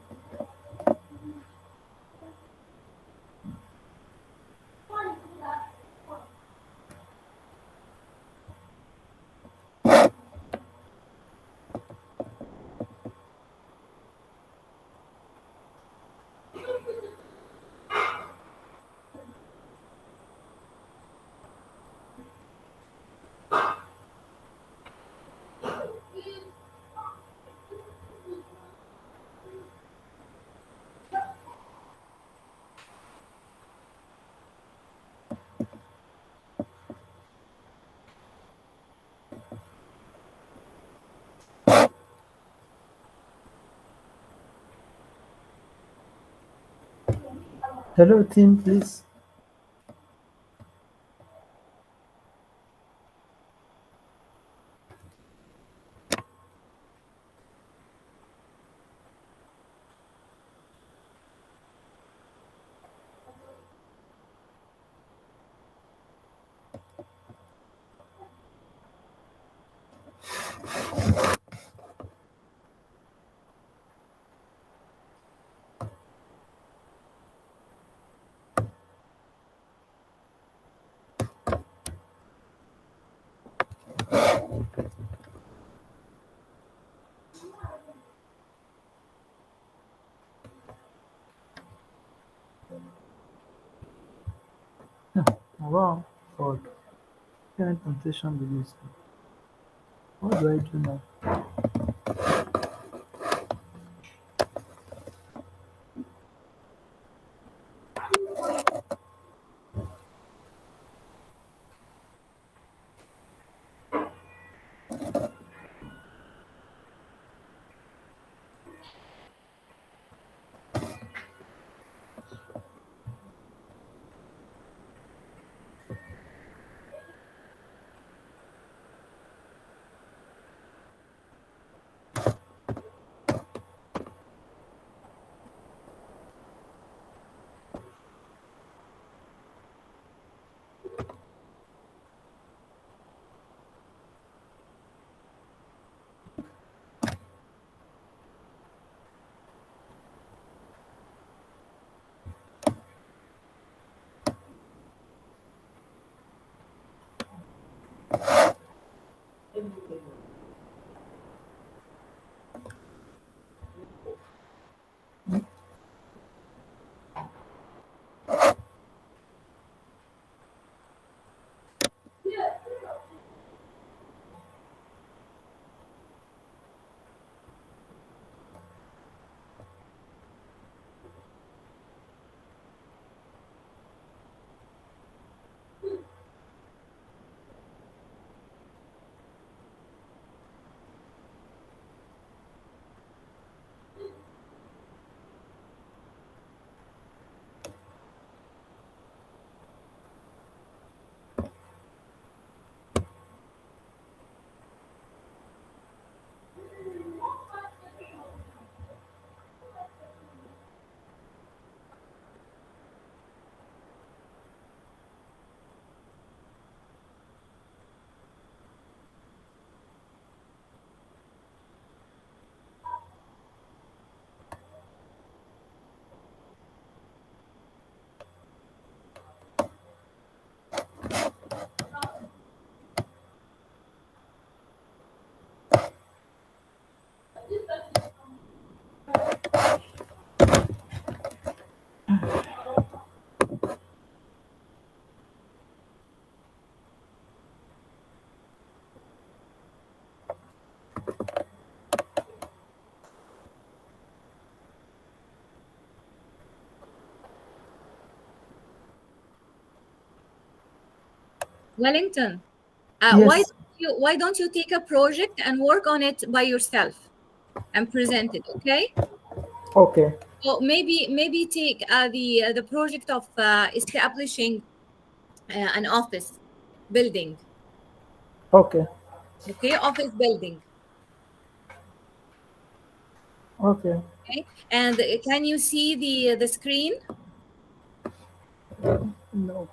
Hello, team, please. Wow, for parent punctuation beliefs. What do I do now? Wellington, Yes. why don't you take a project and work on it by yourself and present it, okay? Okay. So maybe take the project of establishing an office building. Okay. Okay, office building. Okay. Okay, and can you see the screen? No.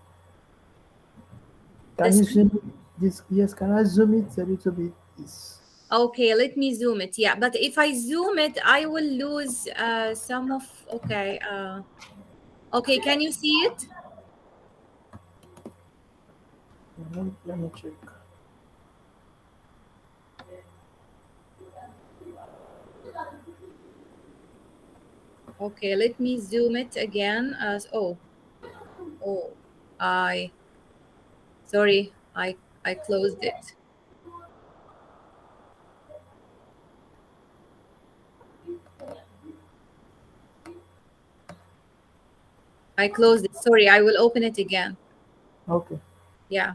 The Can you screen? zoom it? This? Yes. Can I zoom it a little bit? Yes. Okay, let me zoom it. Yeah, but if I zoom it, I will lose some of. Okay. Okay, can you see it? Let me check. Okay, let me zoom it again. Oh, sorry, I closed it. I closed it. Sorry, I will open it again. Okay. Yeah.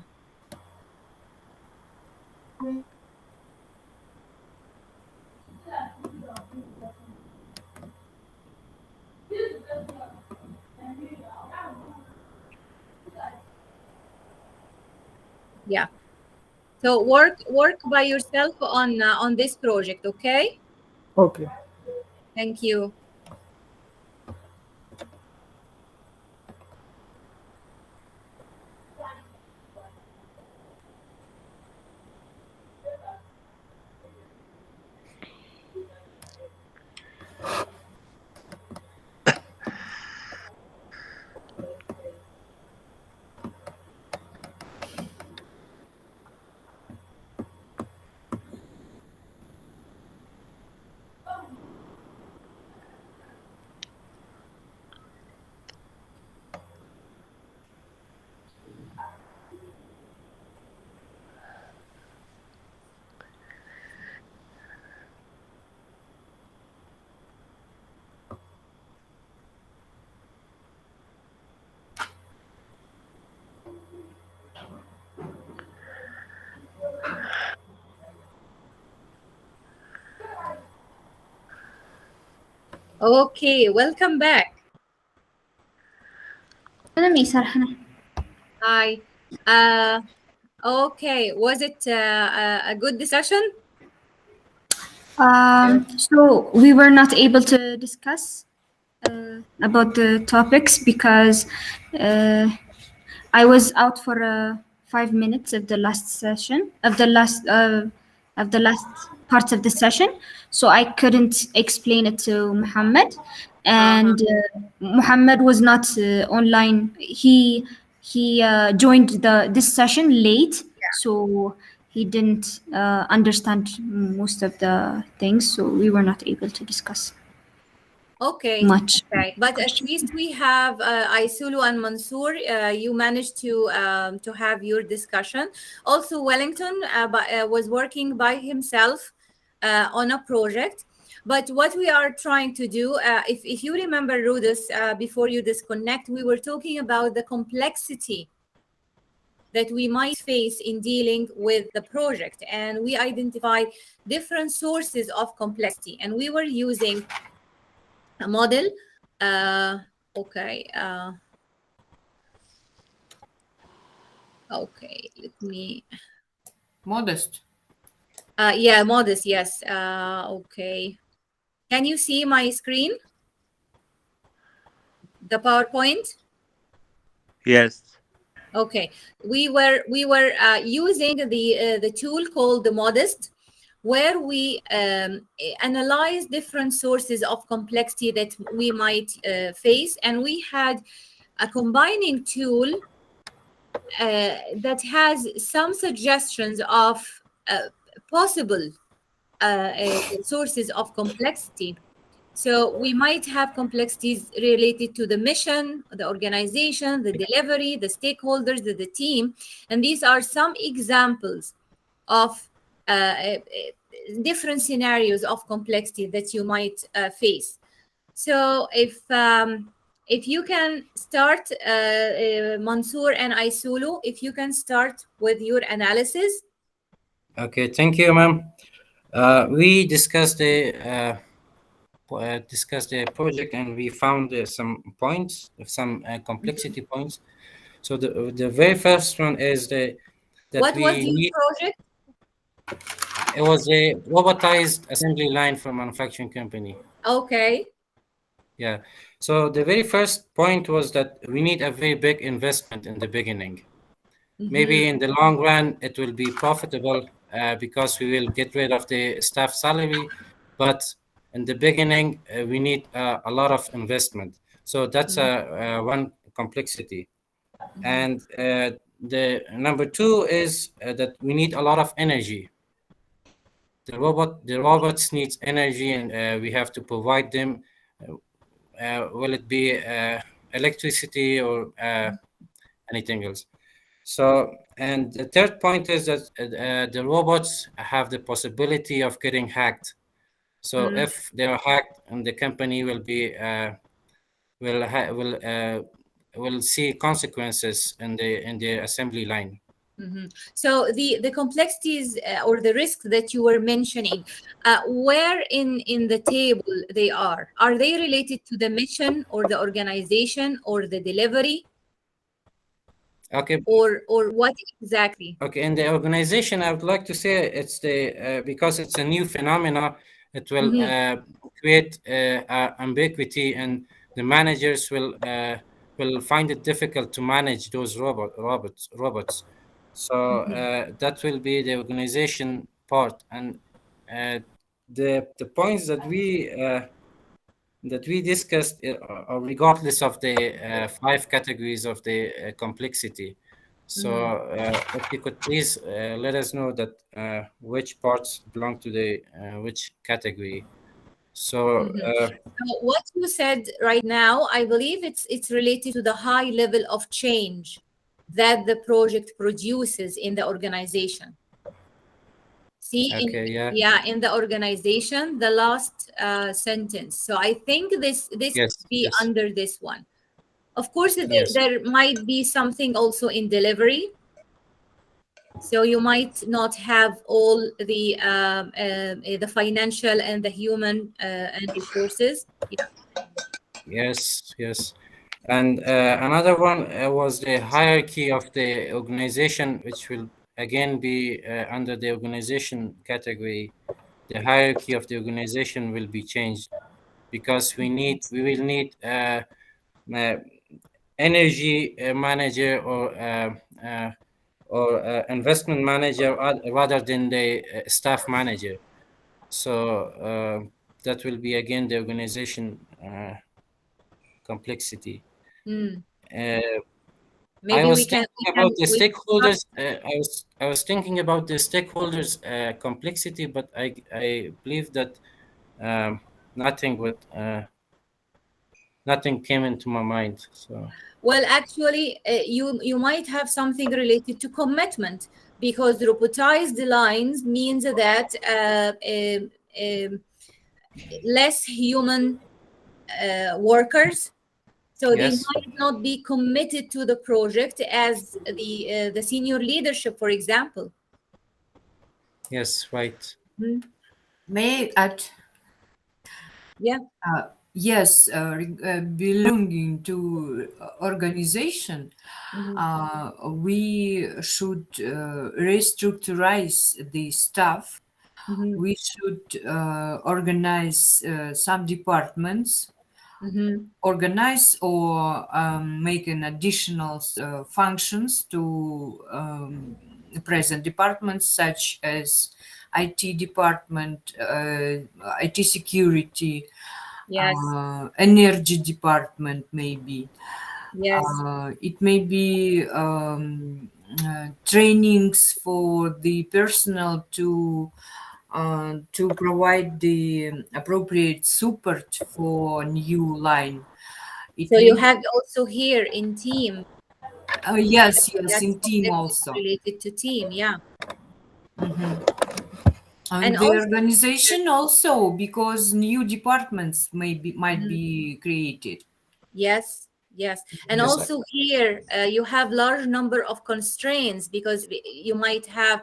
Yeah. So work by yourself on this project, okay? Okay. Thank you. Okay, welcome back. Hi. Okay, was it a good discussion? So we were not able to discuss about the topics because I was out for 5 minutes of the last session of the last part of the session, so I couldn't explain it to Muhammad, and Muhammad was not online. He joined this session late, so he didn't understand most of the things, so we were not able to discuss Okay. much. Okay, but at least we have Aisulu and Mansoor. You managed to have your discussion. Also, Wellington was working by himself on a project. But what we are trying to do, if you remember, Rudis, before you disconnect, we were talking about the complexity that we might face in dealing with the project, and we identified different sources of complexity, and we were using a model. Okay. Okay, let me. Modest. Yeah, modest. Yes. Okay. Can you see my screen? The PowerPoint. Yes. Okay. We were using the tool called the Modest, where we analyze different sources of complexity that we might face, and we had a combining tool that has some suggestions of possible sources of complexity. So we might have complexities related to the mission, the organization, the delivery, the stakeholders, the team. And these are some examples of different scenarios of complexity that you might face. So if you can start, Mansoor and Aisulu, if you can start with your analysis. Okay, thank you, ma'am. We discussed the discussed the project, and we found some points, some complexity points. So the very first one is that What was we your need. project? It was a robotized assembly line for a manufacturing company. Okay. Yeah. So the very first point was that we need a very big investment in the beginning. Maybe in the long run, it will be profitable because we will get rid of the staff salary. But in the beginning, we need a lot of investment. So that's one complexity. And the number two is that we need a lot of energy. The robots needs energy, and we have to provide them. Will it be electricity or anything else? So, and the third point is that the robots have the possibility of getting hacked. So if they are hacked, and the company will be will see consequences in the assembly line. So the complexities or the risks that you were mentioning, where in the table they are they related to the mission or the organization or the delivery? Okay. Or what exactly? Okay, in the organization, I would like to say it's the because it's a new phenomena, it will create ambiguity, and the managers will find it difficult to manage those robots. So that will be the organization part, and the points that we discussed are regardless of the 5 categories of the complexity. So if you could please let us know that which parts belong to the which category. So So what you said right now, I believe it's related to the high level of change that the project produces in the organization. See, okay, in the organization, the last sentence. So I think this yes, could be yes, under this one. Of course, yes, there might be something also in delivery. So you might not have all the financial and the human and resources. Yeah. yes. And another one was the hierarchy of the organization, which will again be under the organization category. The hierarchy of the organization will be changed because we will need energy manager or investment manager rather than the staff manager. So that will be again the organization complexity. I Maybe was thinking about the we stakeholders. I was thinking about the stakeholders complexity, but I believe that nothing would nothing came into my mind. So Well, actually, you might have something related to commitment because robotized lines means that less human workers, so they yes, might not be committed to the project as the senior leadership, for example. yes, right. May I add? Yeah. Yes, belonging to organization, we should restructurize the staff. We should organize some departments, organize or make an additional functions to present departments such as IT department, IT security, Yes. energy department maybe. Yes. It may be trainings for the personnel to provide the appropriate support for new line. So you have also here in team. Yes, That's in team also. related to team, yeah. And the also, organization also, because new departments might be created. yes, Yes, and Yes, also here you have large number of constraints because you might have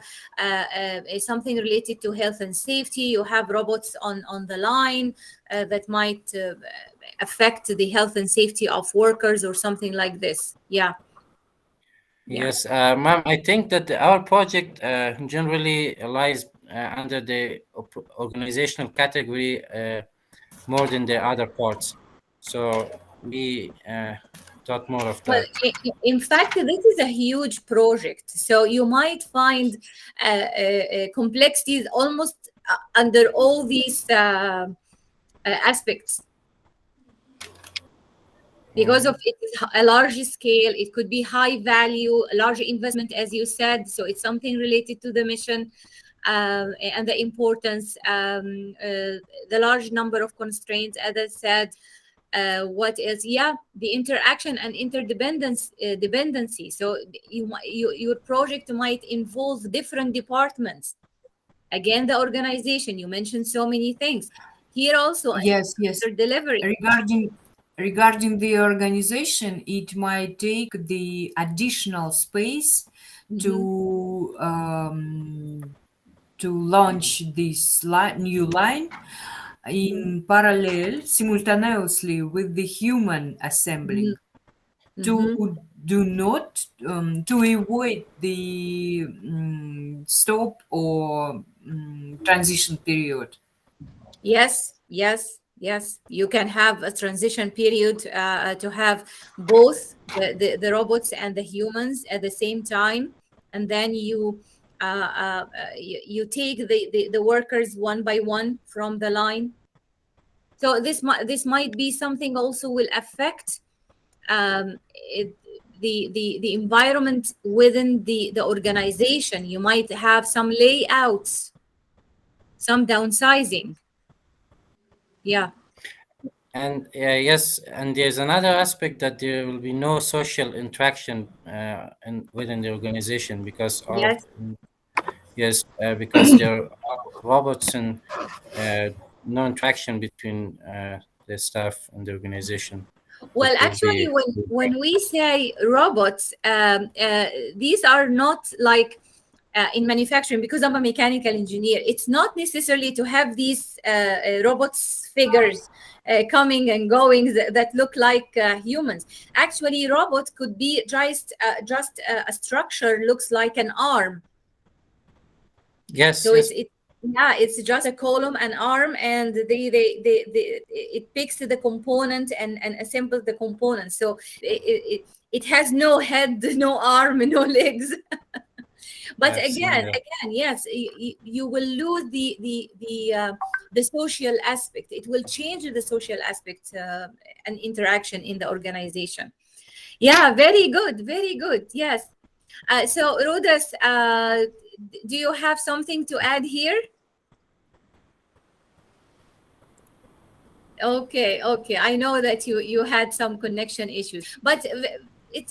something related to health and safety. You have robots on the line that might affect the health and safety of workers or something like this. Yeah. Yes, ma'am, I think that our project generally lies under the organizational category more than the other parts. So we thought more of Well, that. in fact, this is a huge project. So you might find complexities almost under all these aspects. Because of it's a large scale, it could be high value, a large investment, as you said. So it's something related to the mission and the importance, the large number of constraints, as I said. What is the interaction and dependency. So your project might involve different departments. Again, the organization, you mentioned so many things here also. Yes. Delivery. Regarding the organization, it might take the additional space to launch this new line in parallel, simultaneously with the human assembling, to do not to avoid the stop or transition period. Yes. You can have a transition period to have both the robots and the humans at the same time, and then you take the workers one by one from the line. So this might be something also will affect the environment within the organization. You might have some layouts, some downsizing. Yeah. And yes, and there's another aspect that there will be no social interaction within the organization because of because there are robots and no interaction between the staff and the organization. Well, It will actually, be when we say robots, these are not like in manufacturing, because I'm a mechanical engineer. It's not necessarily to have these robots figures coming and going that look like humans. Actually, robots could be just a structure looks like an arm. yes. So yes. it's just a column and arm, and it picks the component and assembles the component. So it has no head, no arm, no legs. But I've seen again, that. yes, you will lose the social aspect. It will change the social aspect and interaction in the organization. Yeah, very good, very good. Yes. So Rodas, do you have something to add here? Okay. I know that you had some connection issues, but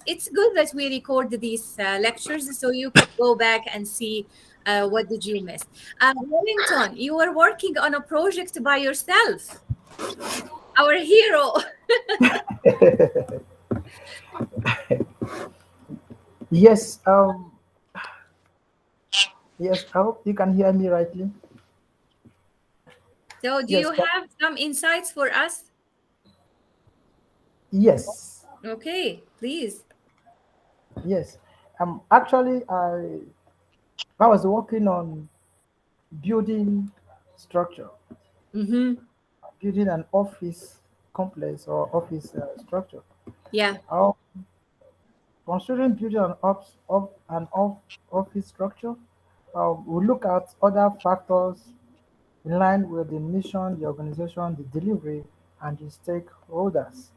it's good that we record these lectures so you can go back and see what did you miss. Wellington, you were working on a project by yourself. Our hero. Yes. Yes. I hope you can hear me rightly. So do Yes. you have some insights for us? Yes. Okay, please. Yes. Actually, I was working on building structure, building an office complex or office structure. Yeah. Um, Considering building office structure, we look at other factors in line with the mission, the organization, the delivery, and the stakeholders.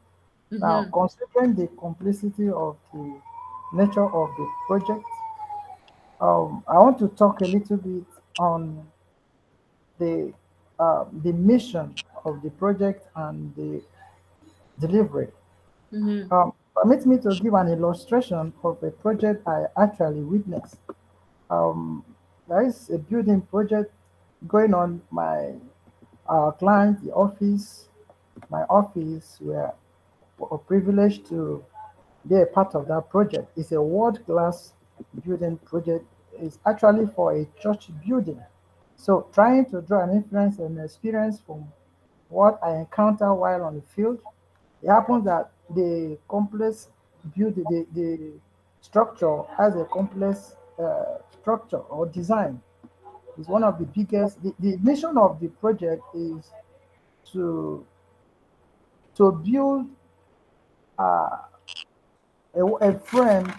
Now, considering the complexity of the nature of the project, I want to talk a little bit on the mission of the project and the delivery. Permit me to give an illustration of a project I actually witnessed. Um, there is a building project going on. My client, the office, my office, were privileged to be a part of that project. It's a world-class building project. It's actually for a church building. So trying to draw an inference and experience from what I encounter while on the field, it happens that the complex building, the structure has a complex structure or design. It's one of the biggest. The mission of the project is to build uh, a frame.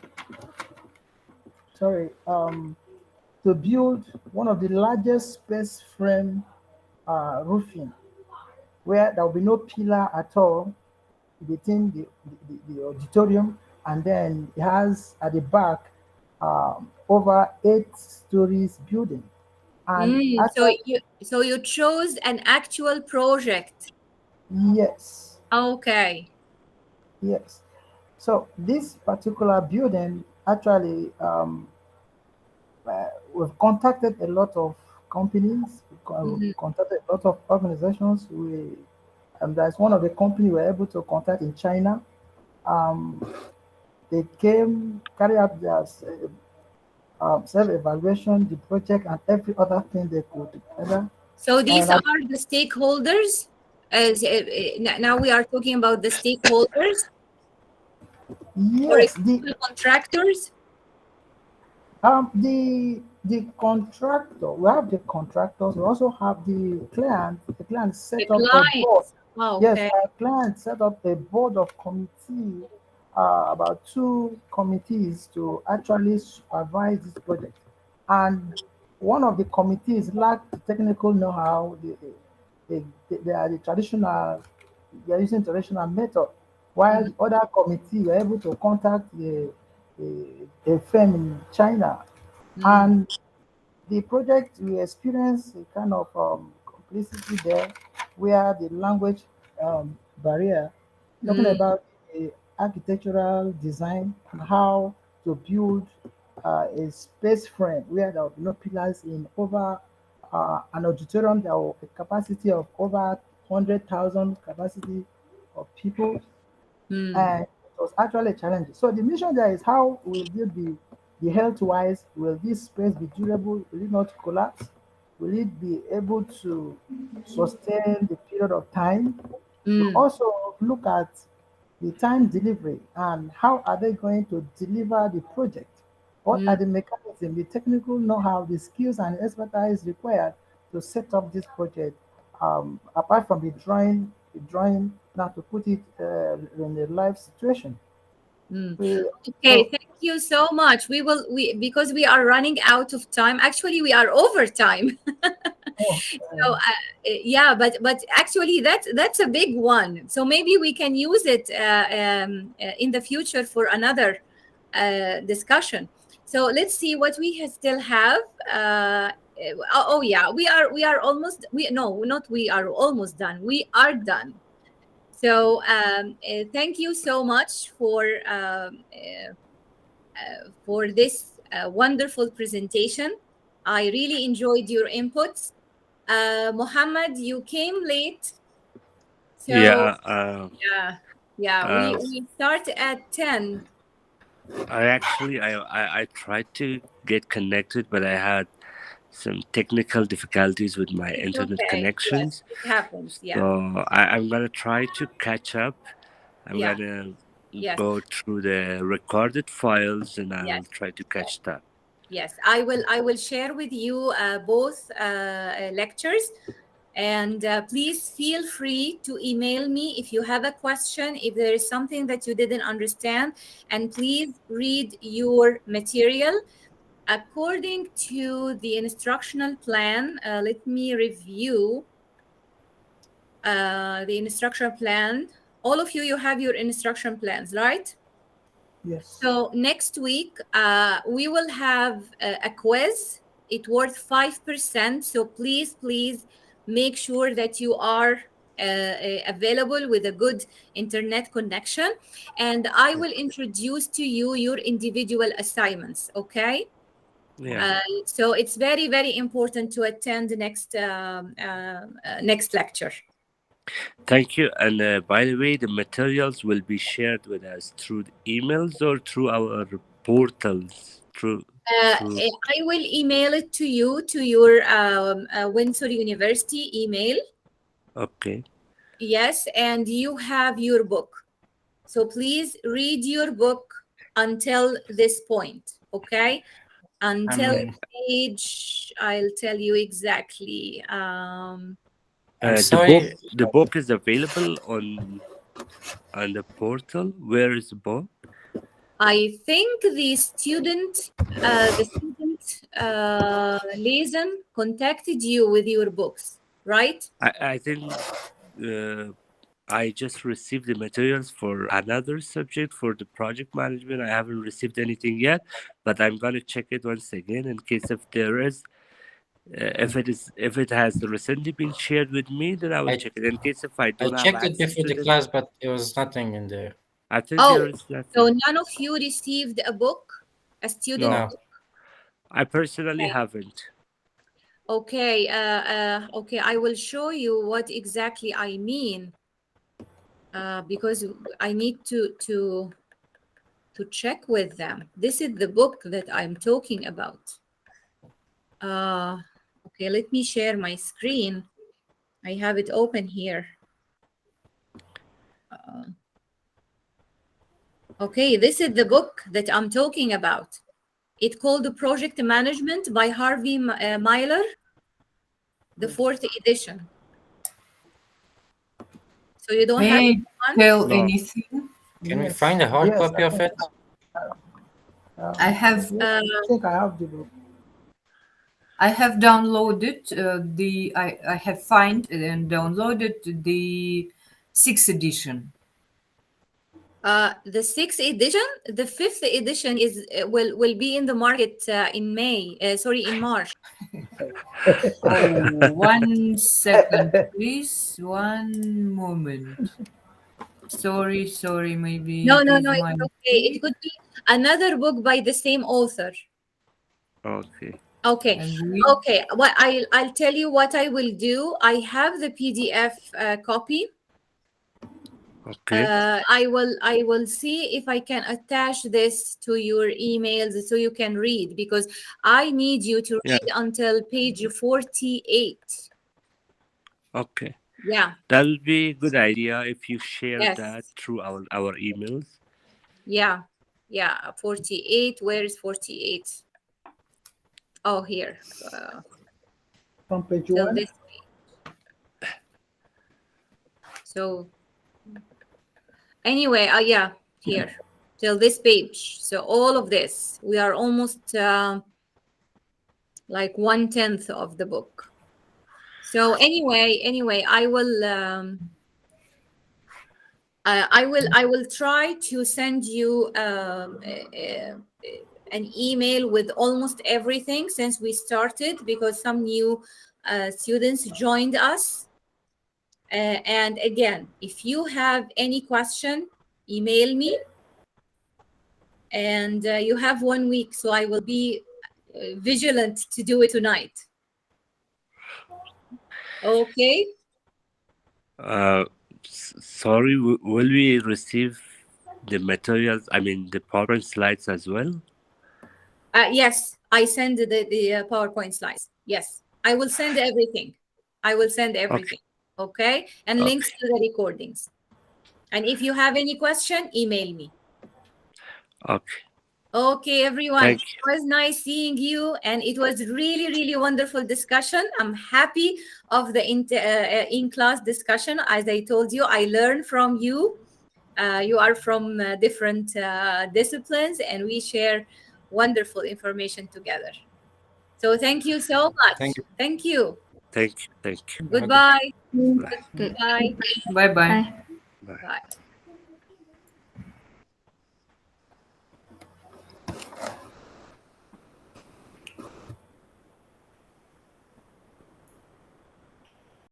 Sorry, to build one of the largest space frame roofing, where there will be no pillar at all between the auditorium, and then it has at the back over 8 stories building. And So you chose an actual project. yes, Okay. yes. So this particular building actually we've contacted a lot of companies, we've contacted a lot of organizations. There's one of the company we were able to contact in China. They came, carry out their self-evaluation, the project, and every other thing they could together. So these And are the stakeholders. Now we are talking about the stakeholders or yes, external contractors. the contractor. We have the contractors. We also have the client. The client The set up a board. clients. Oh, Yes, okay. our client set up a board of committee, about 2 committees to actually supervise this project. And one of the committees lacked the technical know-how. They are the traditional, they are using traditional method, while the other committee were able to contact a firm in China. And the project, we experienced a kind of complicity there, where the language barrier, talking about the architectural design and how to build a space frame where there will be no pillars in over an auditorium that will have a capacity of over 100,000 capacity of people. And it was actually a challenge. So the mission there is how will it be health wise? Will this space be durable? Will it not collapse? Will it be able to sustain the period of time? We also look at the time delivery and how are they going to deliver the project? What are the mechanisms, the technical know-how, the skills and expertise required to set up this project? Apart from the drawing now to put it in a live situation. Okay, thank you so much. Because we are running out of time. Actually, we are over time. So yeah, but actually that's a big one. So maybe we can use it in the future for another discussion. So let's see what we still have. Oh yeah, we are almost no, not we are almost done. We are done. So thank you so much for this wonderful presentation. I really enjoyed your inputs. Mohammed, you came late. So Yeah. we start at 10. I tried to get connected, but I had some technical difficulties with my It's internet okay. Yes, connections. it happens. Yeah. So I'm gonna try to catch up. I'm Yeah. gonna Yes. go through the recorded files and Yes. I'll try to catch that. Yes. I will share with you both lectures. And please feel free to email me if you have a question, if there is something that you didn't understand, and please read your material. According to the instructional plan, let me review the instructional plan. All of you, you have your instruction plans, right? Yes. So next week, we will have a quiz. It's worth 5%. So please make sure that you are available with a good internet connection. And I will introduce to you your individual assignments, okay? Yeah. So it's very important to attend the next lecture. Thank you. And by the way, the materials will be shared with us through the emails or through our portals. I will email it to you to your Windsor University email. Okay. Yes, and you have your book. So please read your book until this point, okay? Until page, I'll tell you exactly. The book is available on the portal. Where is the book? I think the student liaison contacted you with your books, right? I think I just received the materials for another subject for the project management. I haven't received anything yet, but I'm gonna check it once again in case if there is. If it has recently been shared with me, then I will check it. In case if I don't have checked it access before to the class, but there was nothing in there. I think there is nothing. So none of you received a book, a student No. book? I personally haven't. Okay, okay, I will show you what exactly I mean, because I need to check with them. This is the book that I'm talking about. Okay, let me share my screen. I have it open here. Okay, this is the book that I'm talking about. It's called Project Management by Harvey Myler, the 4th edition. So you don't have May I tell anything? Can we find a hard copy of it? I have. I think I have the book. I have downloaded I have found and downloaded the 6th edition. The 6th edition, the 5th edition is will be in the market in March. Oh, 1 second, please. 1 moment. Sorry, maybe. No, it's okay. It could be another book by the same author. Okay. Well, I'll tell you what I will do. I have the PDF copy. Okay. I will see if I can attach this to your emails so you can read, because I need you to read until page 48. Okay. Yeah. That would be a good idea if you share that through our emails. Yeah. 48. Where is 48? Oh, here. From page 1. This page. So anyway, here till this page. So all of this, we are almost like 1/10 of the book. So anyway, I will try to send you an email with almost everything since we started, because some new students joined us. And again, if you have any question, email me. And you have 1 week, so I will be vigilant to do it tonight. Okay. Sorry, will we receive the materials? I mean, the PowerPoint slides as well? Yes, I send the PowerPoint slides. Yes, I will send everything. Okay. And links to the recordings. And if you have any question, email me. Okay, everyone. It was nice seeing you, and it was really, really wonderful discussion. I'm happy of the in-class discussion. As I told you, I learned from you. You are from different disciplines, and we share wonderful information together. So thank you so much. Thank you. Thank you. Goodbye. Good. Bye. Bye. Bye. Bye.